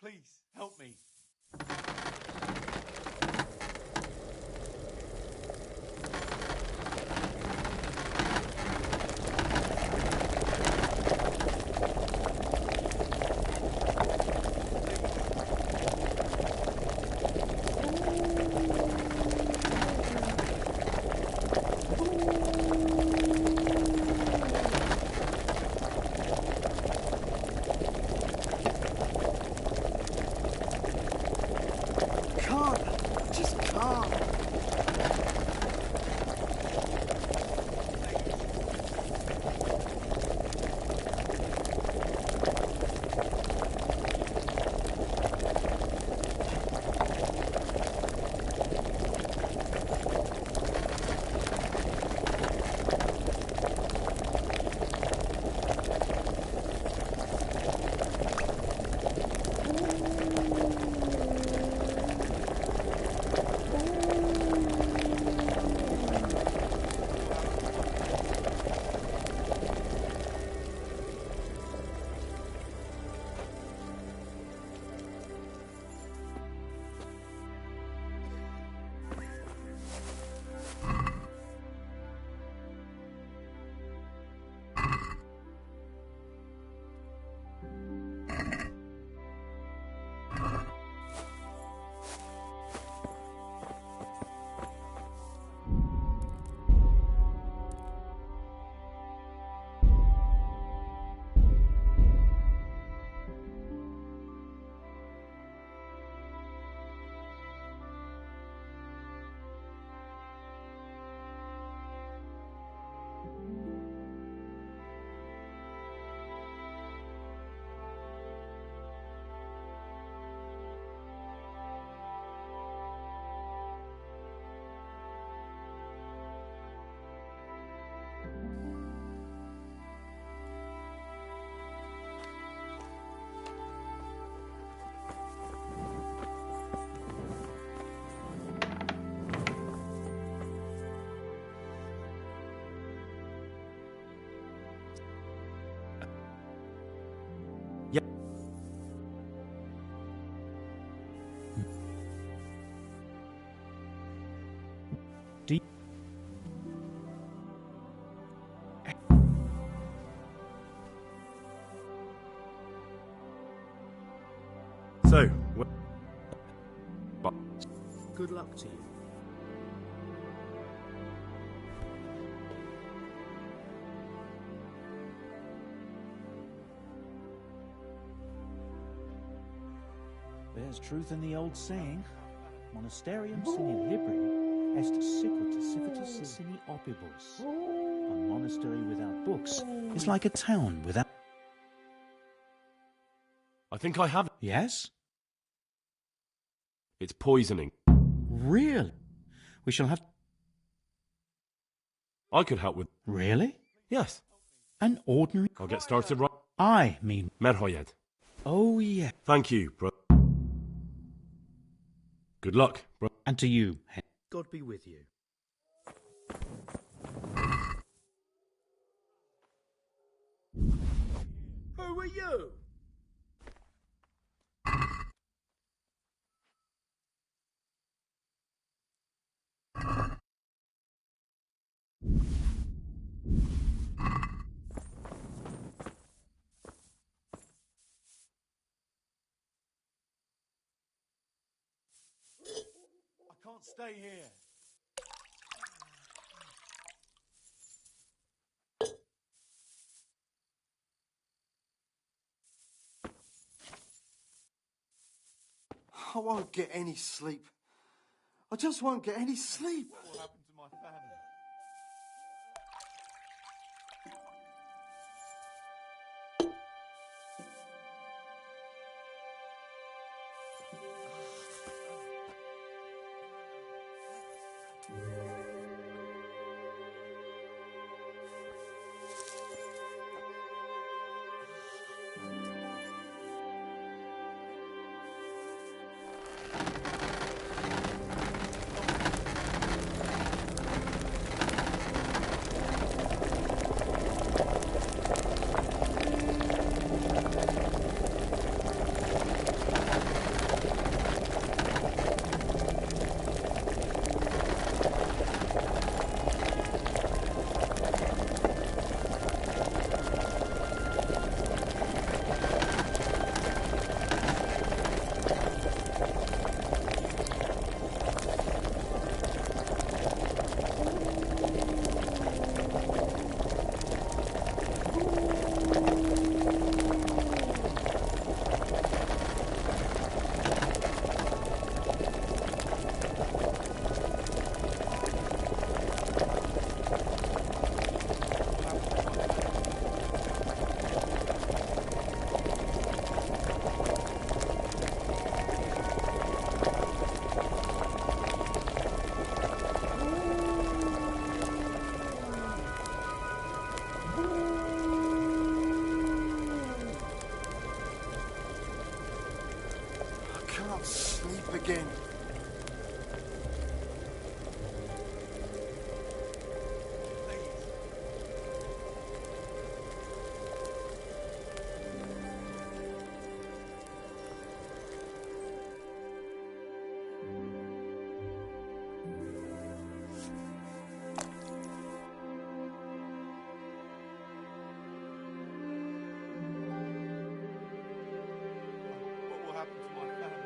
Please, help me. So, Good luck to you. There's truth in the old saying, Monasterium sine libri est sicut civitas sine opibus. A monastery without books is like a town without... I think I have it. Yes? It's poisoning. Really? We shall have... I could help with... Really? Yes. An ordinary... I'll get started right... I mean... Merhoyed. Oh, yeah. Thank you, bro. Good luck, bro. And to you, God be with you. Who are you? I can't stay here. I won't get any sleep. I just won't get any sleep. What will happen to my family? Sleep again. What will happen to my family?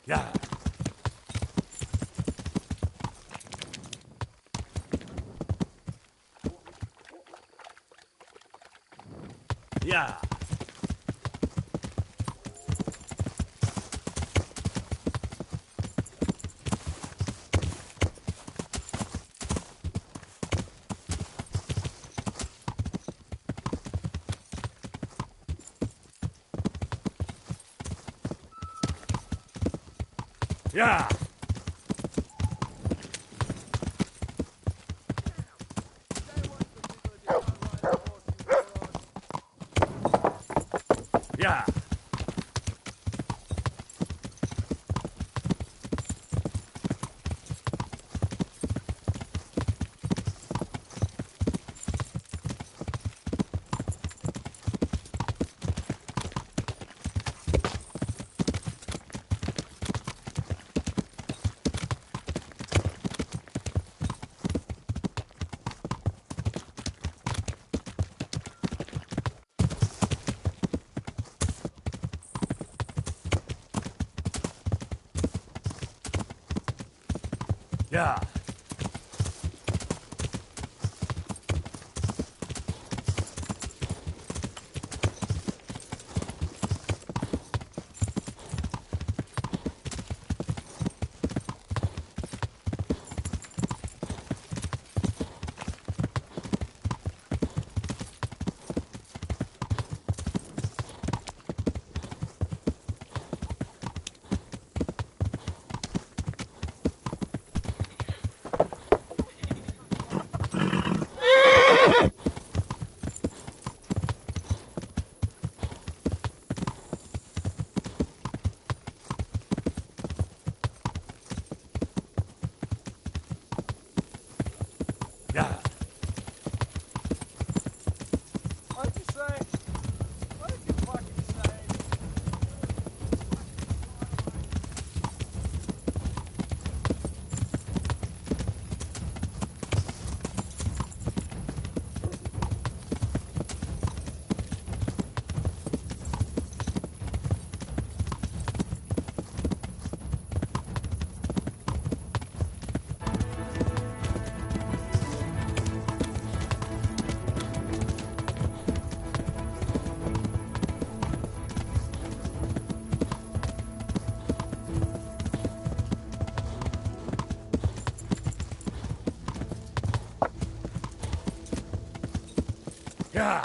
Yeah. Yeah. Yeah. Yeah. Yeah. Yeah.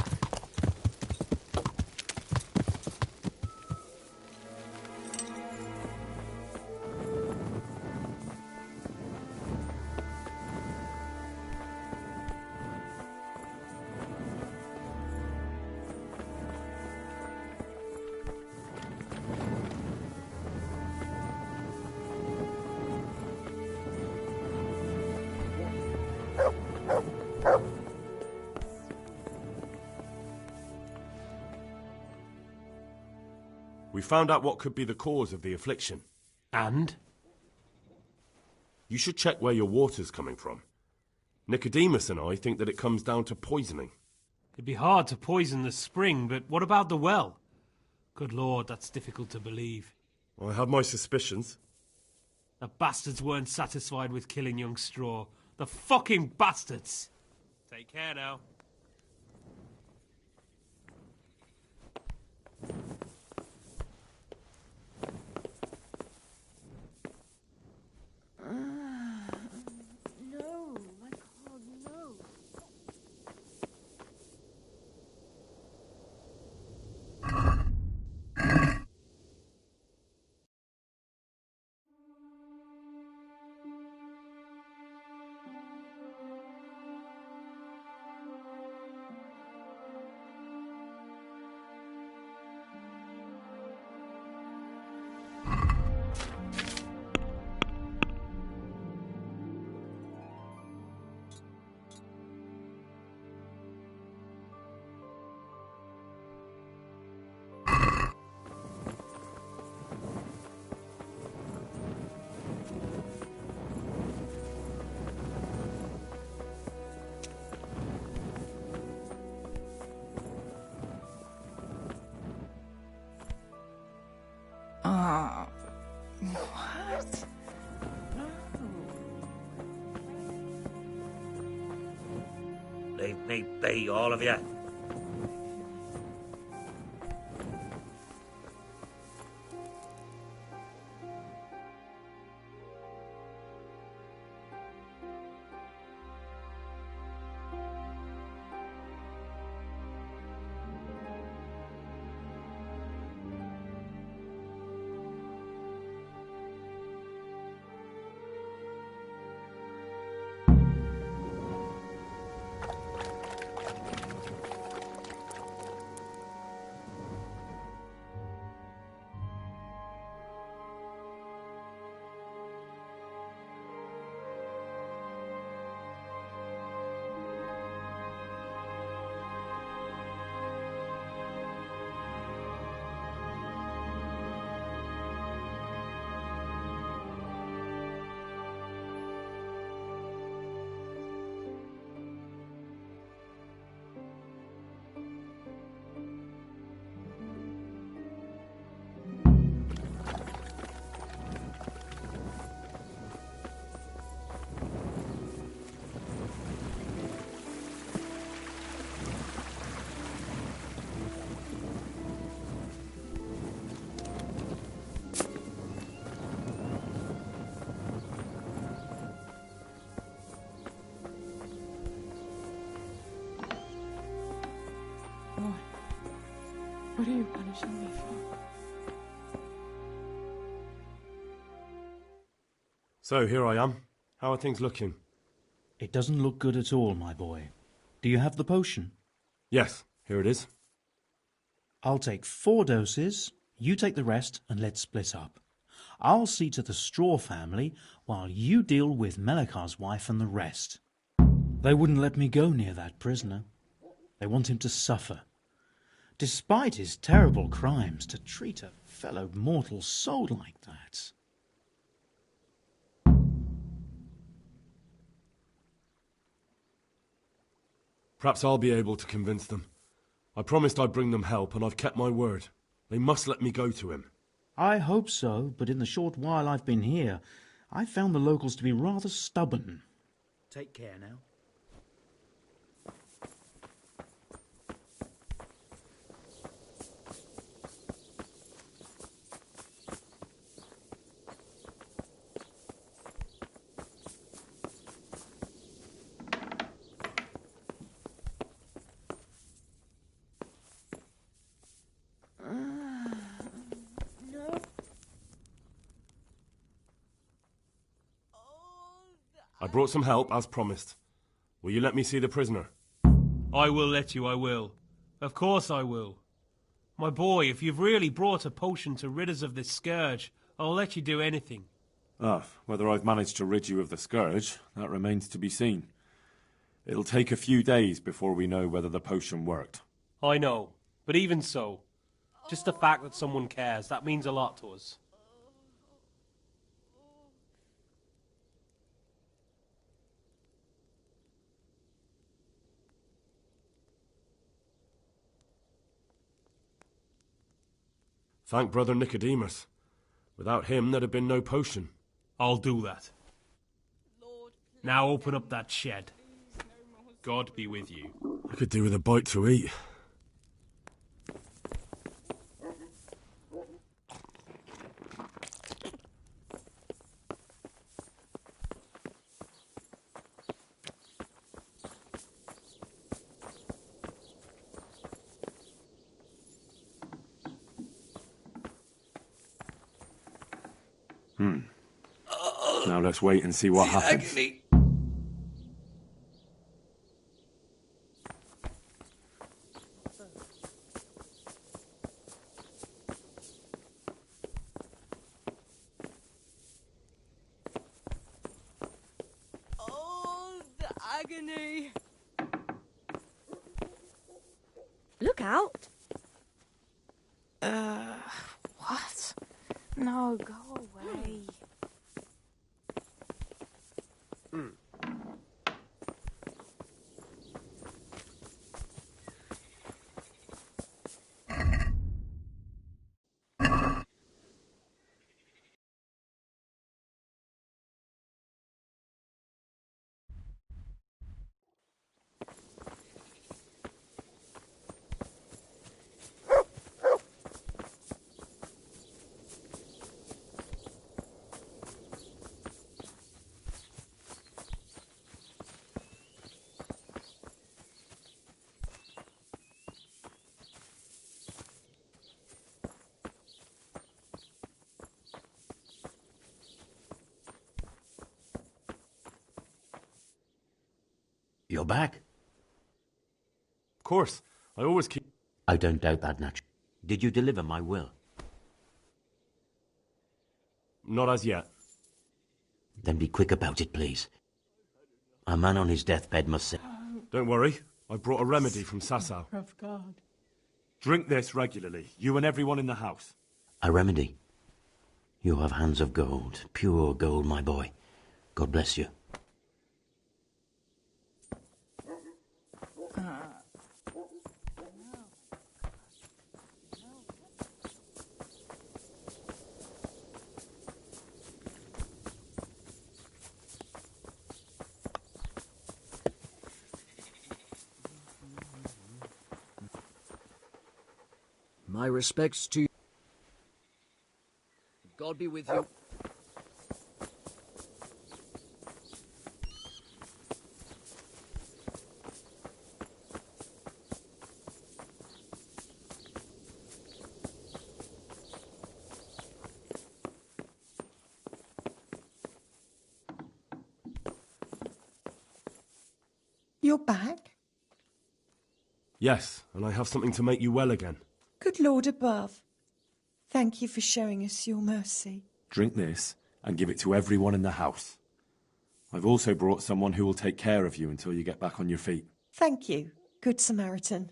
We found out what could be the cause of the affliction. And? You should check where your water's coming from. Nicodemus and I think that it comes down to poisoning. It'd be hard to poison the spring, but what about the well? Good Lord, that's difficult to believe. I have my suspicions. The bastards weren't satisfied with killing young Straw. The fucking bastards! Take care now. No, my God, no. What? Leave me be, all of you. What are you punishing me for? So, here I am. How are things looking? It doesn't look good at all, my boy. Do you have the potion? Yes, here it is. I'll take 4 doses, you take the rest, and let's split up. I'll see to the Straw family, while you deal with Melikar's wife and the rest. They wouldn't let me go near that prisoner. They want him to suffer. Despite his terrible crimes, to treat a fellow mortal soul like that. Perhaps I'll be able to convince them. I promised I'd bring them help, and I've kept my word. They must let me go to him. I hope so, but in the short while I've been here, I've found the locals to be rather stubborn. Take care now. I brought some help, as promised. Will you let me see the prisoner? I will let you, I will. Of course I will. My boy, if you've really brought a potion to rid us of this scourge, I'll let you do anything. Whether I've managed to rid you of the scourge, that remains to be seen. It'll take a few days before we know whether the potion worked. I know, but even so, just the fact that someone cares, that means a lot to us. Thank Brother Nicodemus. Without him, there'd have been no potion. I'll do that. Now open up that shed. God be with you. I could do with a bite to eat. Now let's wait and see what happens. Agony. Oh, the agony. Look out. What? No, go away. You're back? Of course. I always keep... I don't doubt that, Natch. Did you deliver my will? Not as yet. Then be quick about it, please. A man on his deathbed must say... Don't worry. I brought a remedy from Sasau. Of God. Drink this regularly, you and everyone in the house. A remedy? You have hands of gold, pure gold, my boy. God bless you. My respects to you. God be with you. You're back? Yes, and I have something to make you well again. Good Lord above. Thank you for showing us your mercy. Drink this and give it to everyone in the house. I've also brought someone who will take care of you until you get back on your feet. Thank you, Good Samaritan.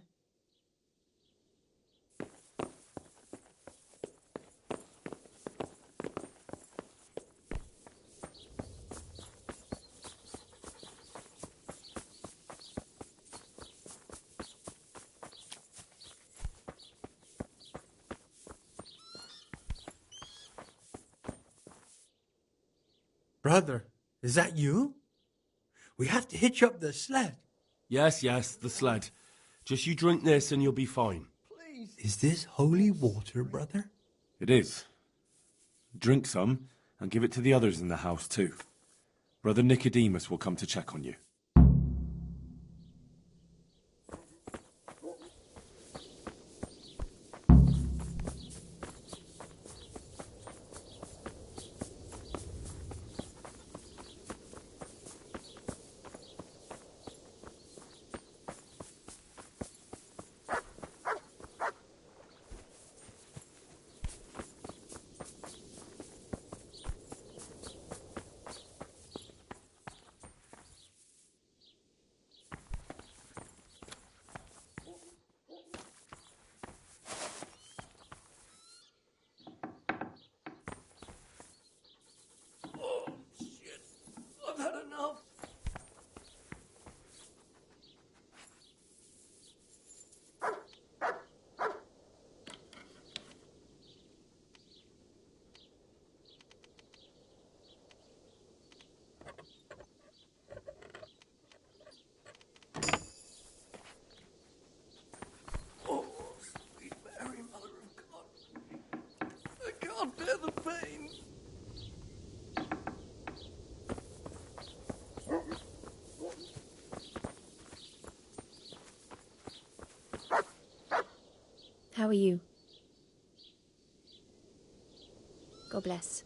Brother, is that you? We have to hitch up the sled. Yes, the sled. Just you drink this and you'll be fine. Is this holy water, brother? It is. Drink some and give it to the others in the house too. Brother Nicodemus will come to check on you. I've had enough. Oh, sweet Mary, Mother of God. I can't bear the pain. How are you? God bless.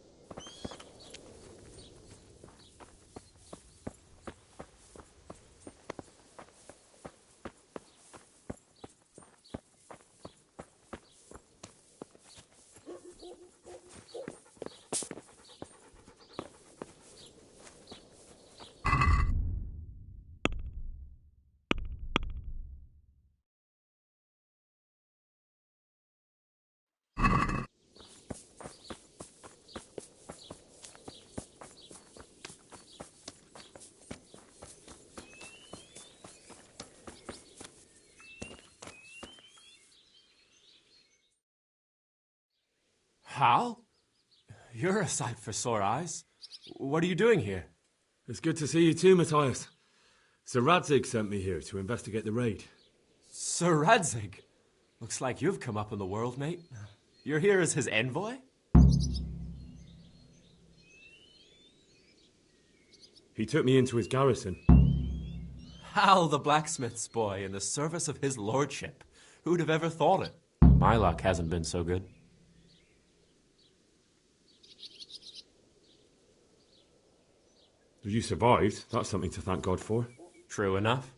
Hal? You're a sight for sore eyes. What are you doing here? It's good to see you too, Matthias. Sir Radzig sent me here to investigate the raid. Sir Radzig? Looks like you've come up in the world, mate. You're here as his envoy? He took me into his garrison. Hal, the blacksmith's boy, in the service of his lordship. Who'd have ever thought it? My luck hasn't been so good. You survived. That's something to thank God for. True enough.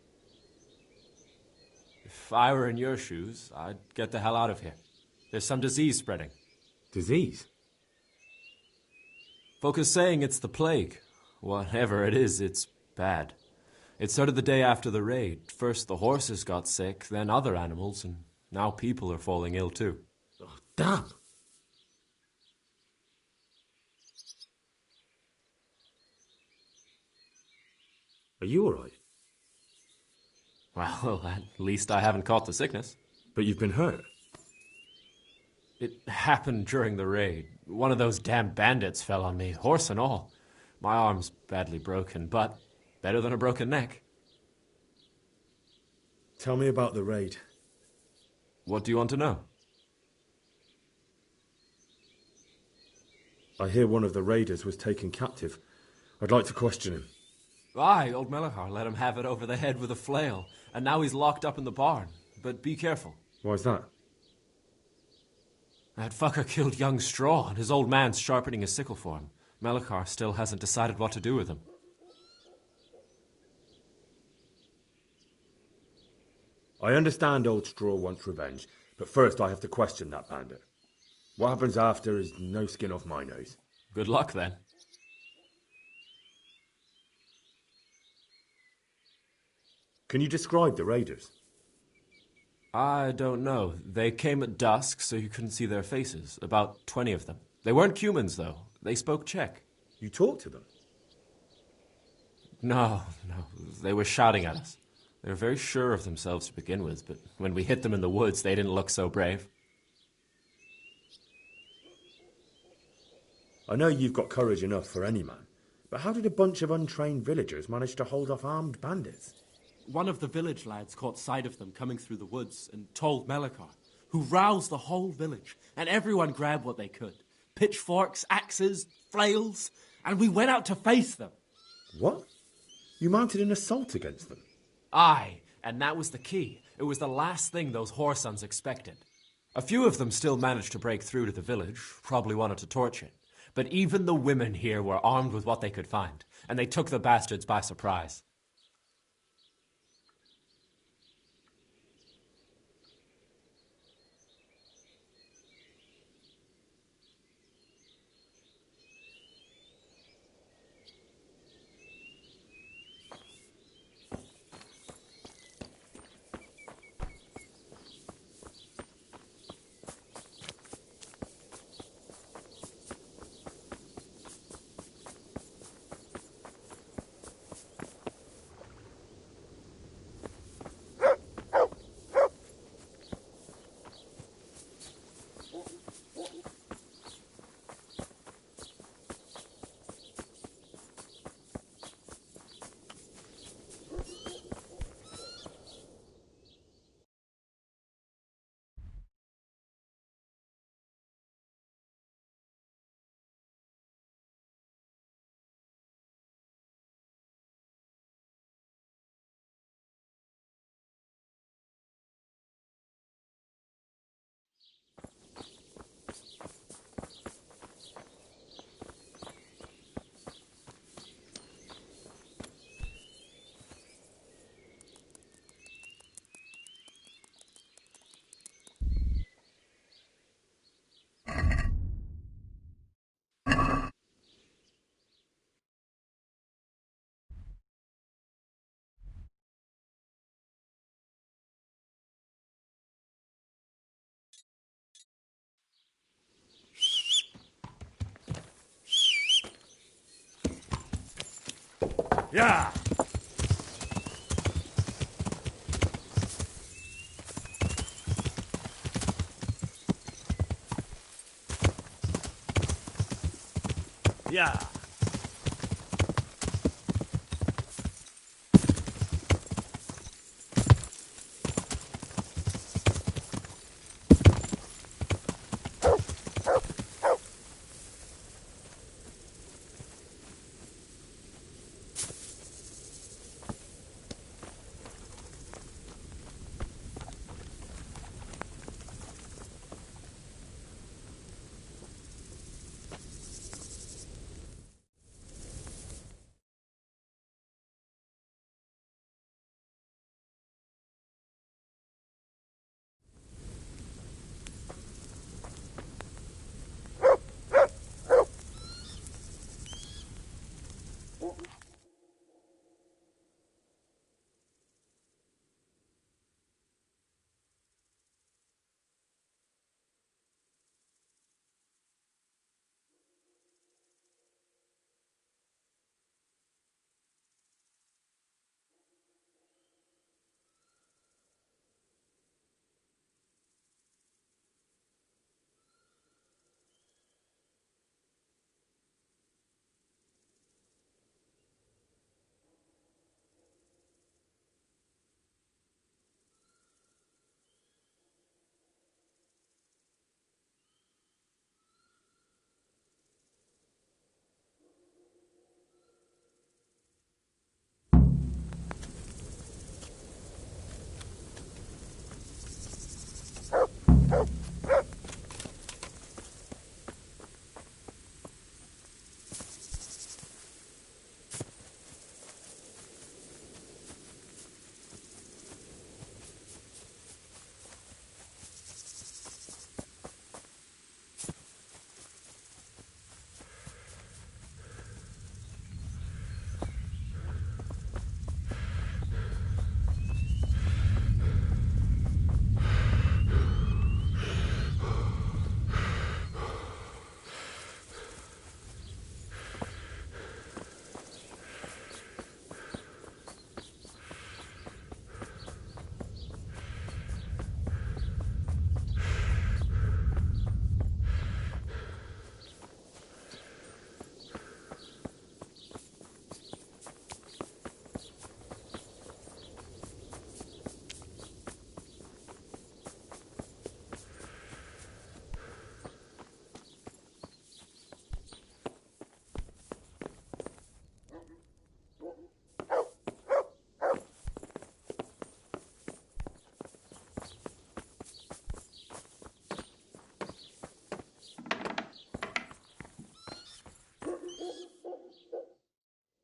If I were in your shoes, I'd get the hell out of here. There's some disease spreading. Disease? Folk are saying it's the plague. Whatever it is, it's bad. It started the day after the raid. First the horses got sick, then other animals, and now people are falling ill too. Oh, damn! Are you alright? Well, at least I haven't caught the sickness. But you've been hurt? It happened during the raid. One of those damn bandits fell on me, horse and all. My arm's badly broken, but better than a broken neck. Tell me about the raid. What do you want to know? I hear one of the raiders was taken captive. I'd like to question him. Aye, old Melachar let him have it over the head with a flail, and now he's locked up in the barn. But be careful. Why's that? That fucker killed young Straw, and his old man's sharpening his sickle for him. Melachar still hasn't decided what to do with him. I understand Old Straw wants revenge, but first I have to question that bandit. What happens after is no skin off my nose. Good luck, then. Can you describe the raiders? I don't know. They came at dusk, so you couldn't see their faces. About 20 of them. They weren't humans, though. They spoke Czech. You talked to them? No. They were shouting at us. They were very sure of themselves to begin with, but when we hit them in the woods, they didn't look so brave. I know you've got courage enough for any man, but how did a bunch of untrained villagers manage to hold off armed bandits? One of the village lads caught sight of them coming through the woods and told Melikar, who roused the whole village, and everyone grabbed what they could. Pitchforks, axes, flails, and we went out to face them. What? You mounted an assault against them? Aye, and that was the key. It was the last thing those whoresons expected. A few of them still managed to break through to the village, probably wanted to torch it. But even the women here were armed with what they could find, and they took the bastards by surprise. Yeah! Yeah!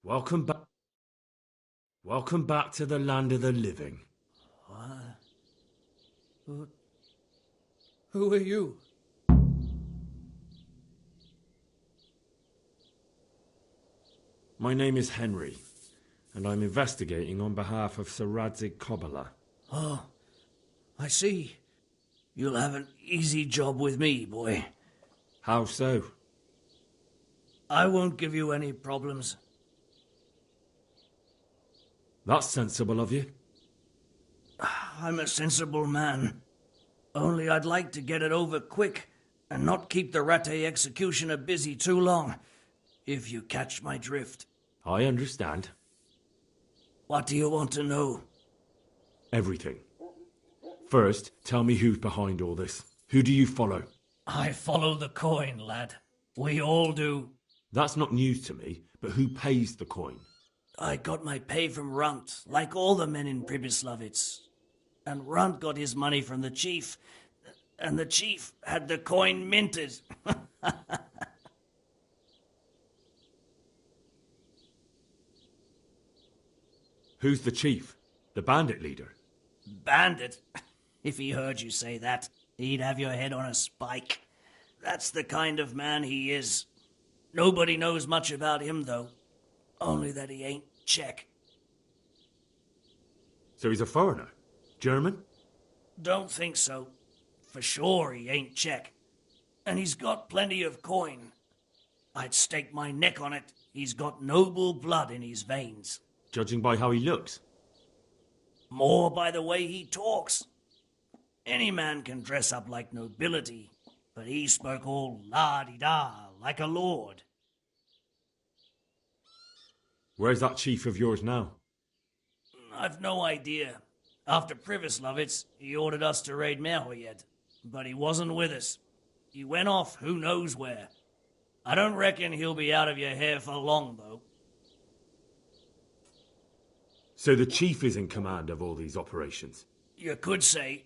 Welcome back. Welcome back to the land of the living. Who are you? My name is Henry, and I'm investigating on behalf of Sir Radzig Kobyla. Oh, I see. You'll have an easy job with me, boy. How so? I won't give you any problems. That's sensible of you. I'm a sensible man. Only I'd like to get it over quick and not keep the Rattay executioner busy too long, if you catch my drift. I understand. What do you want to know? Everything. First, tell me who's behind all this. Who do you follow? I follow the coin, lad. We all do. That's not news to me, but who pays the coin? I got my pay from Runt, like all the men in Pribyslavitz. And Runt got his money from the chief, and the chief had the coin minted. Who's the chief? The bandit leader? Bandit? If he heard you say that, he'd have your head on a spike. That's the kind of man he is. Nobody knows much about him, though. Only that he ain't Czech. So he's a foreigner? German? Don't think so. For sure he ain't Czech. And he's got plenty of coin. I'd stake my neck on it. He's got noble blood in his veins. Judging by how he looks? More by the way he talks. Any man can dress up like nobility, but he spoke all la-di-da, like a lord. Where's that chief of yours now? I've no idea. After Pribyslavitz, he ordered us to raid Merhoyed, but he wasn't with us. He went off who knows where. I don't reckon he'll be out of your hair for long, though. So the chief is in command of all these operations? You could say.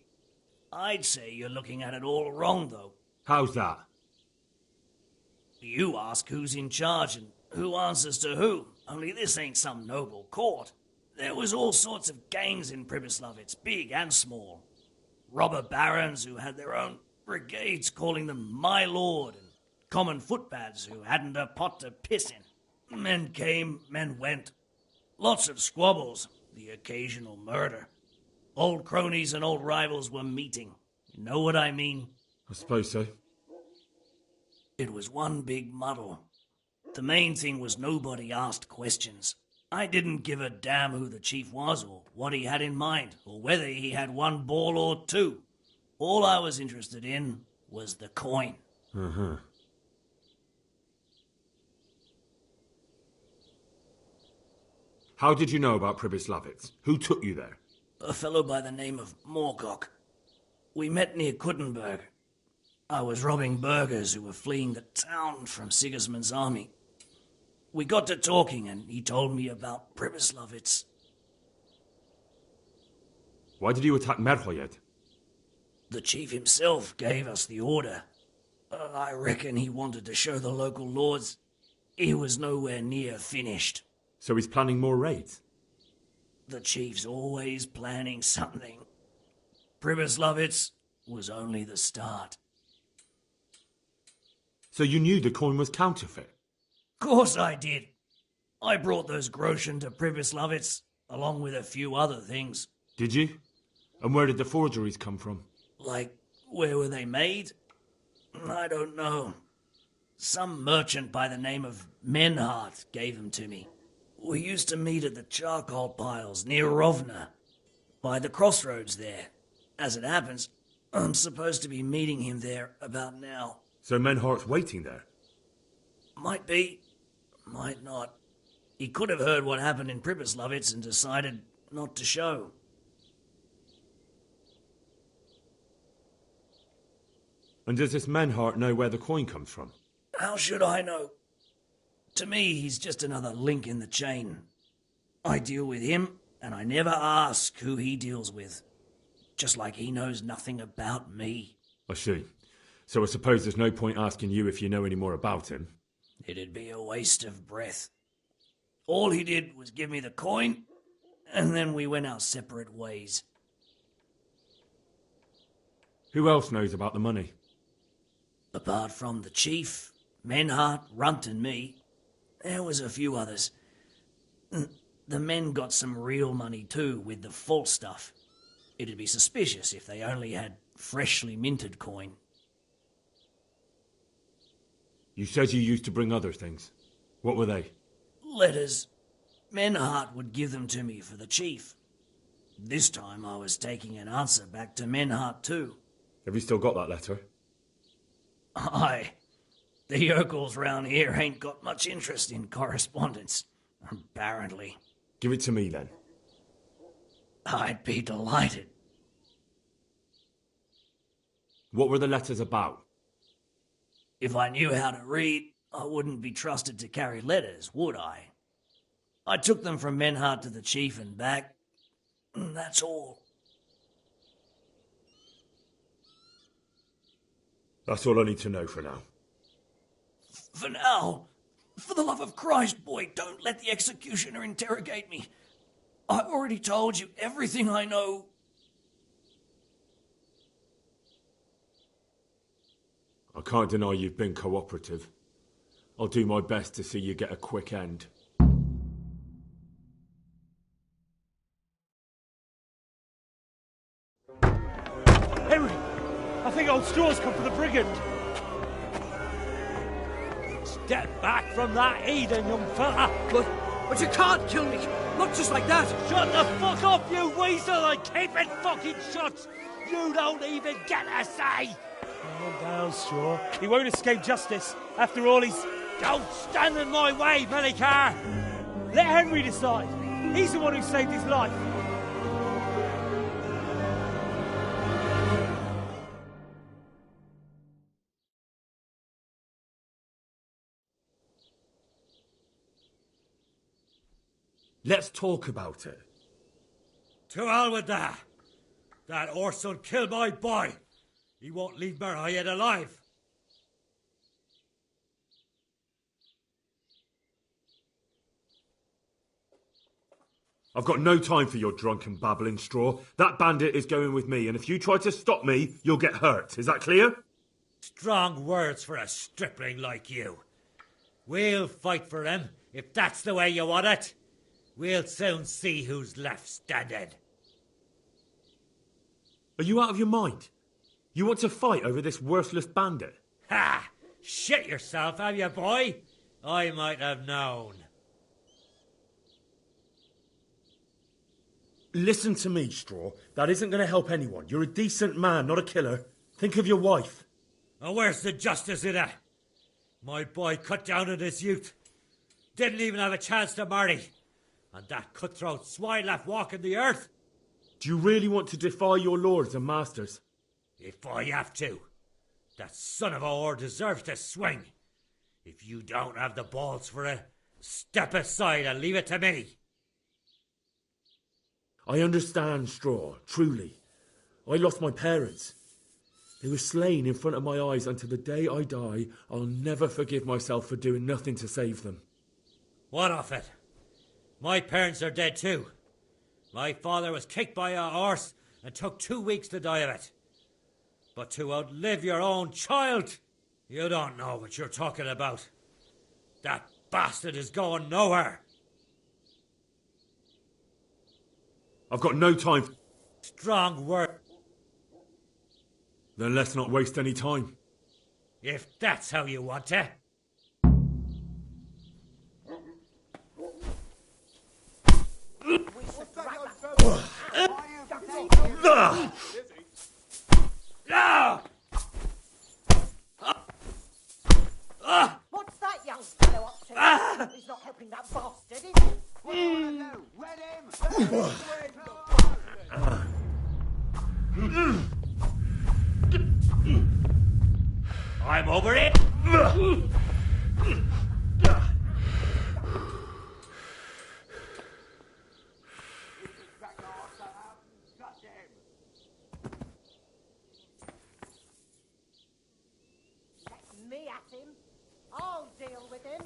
I'd say you're looking at it all wrong, though. How's that? You ask who's in charge and who answers to who, only this ain't some noble court. There was all sorts of gangs in Pribyslavitz, big and small. Robber barons who had their own brigades calling them my lord, and common footpads who hadn't a pot to piss in. Men came, men went. Lots of squabbles, the occasional murder. Old cronies and old rivals were meeting. You know what I mean? I suppose so. It was one big muddle. The main thing was nobody asked questions. I didn't give a damn who the chief was or what he had in mind or whether he had one ball or two. All I was interested in was the coin. Uh-huh. How did you know about Pribyslavitz? Who took you there? A fellow by the name of Morcock. We met near Kuttenberg. I was robbing burghers who were fleeing the town from Sigismund's army. We got to talking and he told me about Pribyslavitz. Why did you attack Merhoyed? The chief himself gave us the order. I reckon he wanted to show the local lords he was nowhere near finished. So he's planning more raids? The chief's always planning something. Pribyslavitz was only the start. So you knew the coin was counterfeit? Course I did. I brought those groschen to Pribyslavitz, along with a few other things. Did you? And where did the forgeries come from? Like, where were they made? I don't know. Some merchant by the name of Menhart gave them to me. We used to meet at the charcoal piles near Rovna, by the crossroads there. As it happens, I'm supposed to be meeting him there about now. So Menhart's waiting there? Might be, might not. He could have heard what happened in Pribyslavitz and decided not to show. And does this Menhart know where the coin comes from? How should I know? To me, he's just another link in the chain. I deal with him, and I never ask who he deals with. Just like he knows nothing about me. I see. So I suppose there's no point asking you if you know any more about him. It'd be a waste of breath. All he did was give me the coin, and then we went our separate ways. Who else knows about the money? Apart from the chief, Menhart, Runt and me, there was a few others. The men got some real money too, with the false stuff. It'd be suspicious if they only had freshly minted coin. You said you used to bring other things. What were they? Letters. Menhart would give them to me for the chief. This time I was taking an answer back to Menhart too. Have you still got that letter? Aye. The yokels round here ain't got much interest in correspondence, apparently. Give it to me then. I'd be delighted. What were the letters about? If I knew how to read, I wouldn't be trusted to carry letters, would I? I took them from Menhart to the chief and back. That's all. That's all I need to know for now. For now, for the love of Christ, boy, don't let the executioner interrogate me. I've already told you everything I know. I can't deny you've been cooperative. I'll do my best to see you get a quick end. Henry! I think old Straw's come for the brigand. Step back from that Eden, young fella. But you can't kill me. Not just like that. Shut the fuck up, you weasel, and keep it fucking shut. You don't even get a say. Calm down, Straw. He won't escape justice. After all, he's... Don't stand in my way, Melikar. Let Henry decide. He's the one who saved his life. Let's talk about it. To hell with that. That Orson killed my boy. He won't leave Merhayed alive. I've got no time for your drunken babbling, Straw. That bandit is going with me, and if you try to stop me, you'll get hurt. Is that clear? Strong words for a stripling like you. We'll fight for him, if that's the way you want it. We'll soon see who's left standing. Are you out of your mind? You want to fight over this worthless bandit? Ha! Shit yourself, have you, boy? I might have known. Listen to me, Straw. That isn't going to help anyone. You're a decent man, not a killer. Think of your wife. Oh, where's the justice in it? My boy cut down in his youth. Didn't even have a chance to marry. And that cutthroat swine left walking the earth. Do you really want to defy your lords and masters? If I have to. That son of a whore deserves to swing. If you don't have the balls for it, step aside and leave it to me. I understand, Straw, truly. I lost my parents. They were slain in front of my eyes, and to the day I die, I'll never forgive myself for doing nothing to save them. What of it? My parents are dead too. My father was kicked by a horse and took 2 weeks to die of it. But to outlive your own child, you don't know what you're talking about. That bastard is going nowhere. I've got no time for... Strong word. Then let's not waste any time. If that's how you want it. What's that young fellow up to? He's not helping that bastard, is he? What do you want to do? Wet I'm over it. Let me at him. I'll deal with him.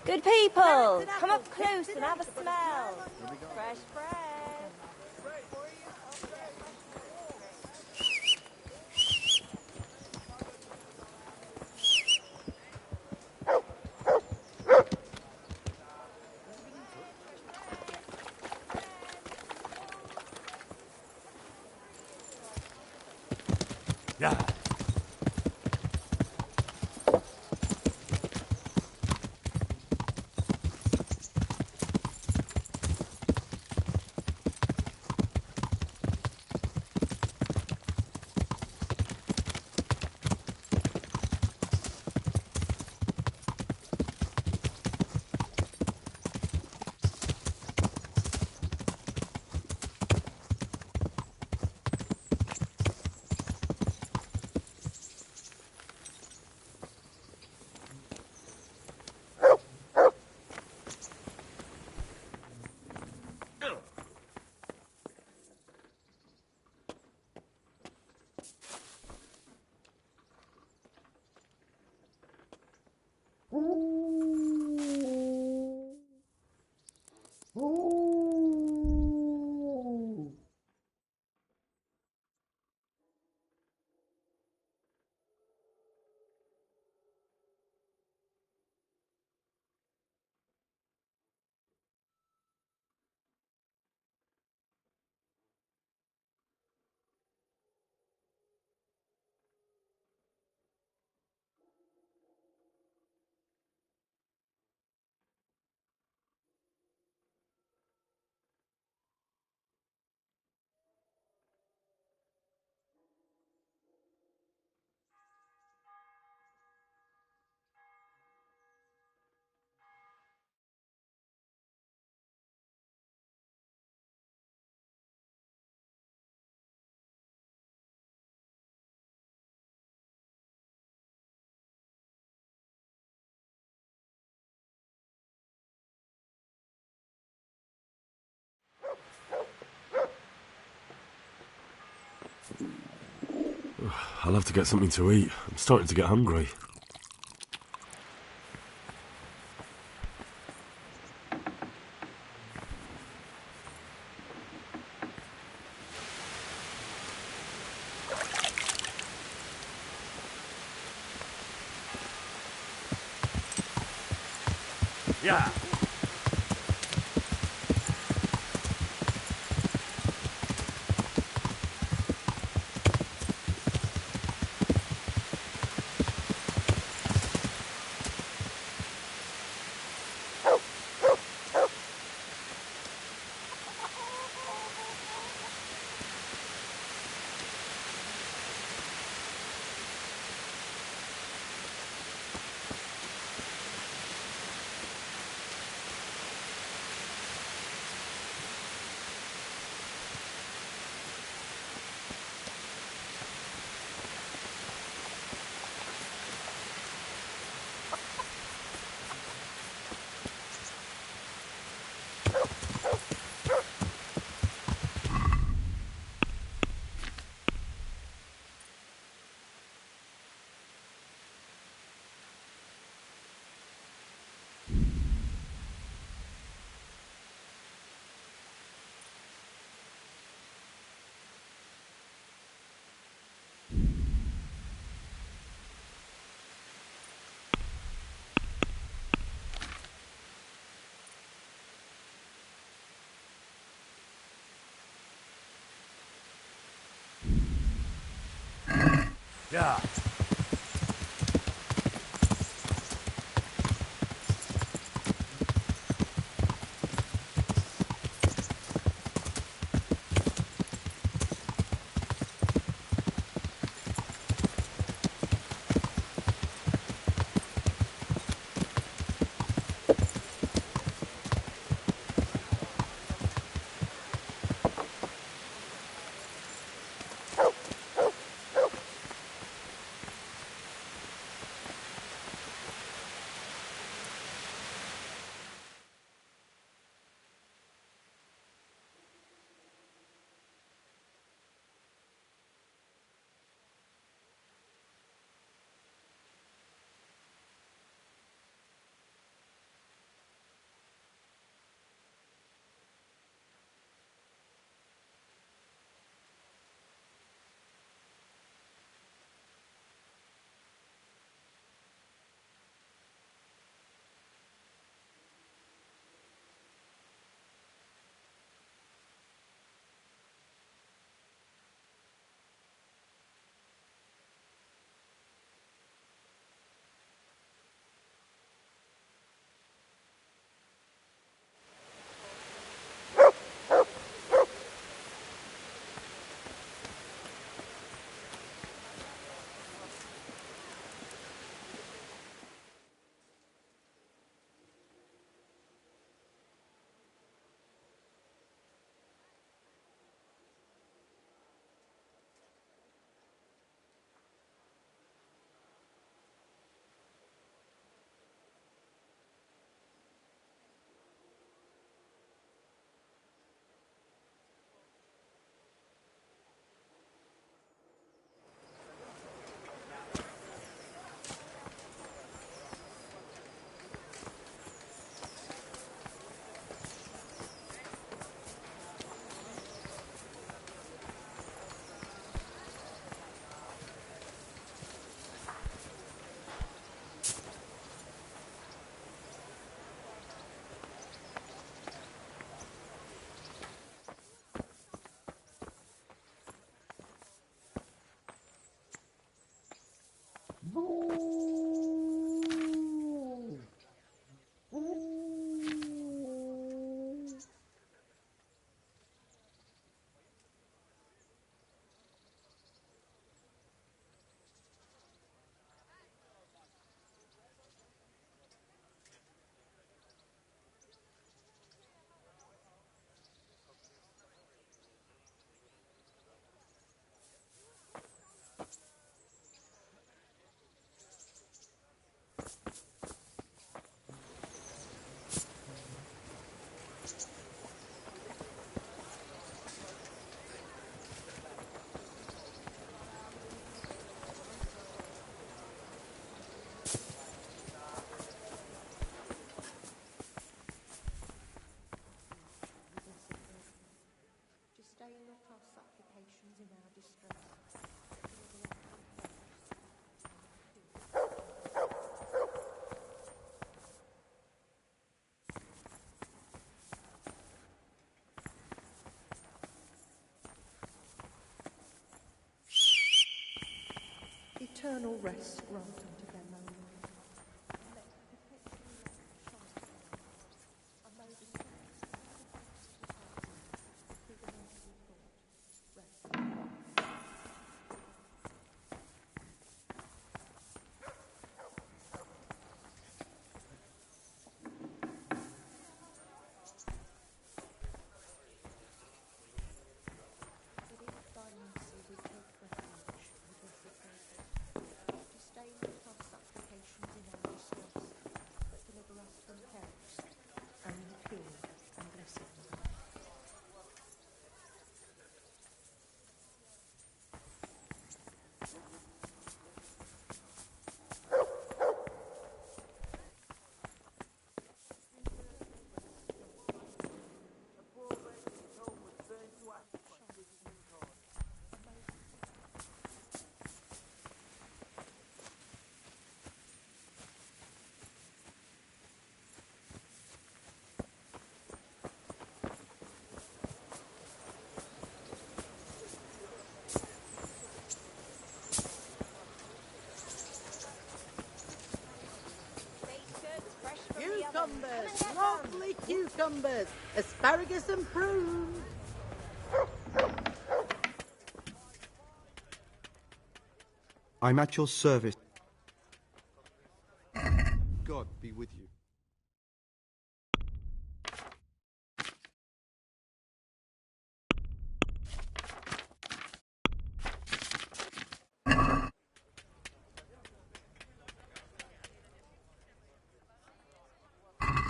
Good people, come up close and have a smell. Fresh bread. Yeah. I'll have to get something to eat. I'm starting to get hungry. Yeah. Yeah. Sustain not our supplications in our distress. Eternal rest grant unto them, O Lord. Let perpetual light shine upon them, and may the souls of all the saints departed through the mercy of God rest. It is thy mercy we take refuge, O blessed God. Sustain not our supplications in our distress, but deliver us from perils, only pure and blessed one. Cucumbers, lovely cucumbers, asparagus and prunes. I'm at your service. God be with you.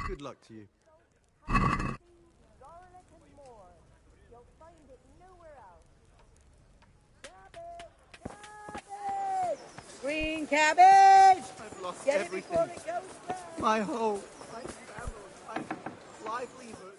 Good luck to you. Garlic and more. You'll find it nowhere else. Cabbage! Green cabbage! I've lost Get everything. it before it goes bad. My home, my family, my livelihood.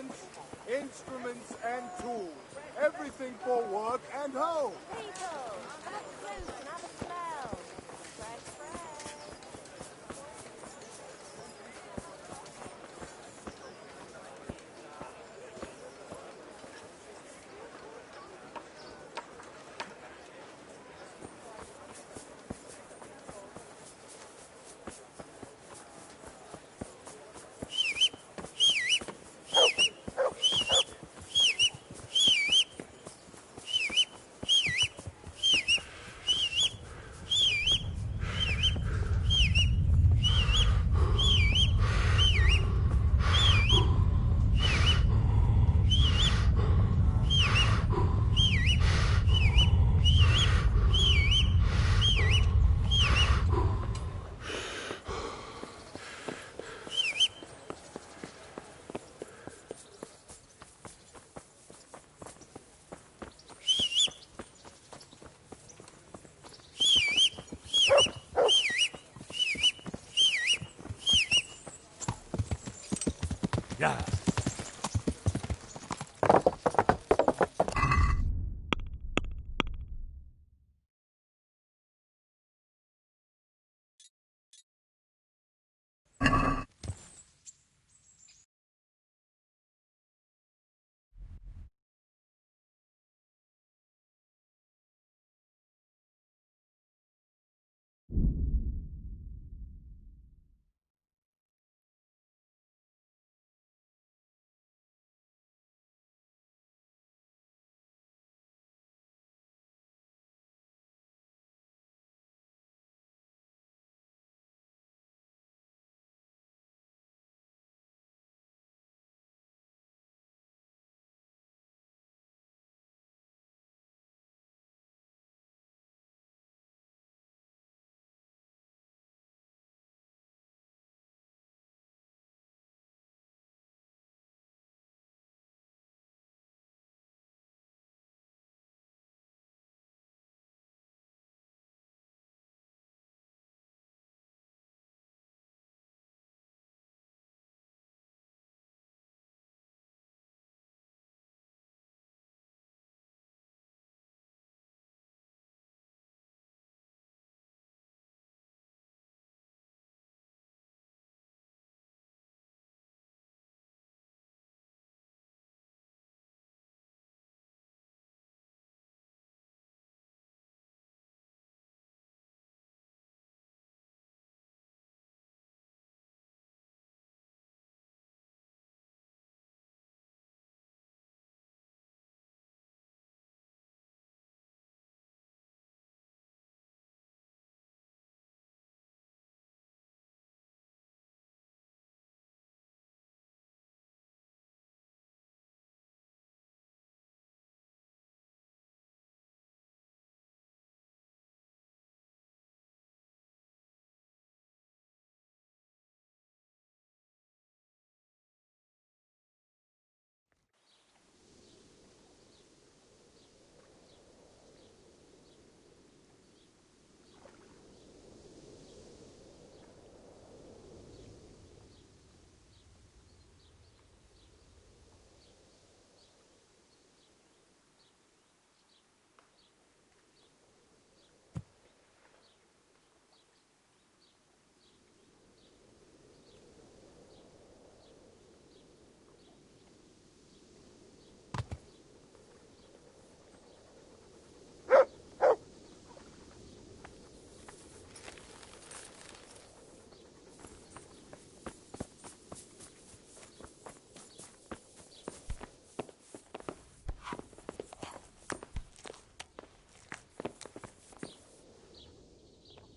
implements, instruments and tools. Everything for work and home. People, come up close and have a smell. Fresh bread. Yeah.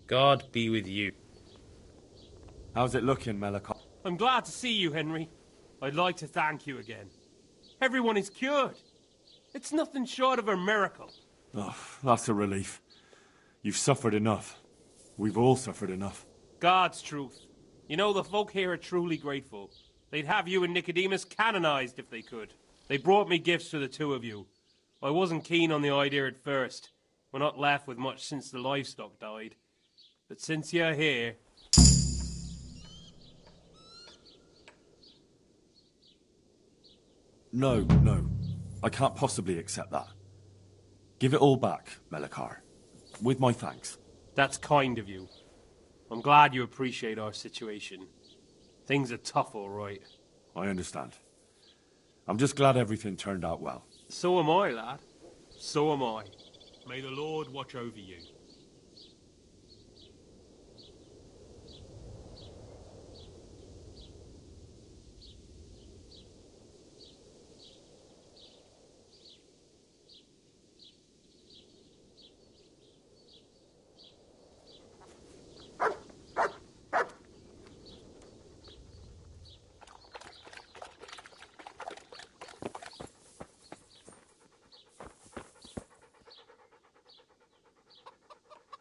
God be with you. How's it looking, Melikar? I'm glad to see you, Henry. I'd like to thank you again. Everyone is cured. It's nothing short of a miracle. Oh, that's a relief. You've suffered enough. We've all suffered enough. God's truth. You know, the folk here are truly grateful. They'd have you and Nicodemus canonized if they could. They brought me gifts for the two of you. I wasn't keen on the idea at first. We're not left with much since the livestock died. But since you're here... No. I can't possibly accept that. Give it all back, Melikar. With my thanks. That's kind of you. I'm glad you appreciate our situation. Things are tough, all right. I understand. I'm just glad everything turned out well. So am I, lad. So am I. May the Lord watch over you.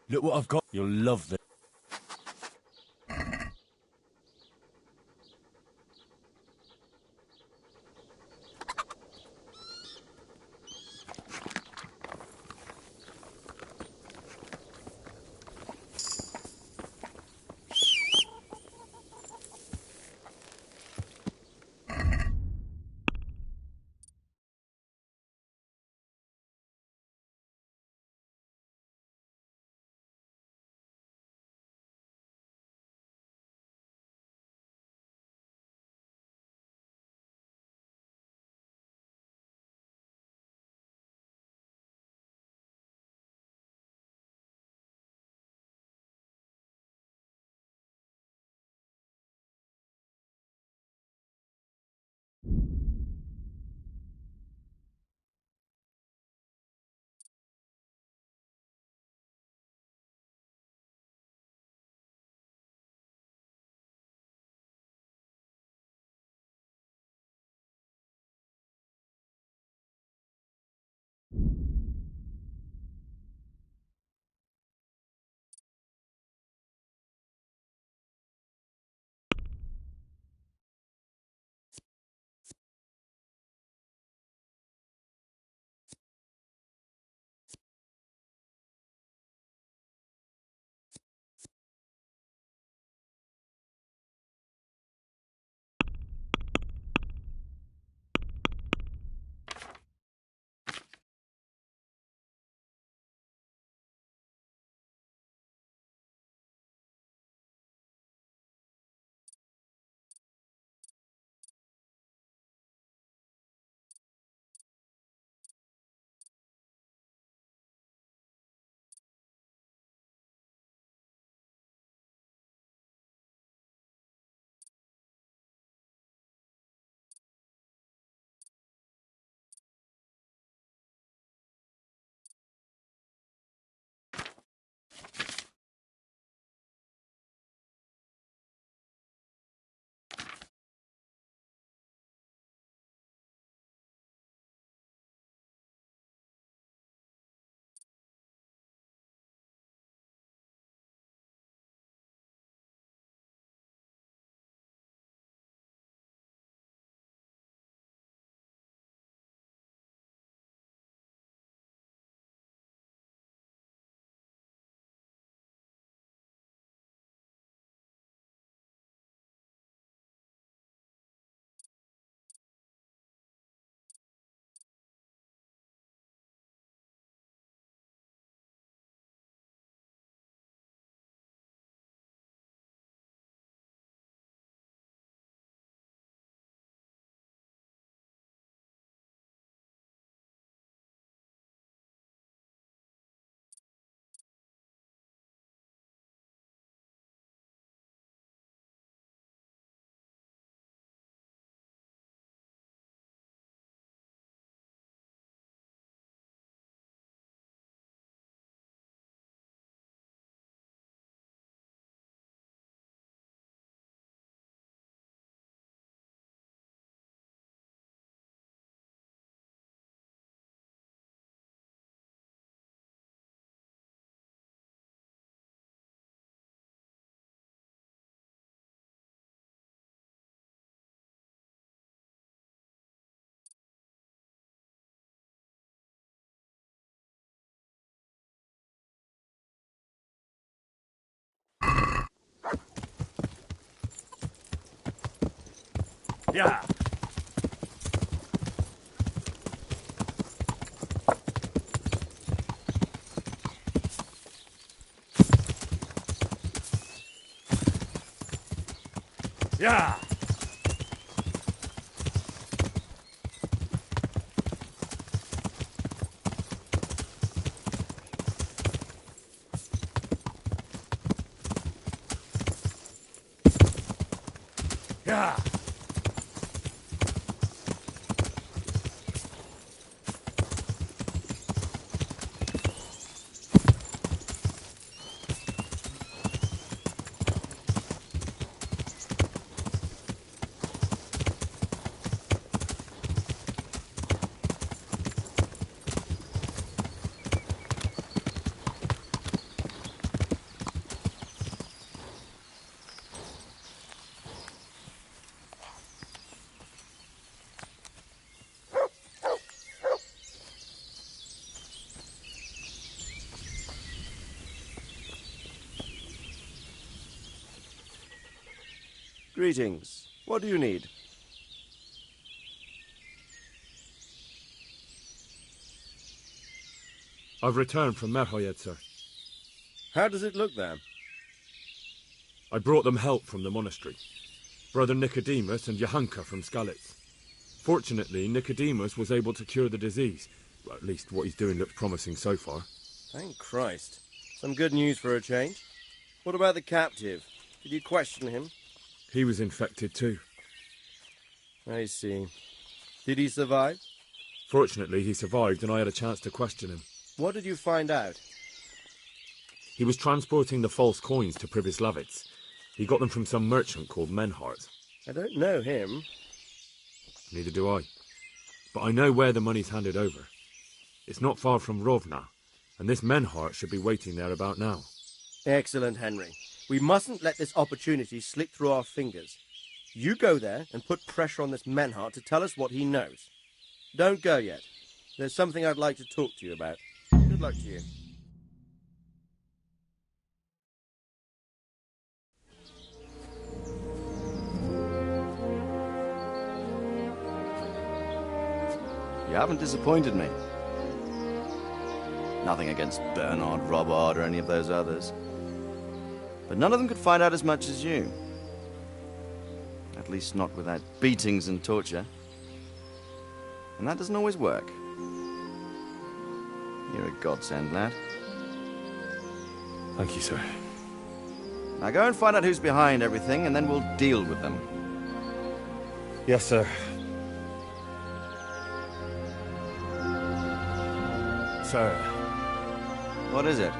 Look what I've got. You'll love this. Yeah. Yeah. Yeah. Greetings. What do you need? I've returned from Merhoyed, sir. How does it look there? I brought them help from the monastery. Brother Nicodemus and Johanka from Skalitz. Fortunately, Nicodemus was able to cure the disease. Well, at least what he's doing looks promising so far. Thank Christ. Some good news for a change. What about the captive? Did you question him? He was infected too. I see. Did he survive? Fortunately, he survived and I had a chance to question him. What did you find out? He was transporting the false coins to Pribyslavitz. He got them from some merchant called Menhart. I don't know him. Neither do I. But I know where the money's handed over. It's not far from Rovna, and this Menhart should be waiting there about now. Excellent, Henry. We mustn't let this opportunity slip through our fingers. You go there and put pressure on this Menhart to tell us what he knows. Don't go yet. There's something I'd like to talk to you about. Good luck to you. You haven't disappointed me. Nothing against Bernard, Robert, or any of those others. But none of them could find out as much as you. At least not without beatings and torture. And that doesn't always work. You're a godsend, lad. Thank you, sir. Now go and find out who's behind everything, and then we'll deal with them. Yes, sir. Sir. What is it?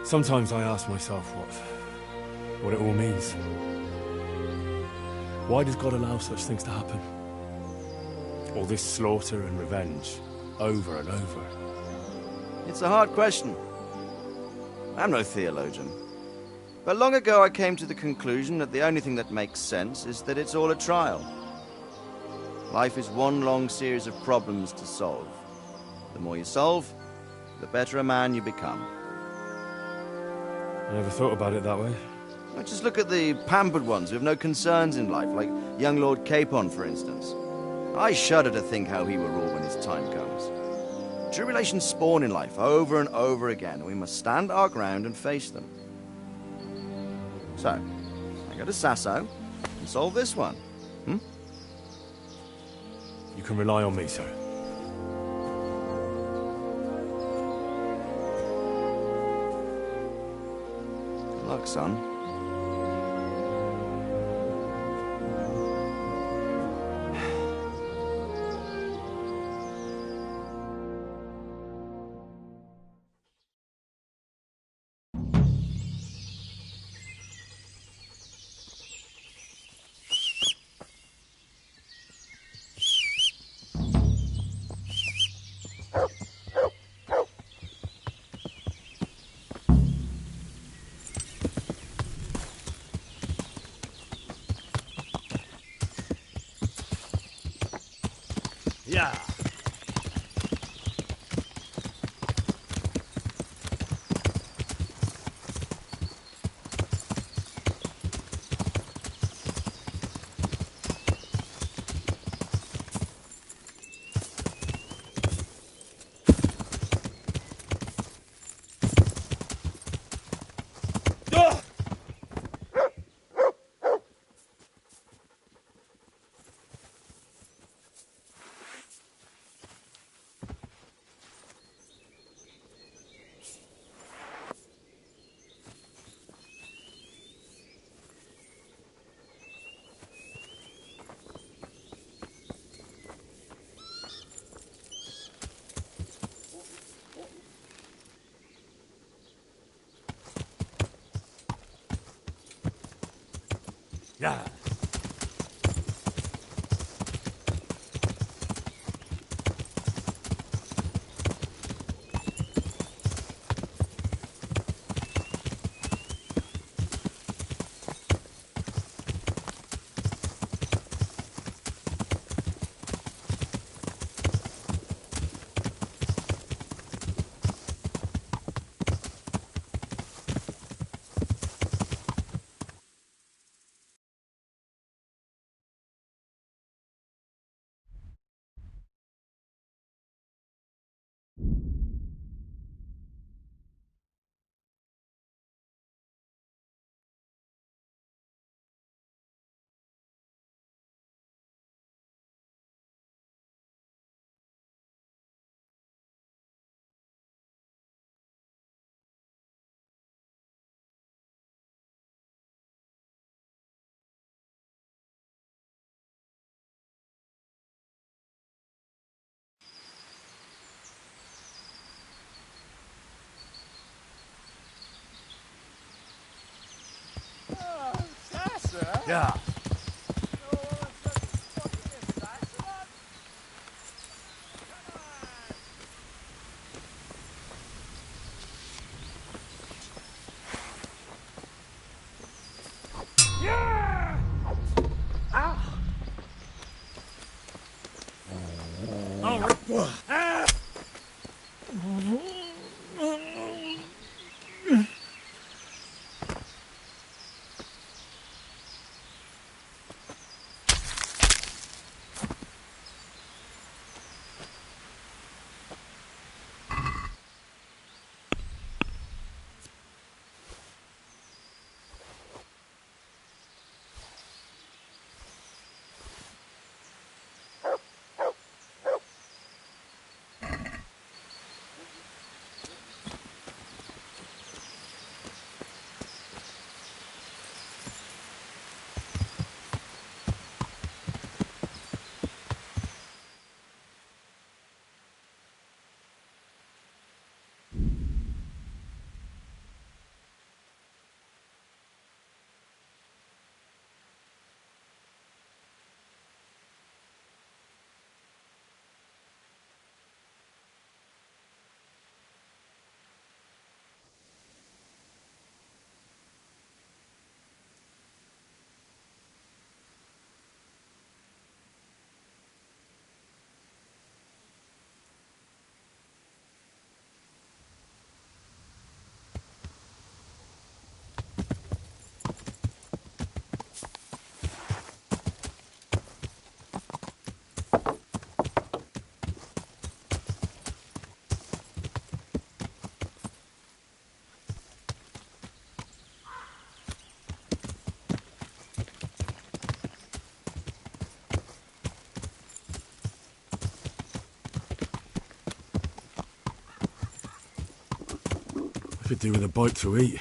Sometimes I ask myself what it all means. Why does God allow such things to happen? All this slaughter and revenge, over and over. It's a hard question. I'm no theologian. But long ago I came to the conclusion that the only thing that makes sense is that it's all a trial. Life is one long series of problems to solve. The more you solve, the better a man you become. I never thought about it that way. Well, just look at the pampered ones who have no concerns in life, like young Lord Capon, for instance. I shudder to think how he will rule when his time comes. Tribulations spawn in life over and over again, and we must stand our ground and face them. So, I go to Sasso and solve this one. You can rely on me, sir. Good luck, son. Yeah. Yeah. Yeah. I could do with a bite to eat.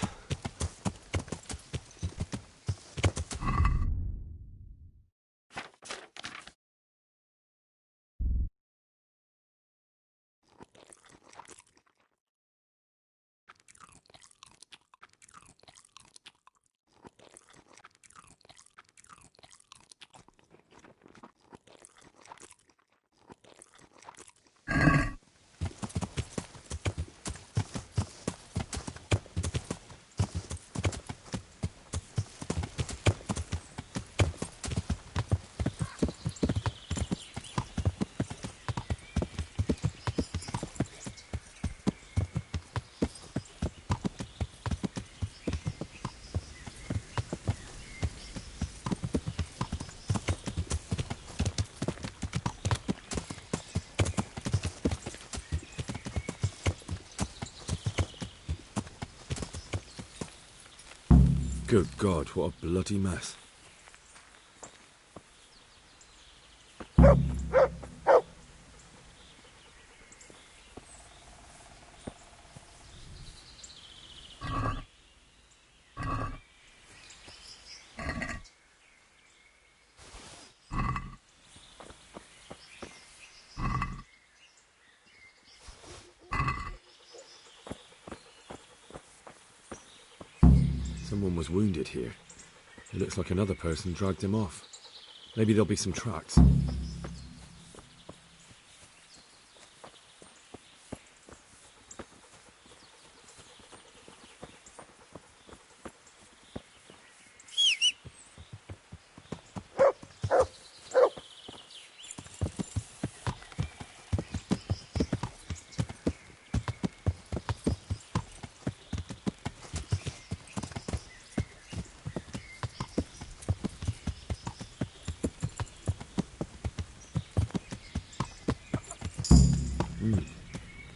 Good God, what a bloody mess. Someone was wounded here. It looks like another person dragged him off. Maybe there'll be some tracks.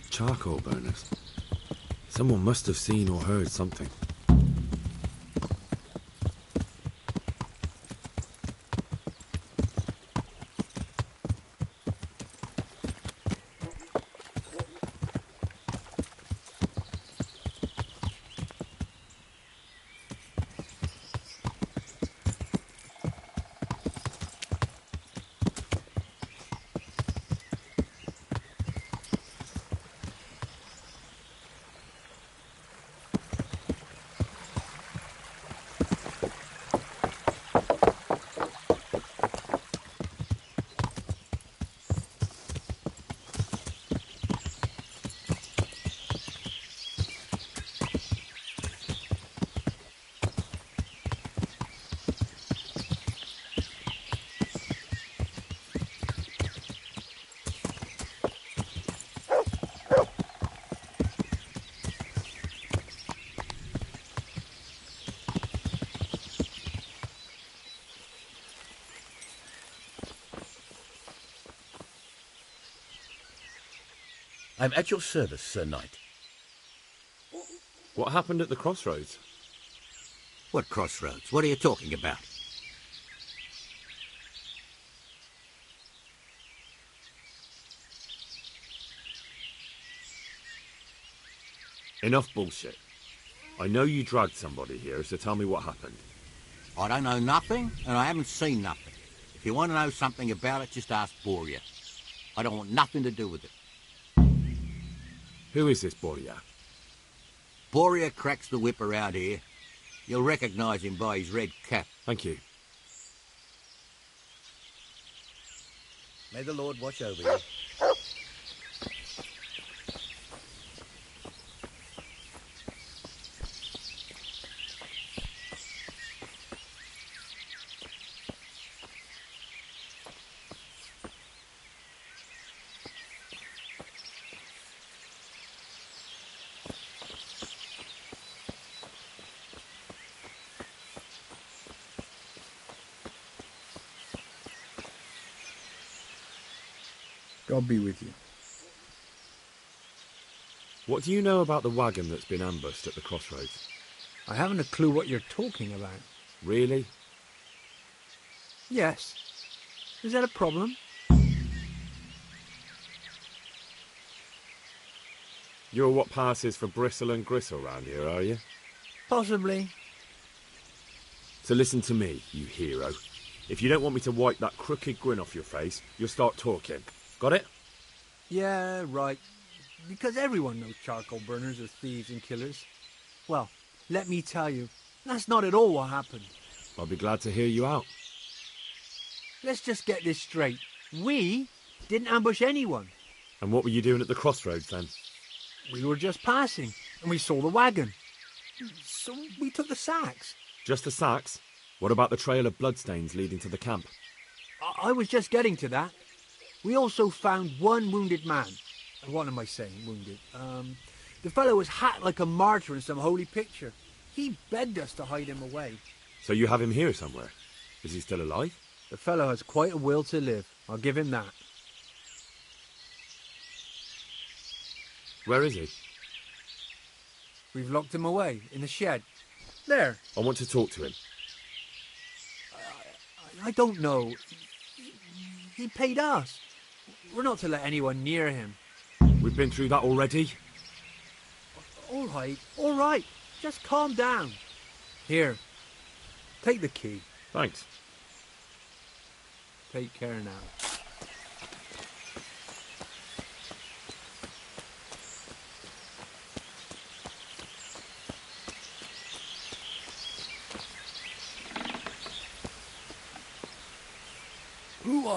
Charcoal burners. Someone must have seen or heard something. I'm at your service, Sir Knight. What happened at the crossroads? What crossroads? What are you talking about? Enough bullshit. I know you dragged somebody here, so tell me what happened. I don't know nothing, and I haven't seen nothing. If you want to know something about it, just ask Boria. I don't want nothing to do with it. Who is this Boria? Boria cracks the whip around here. You'll recognise him by his red cap. Thank you. May the Lord watch over you. God be with you. What do you know about the wagon that's been ambushed at the crossroads? I haven't a clue what you're talking about. Really? Yes. Is that a problem? You're what passes for bristle and gristle round here, are you? Possibly. So listen to me, you hero. If you don't want me to wipe that crooked grin off your face, you'll start talking. Got it? Yeah, right. Because everyone knows charcoal burners are thieves and killers. Well, let me tell you, that's not at all what happened. I'll be glad to hear you out. Let's just get this straight. We didn't ambush anyone. And what were you doing at the crossroads then? We were just passing, and we saw the wagon. So we took the sacks. Just the sacks? What about the trail of bloodstains leading to the camp? I was just getting to that. We also found one wounded man. What am I saying, wounded? The fellow was hacked like a martyr in some holy picture. He begged us to hide him away. So you have him here somewhere? Is he still alive? The fellow has quite a will to live. I'll give him that. Where is he? We've locked him away in the shed. There. I want to talk to him. I don't know. He paid us. We're not to let anyone near him. We've been through that already. All right. Just calm down. Here, take the key. Thanks. Take care now.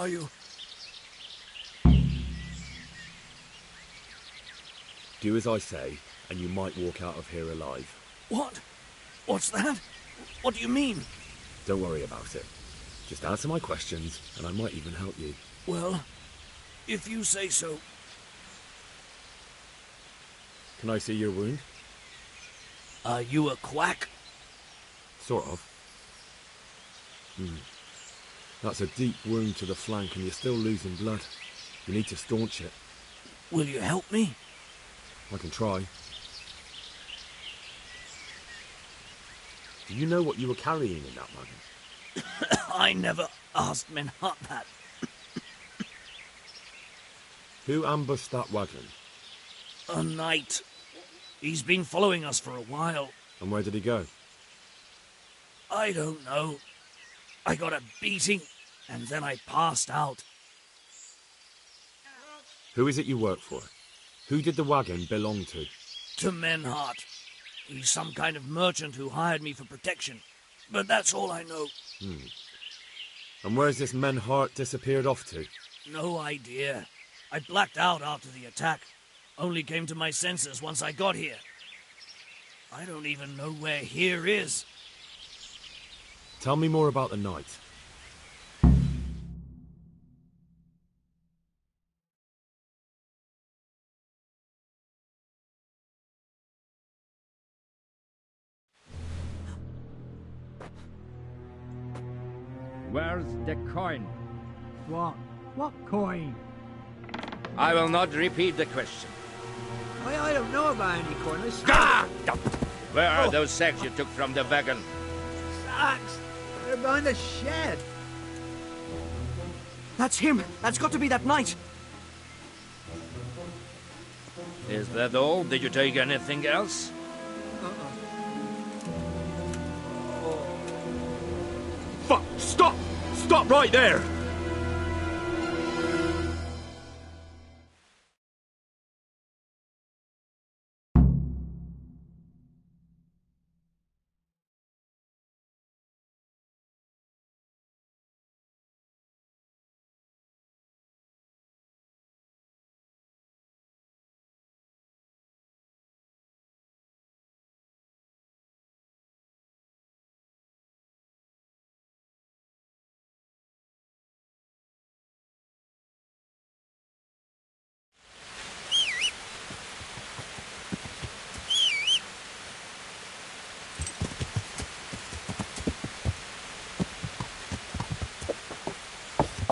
are you? Do as I say, and you might walk out of here alive. What? What's that? What do you mean? Don't worry about it. Just answer my questions, and I might even help you. Well, if you say so. Can I see your wound? Are you a quack? Sort of. That's a deep wound to the flank, and you're still losing blood. You need to staunch it. Will you help me? I can try. Do you know what you were carrying in that wagon? I never asked Menhart that. Who ambushed that wagon? A knight. He's been following us for a while. And where did he go? I don't know. I got a beating, and then I passed out. Who is it you work for? Who did the wagon belong to? To Menhart. He's some kind of merchant who hired me for protection. But that's all I know. And where's this Menhart disappeared off to? No idea. I blacked out after the attack. Only came to my senses once I got here. I don't even know where here is. Tell me more about the night. Where's the coin? What? What coin? I will not repeat the question. I don't know about any coin. Where are those sacks you took from the wagon? Sacks! They're behind the shed. That's him! That's got to be that knight! Is that all? Did you take anything else? Fuck! Stop! Stop right there!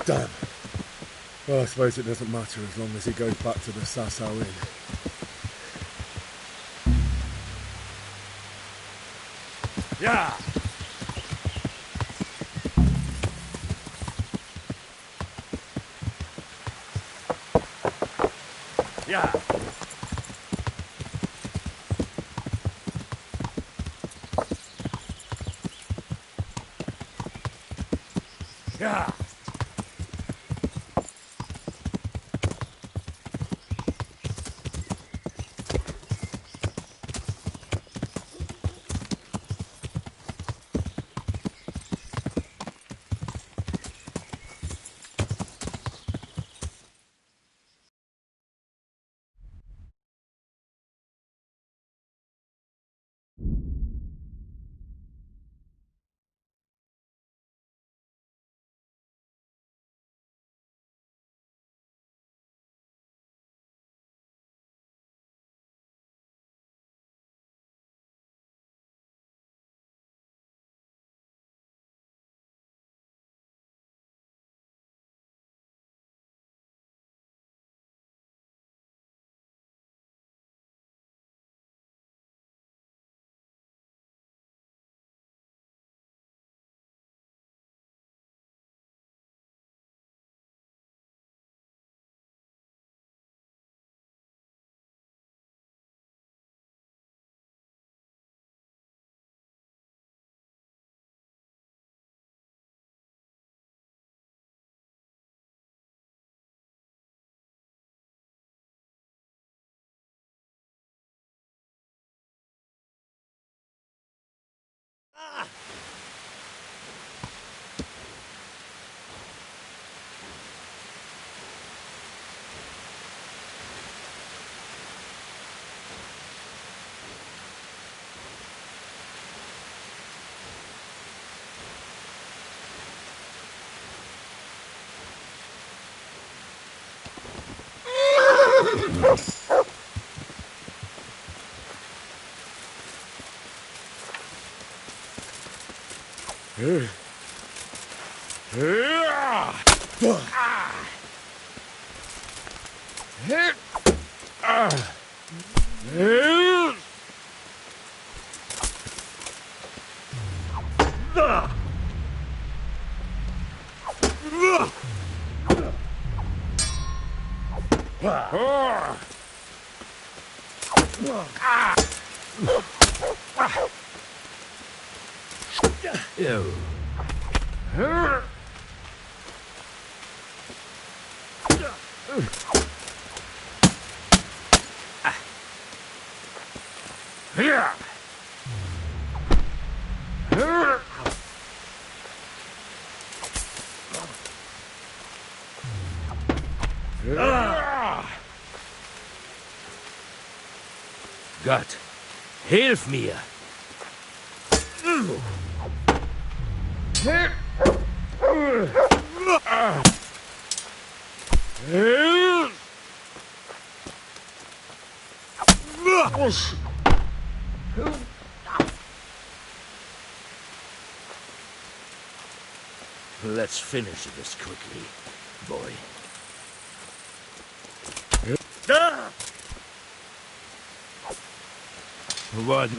Damn. Well, I suppose it doesn't matter as long as he goes back to the Sasau Inn. Yeah! Yeah! Yeah! Gott, hilf mir! Let's finish this quickly, boy. What?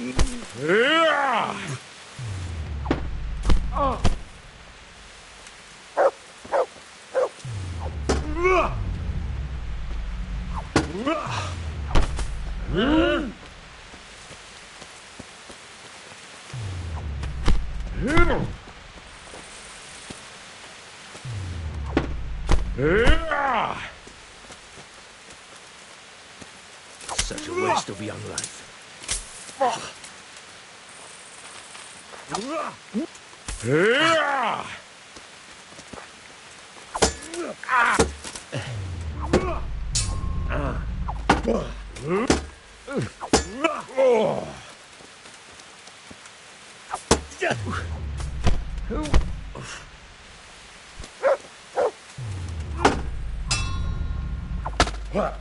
Such a waste of young life.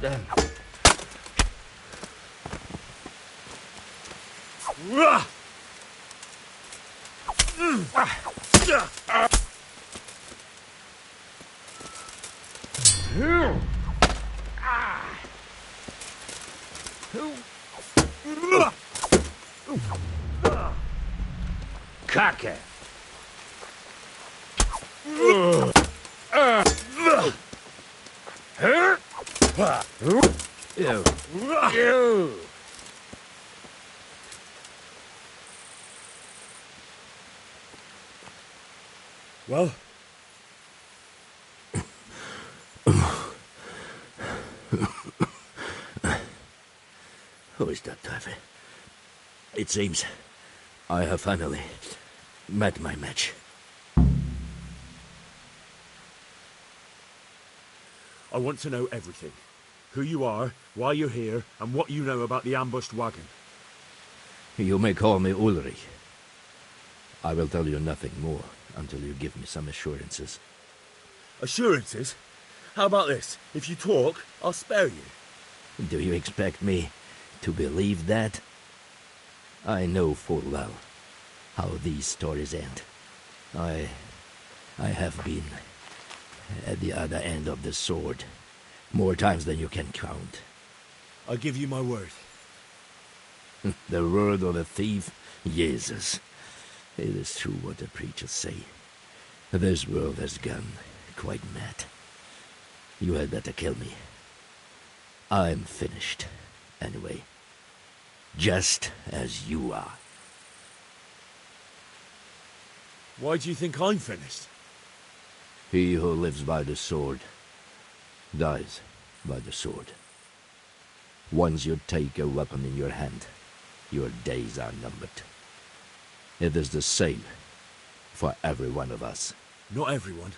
Damn. Kacke! Ew. Well? Who is that, Teufel? It seems I have finally met my match. I want to know everything. Who you are, why you're here, and what you know about the ambushed wagon. You may call me Ulrich. I will tell you nothing more until you give me some assurances. Assurances? How about this? If you talk, I'll spare you. Do you expect me to believe that? I know full well how these stories end. I have been at the other end of the sword more times than you can count. I give you my word. The word of a thief? Jesus. It is true what the preachers say. This world has gone quite mad. You had better kill me. I'm finished, anyway. Just as you are. Why do you think I'm finished? He who lives by the sword dies by the sword. Once you take a weapon in your hand, your days are numbered. It is the same for every one of us. Not everyone.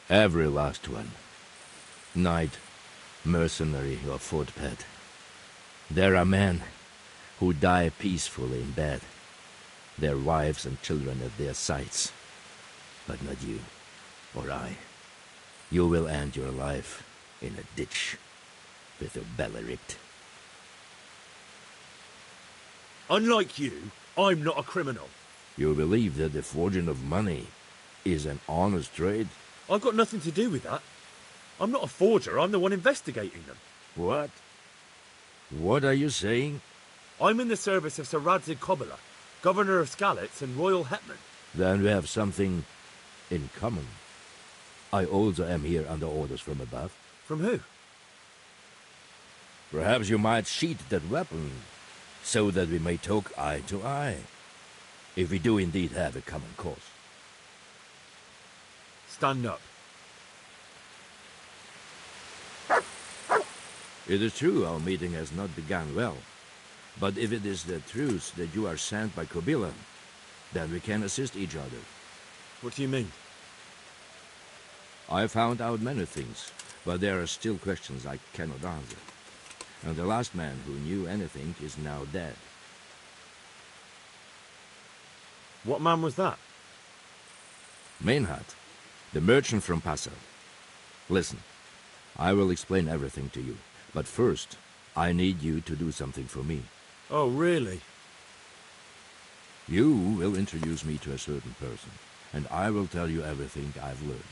Every last one. Knight, mercenary, or footpad. There are men who die peacefully in bed, their wives and children at their sides. But not you, or I. You will end your life in a ditch, with your belly ripped. Unlike you, I'm not a criminal. You believe that the forging of money is an honest trade? I've got nothing to do with that. I'm not a forger, I'm the one investigating them. What? What are you saying? I'm in the service of Sir Radzig Kobyla, Governor of Skalitz and Royal Hetman. Then we have something in common. I also am here under orders from above. From who? Perhaps you might sheath that weapon, so that we may talk eye to eye, if we do indeed have a common cause. Stand up. It is true our meeting has not begun well, but if it is the truth that you are sent by Kobyla, then we can assist each other. What do you mean? I found out many things, but there are still questions I cannot answer. And the last man who knew anything is now dead. What man was that? Meinhard, the merchant from Passau. Listen, I will explain everything to you, but first, I need you to do something for me. Oh, really? You will introduce me to a certain person, and I will tell you everything I've learned.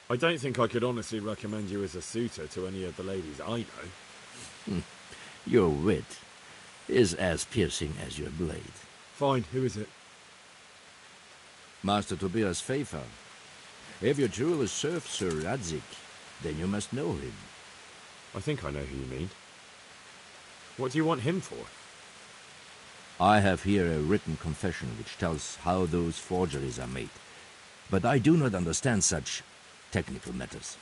I don't think I could honestly recommend you as a suitor to any of the ladies I know. Your wit is as piercing as your blade. Fine, who is it? Master Tobias Pfeiffer. If you truly serve Sir Radzig, then you must know him. I think I know who you mean. What do you want him for? I have here a written confession which tells how those forgeries are made, but I do not understand such technical matters.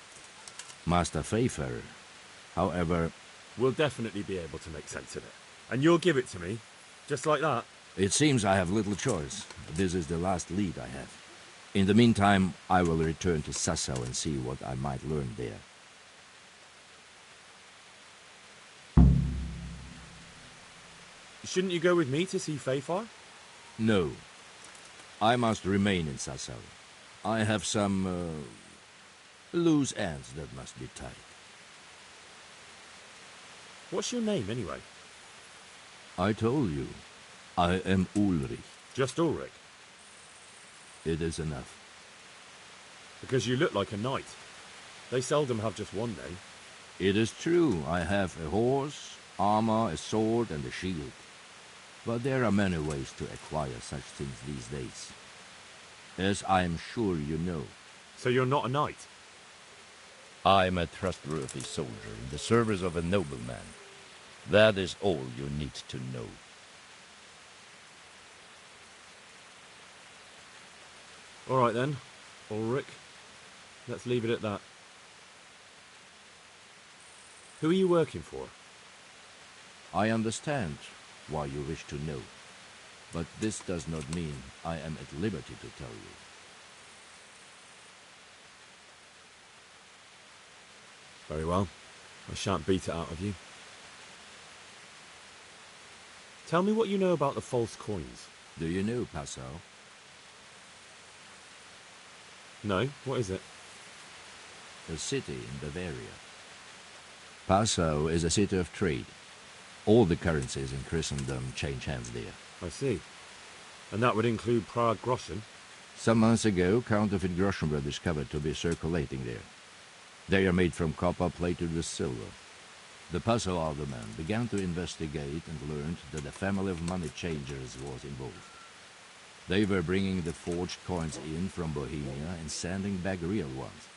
Master Pfeiffer, however... We'll definitely be able to make sense of it. And you'll give it to me, just like that? It seems I have little choice. This is the last lead I have. In the meantime, I will return to Sassau and see what I might learn there. Shouldn't you go with me to see Pfeiffer? No. I must remain in Sassau. I have some... loose ends that must be tied. What's your name, anyway? I told you. I am Ulrich. Just Ulrich? It is enough. Because you look like a knight. They seldom have just one name. It is true. I have a horse, armor, a sword, and a shield. But there are many ways to acquire such things these days. As I am sure you know. So you're not a knight? I am a trustworthy soldier in the service of a nobleman. That is all you need to know. All right then, Ulrich. Let's leave it at that. Who are you working for? I understand why you wish to know, but this does not mean I am at liberty to tell you. Very well. I shan't beat it out of you. Tell me what you know about the false coins. Do you know Passau? No, what is it? A city in Bavaria. Passau is a city of trade. All the currencies in Christendom change hands there. I see. And that would include Prague groschen? Some months ago, counterfeit groschen were discovered to be circulating there. They are made from copper plated with silver. The Passau alderman began to investigate and learned that a family of money changers was involved. They were bringing the forged coins in from Bohemia and sending back real ones.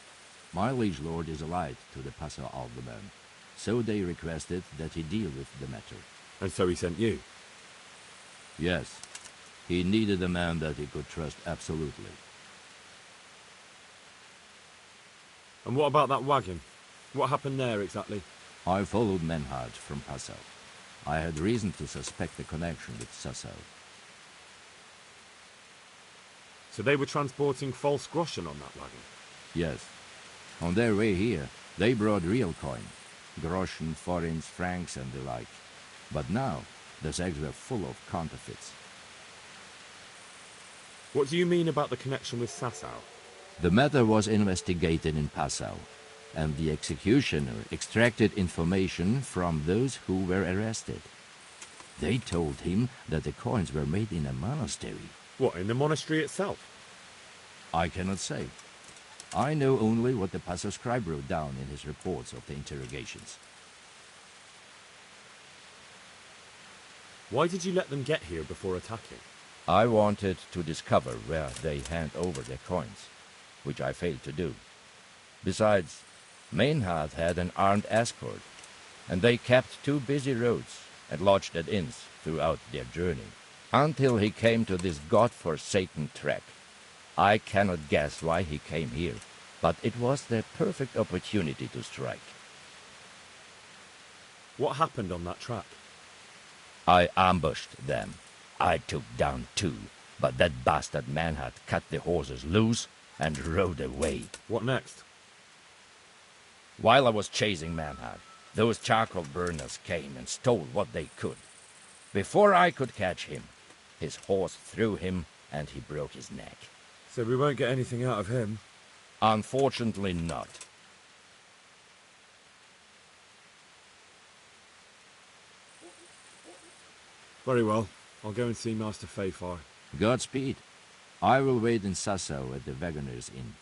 My liege lord is allied to the Passau alderman, so they requested that he deal with the matter. And so he sent you? Yes. He needed a man that he could trust absolutely. And what about that wagon? What happened there exactly? I followed Meinhard from Passau. I had reason to suspect a connection with Sassau. So they were transporting false groschen on that wagon? Yes. On their way here, they brought real coin. Groschen, forints, francs, and the like. But now, the sacks were full of counterfeits. What do you mean about the connection with Sassau? The matter was investigated in Passau, and the executioner extracted information from those who were arrested. They told him that the coins were made in a monastery. What, in the monastery itself? I cannot say. I know only what the passer scribe wrote down in his reports of the interrogations. Why did you let them get here before attacking? I wanted to discover where they hand over their coins, which I failed to do. Besides, Maynard had an armed escort, and they kept 2 busy roads and lodged at inns throughout their journey, until he came to this god-forsaken trek. I cannot guess why he came here, but it was the perfect opportunity to strike. What happened on that track? I ambushed them. I took down 2, but that bastard Manhart cut the horses loose and rode away. What next? While I was chasing Manhart, those charcoal burners came and stole what they could. Before I could catch him, his horse threw him and he broke his neck. So we won't get anything out of him? Unfortunately not. Very well. I'll go and see Master Fayfar. Godspeed. I will wait in Sasau at the Wagoner's Inn.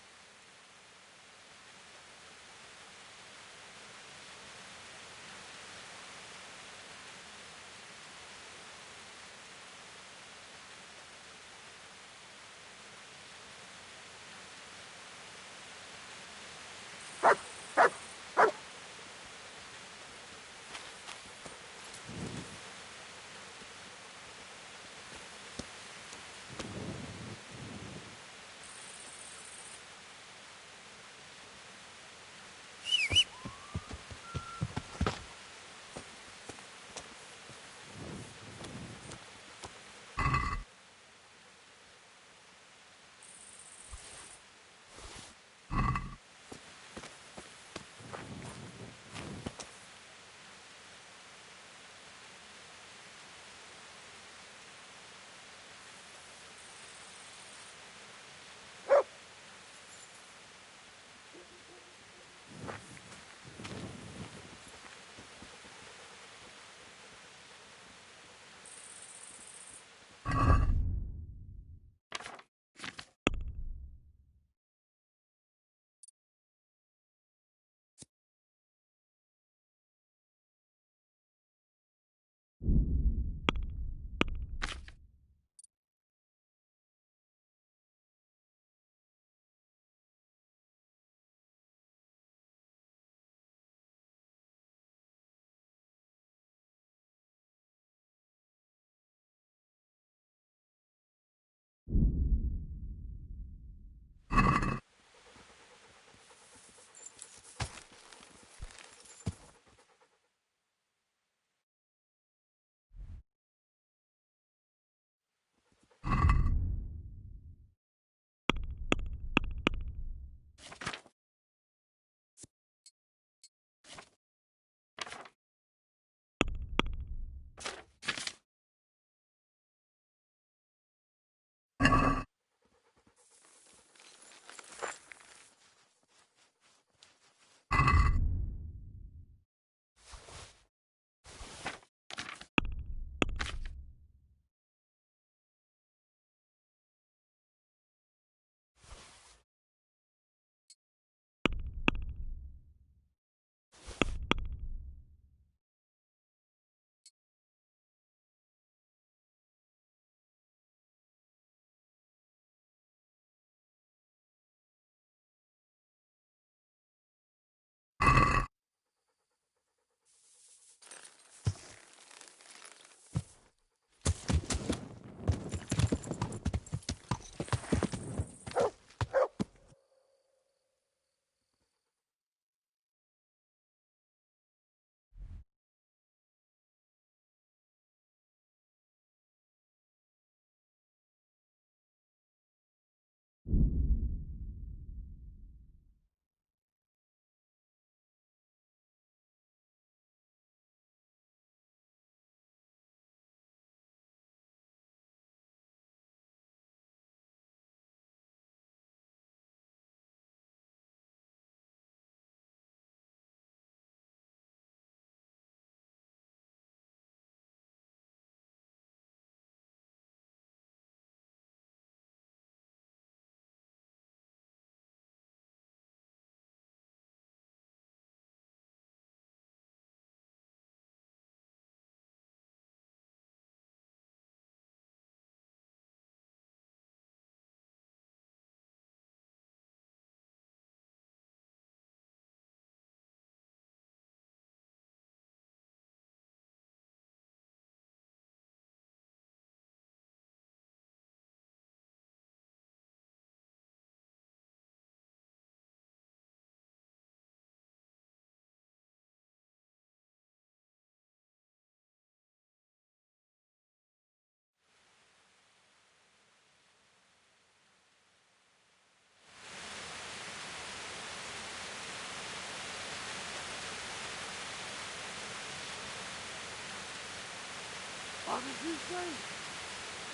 What did you say?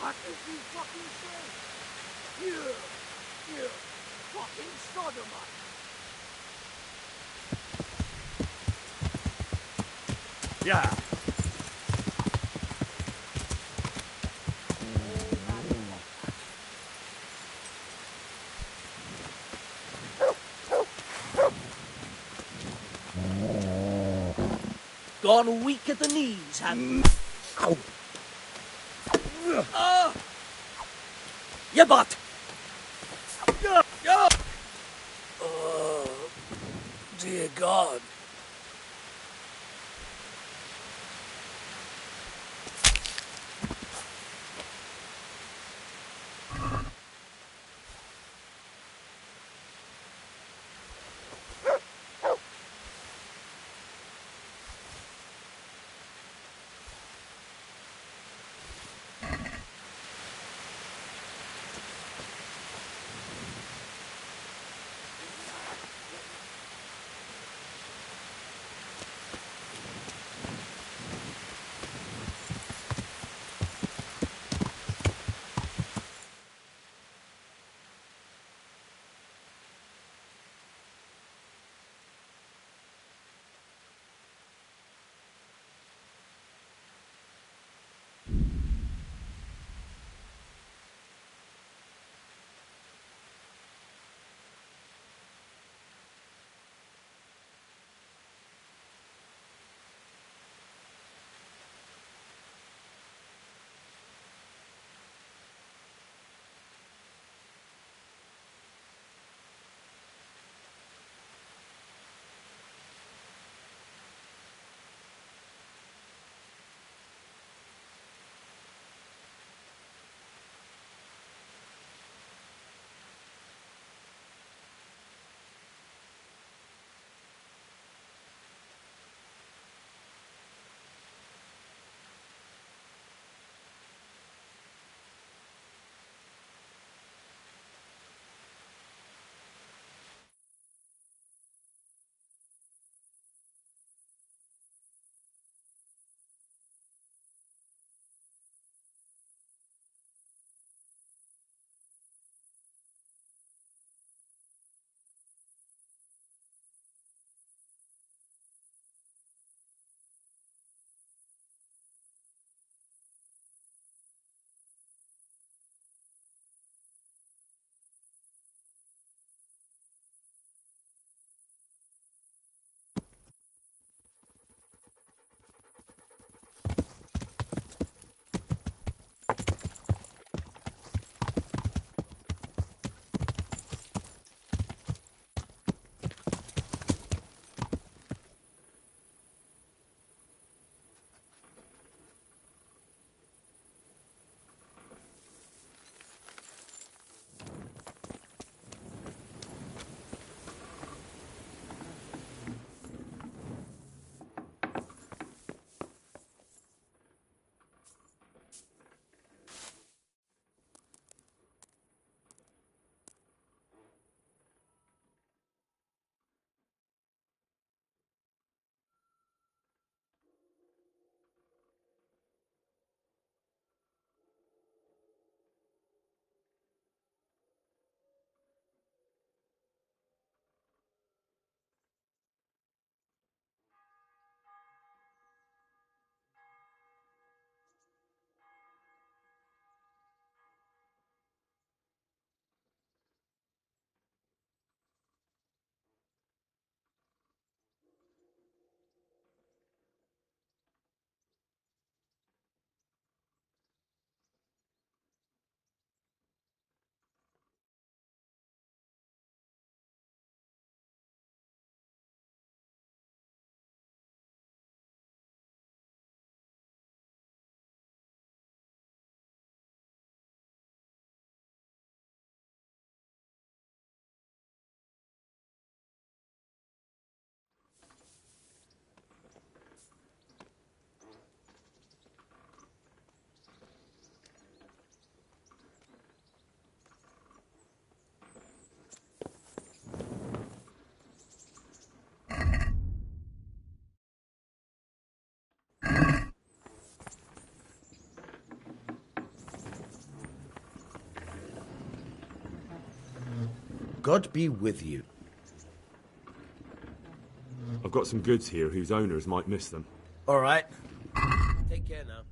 What did you fucking say? You fucking sodomite! Yeah. Gone weak at the knees, haven't Ow. you? Butt! Oh, dear God. God be with you. I've got some goods here whose owners might miss them. All right. Take care now.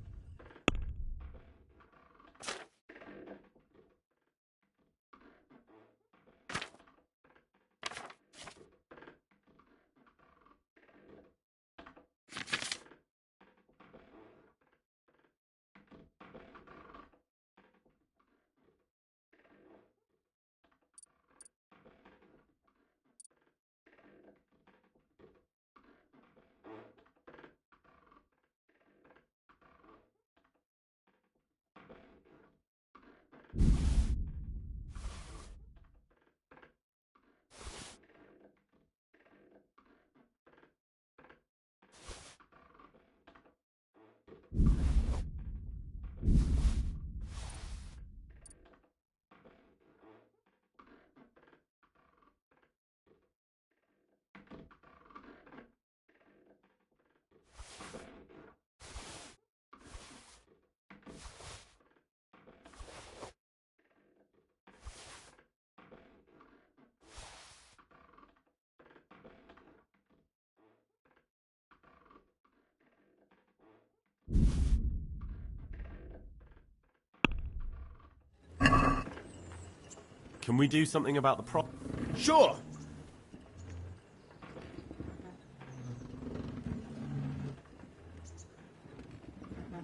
Can we do something about the problem? Sure.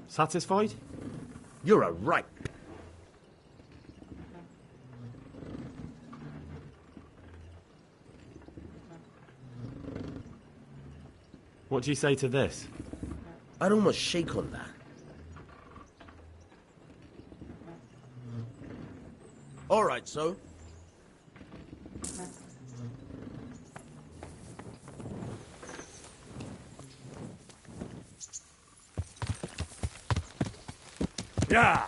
Satisfied? You're a right. What do you say to this? I'd almost shake on that. All right, so. Yeah.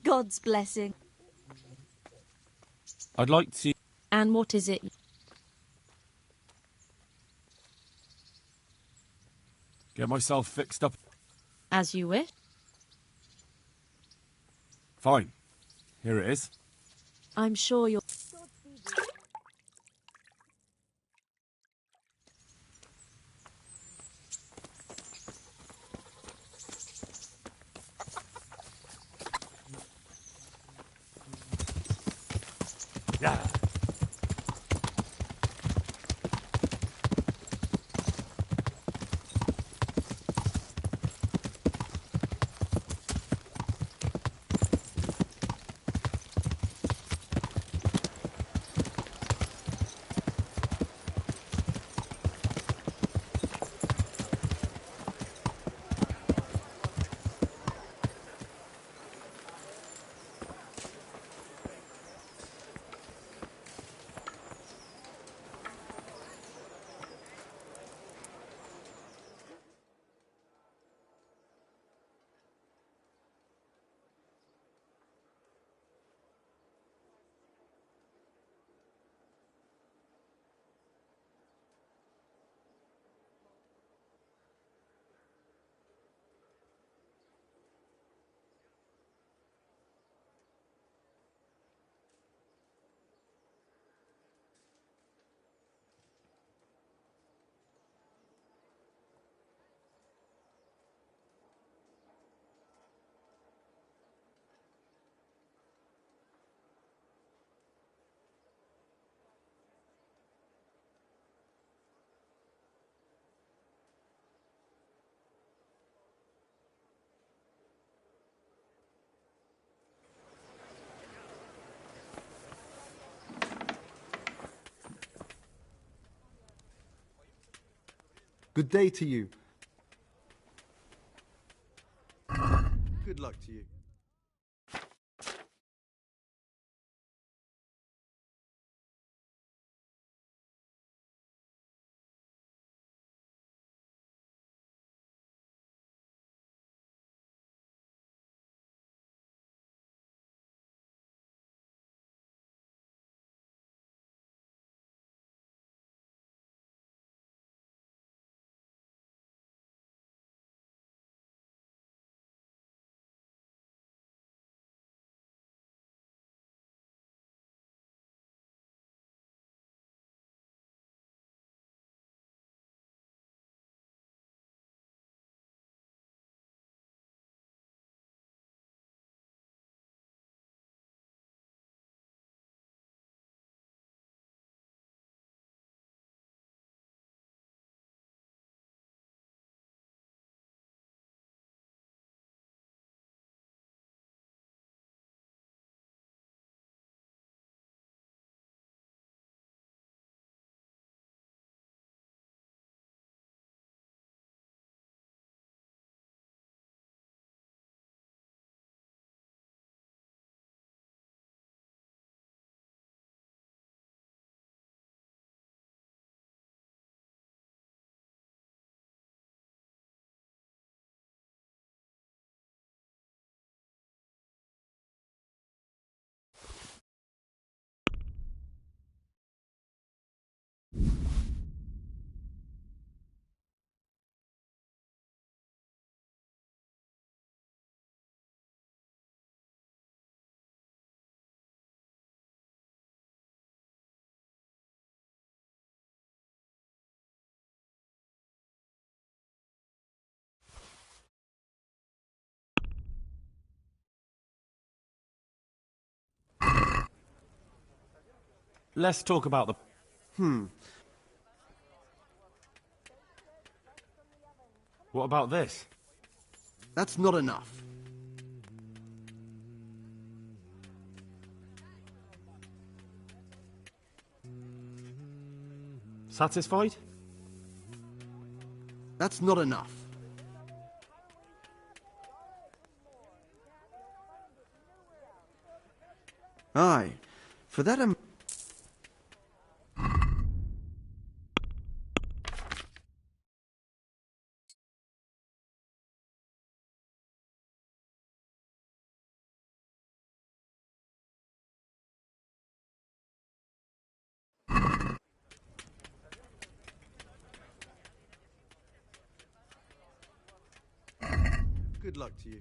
God's blessing. I'd like to... And what is it? get myself fixed up. As you wish. Fine. Here it is. I'm sure you're... Yeah. Good day to you. Good luck to you. Let's talk about the... What about this? That's not enough. Satisfied? That's not enough. Aye, for that Good luck to you.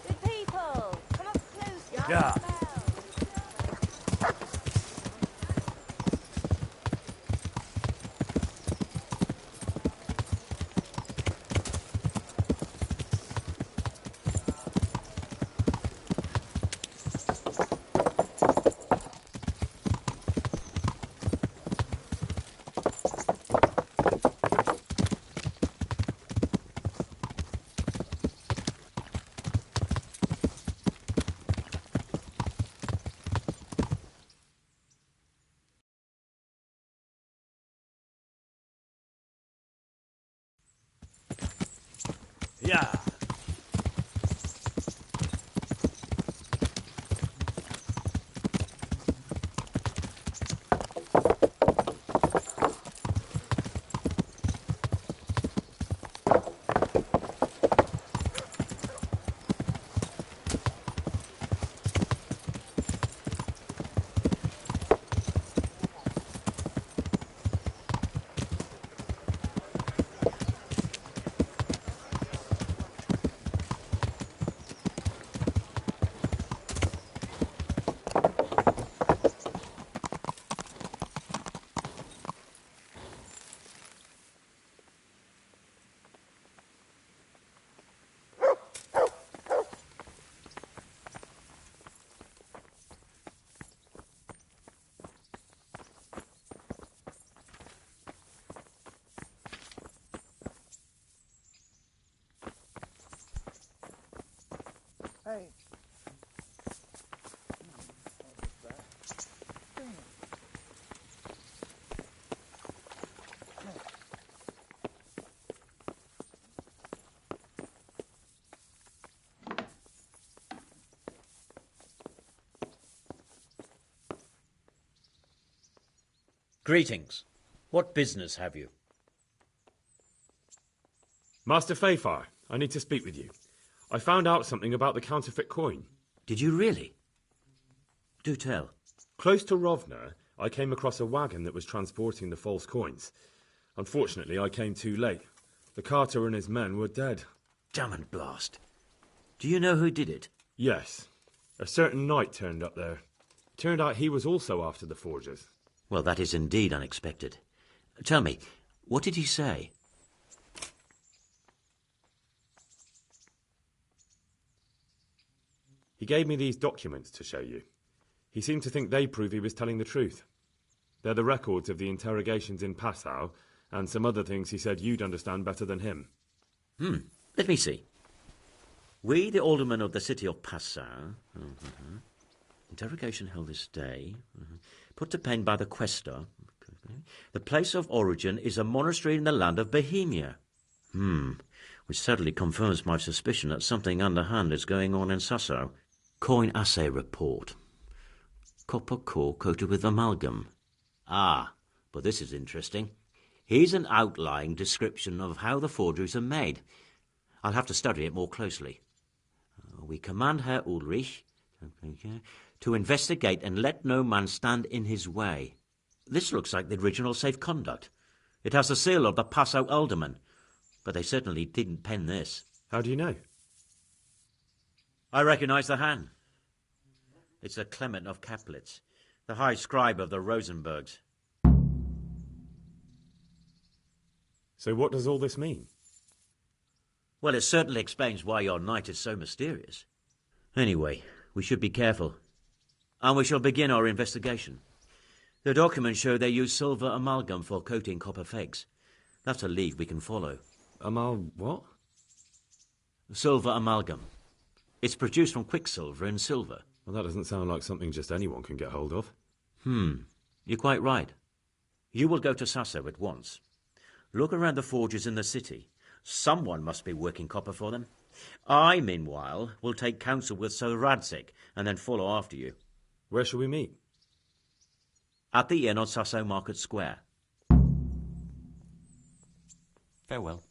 Good people, come up close. Yeah. Yeah. Hey. Greetings. What business have you? Master Fayfar, I need to speak with you. I found out something about the counterfeit coin. Did you really? Do tell. Close to Rovna, I came across a wagon that was transporting the false coins. Unfortunately, I came too late. The carter and his men were dead. Damn and blast. Do you know who did it? Yes. A certain knight turned up there. Turned out he was also after the forgers. Well, that is indeed unexpected. Tell me, what did he say? He gave me these documents to show you. He seemed to think they prove he was telling the truth. They're the records of the interrogations in Passau, and some other things he said you'd understand better than him. Let me see. We, the aldermen of the city of Passau, interrogation held this day, put to pen by the questor. The place of origin is a monastery in the land of Bohemia. Which certainly confirms my suspicion that something underhand is going on in Sasso. Coin assay report. Copper core coated with amalgam. Ah, but this is interesting. Here's an outlying description of how the forgeries are made. I'll have to study it more closely. We command Herr Ulrich to investigate and let no man stand in his way. This looks like the original safe conduct. It has the seal of the Passau alderman, but they certainly didn't pen this. How do you know? I recognise the hand. It's the Clement of Kaplitz, the high scribe of the Rosenbergs. So what does all this mean? Well, it certainly explains why your knight is so mysterious. Anyway, we should be careful. And we shall begin our investigation. The documents show they use silver amalgam for coating copper fakes. That's a lead we can follow. What? Silver amalgam. It's produced from quicksilver and silver. Well, that doesn't sound like something just anyone can get hold of. You're quite right. You will go to Sasso at once. Look around the forges in the city. Someone must be working copper for them. I, meanwhile, will take counsel with Sir Radzik and then follow after you. Where shall we meet? At the inn on Sasso Market Square. Farewell.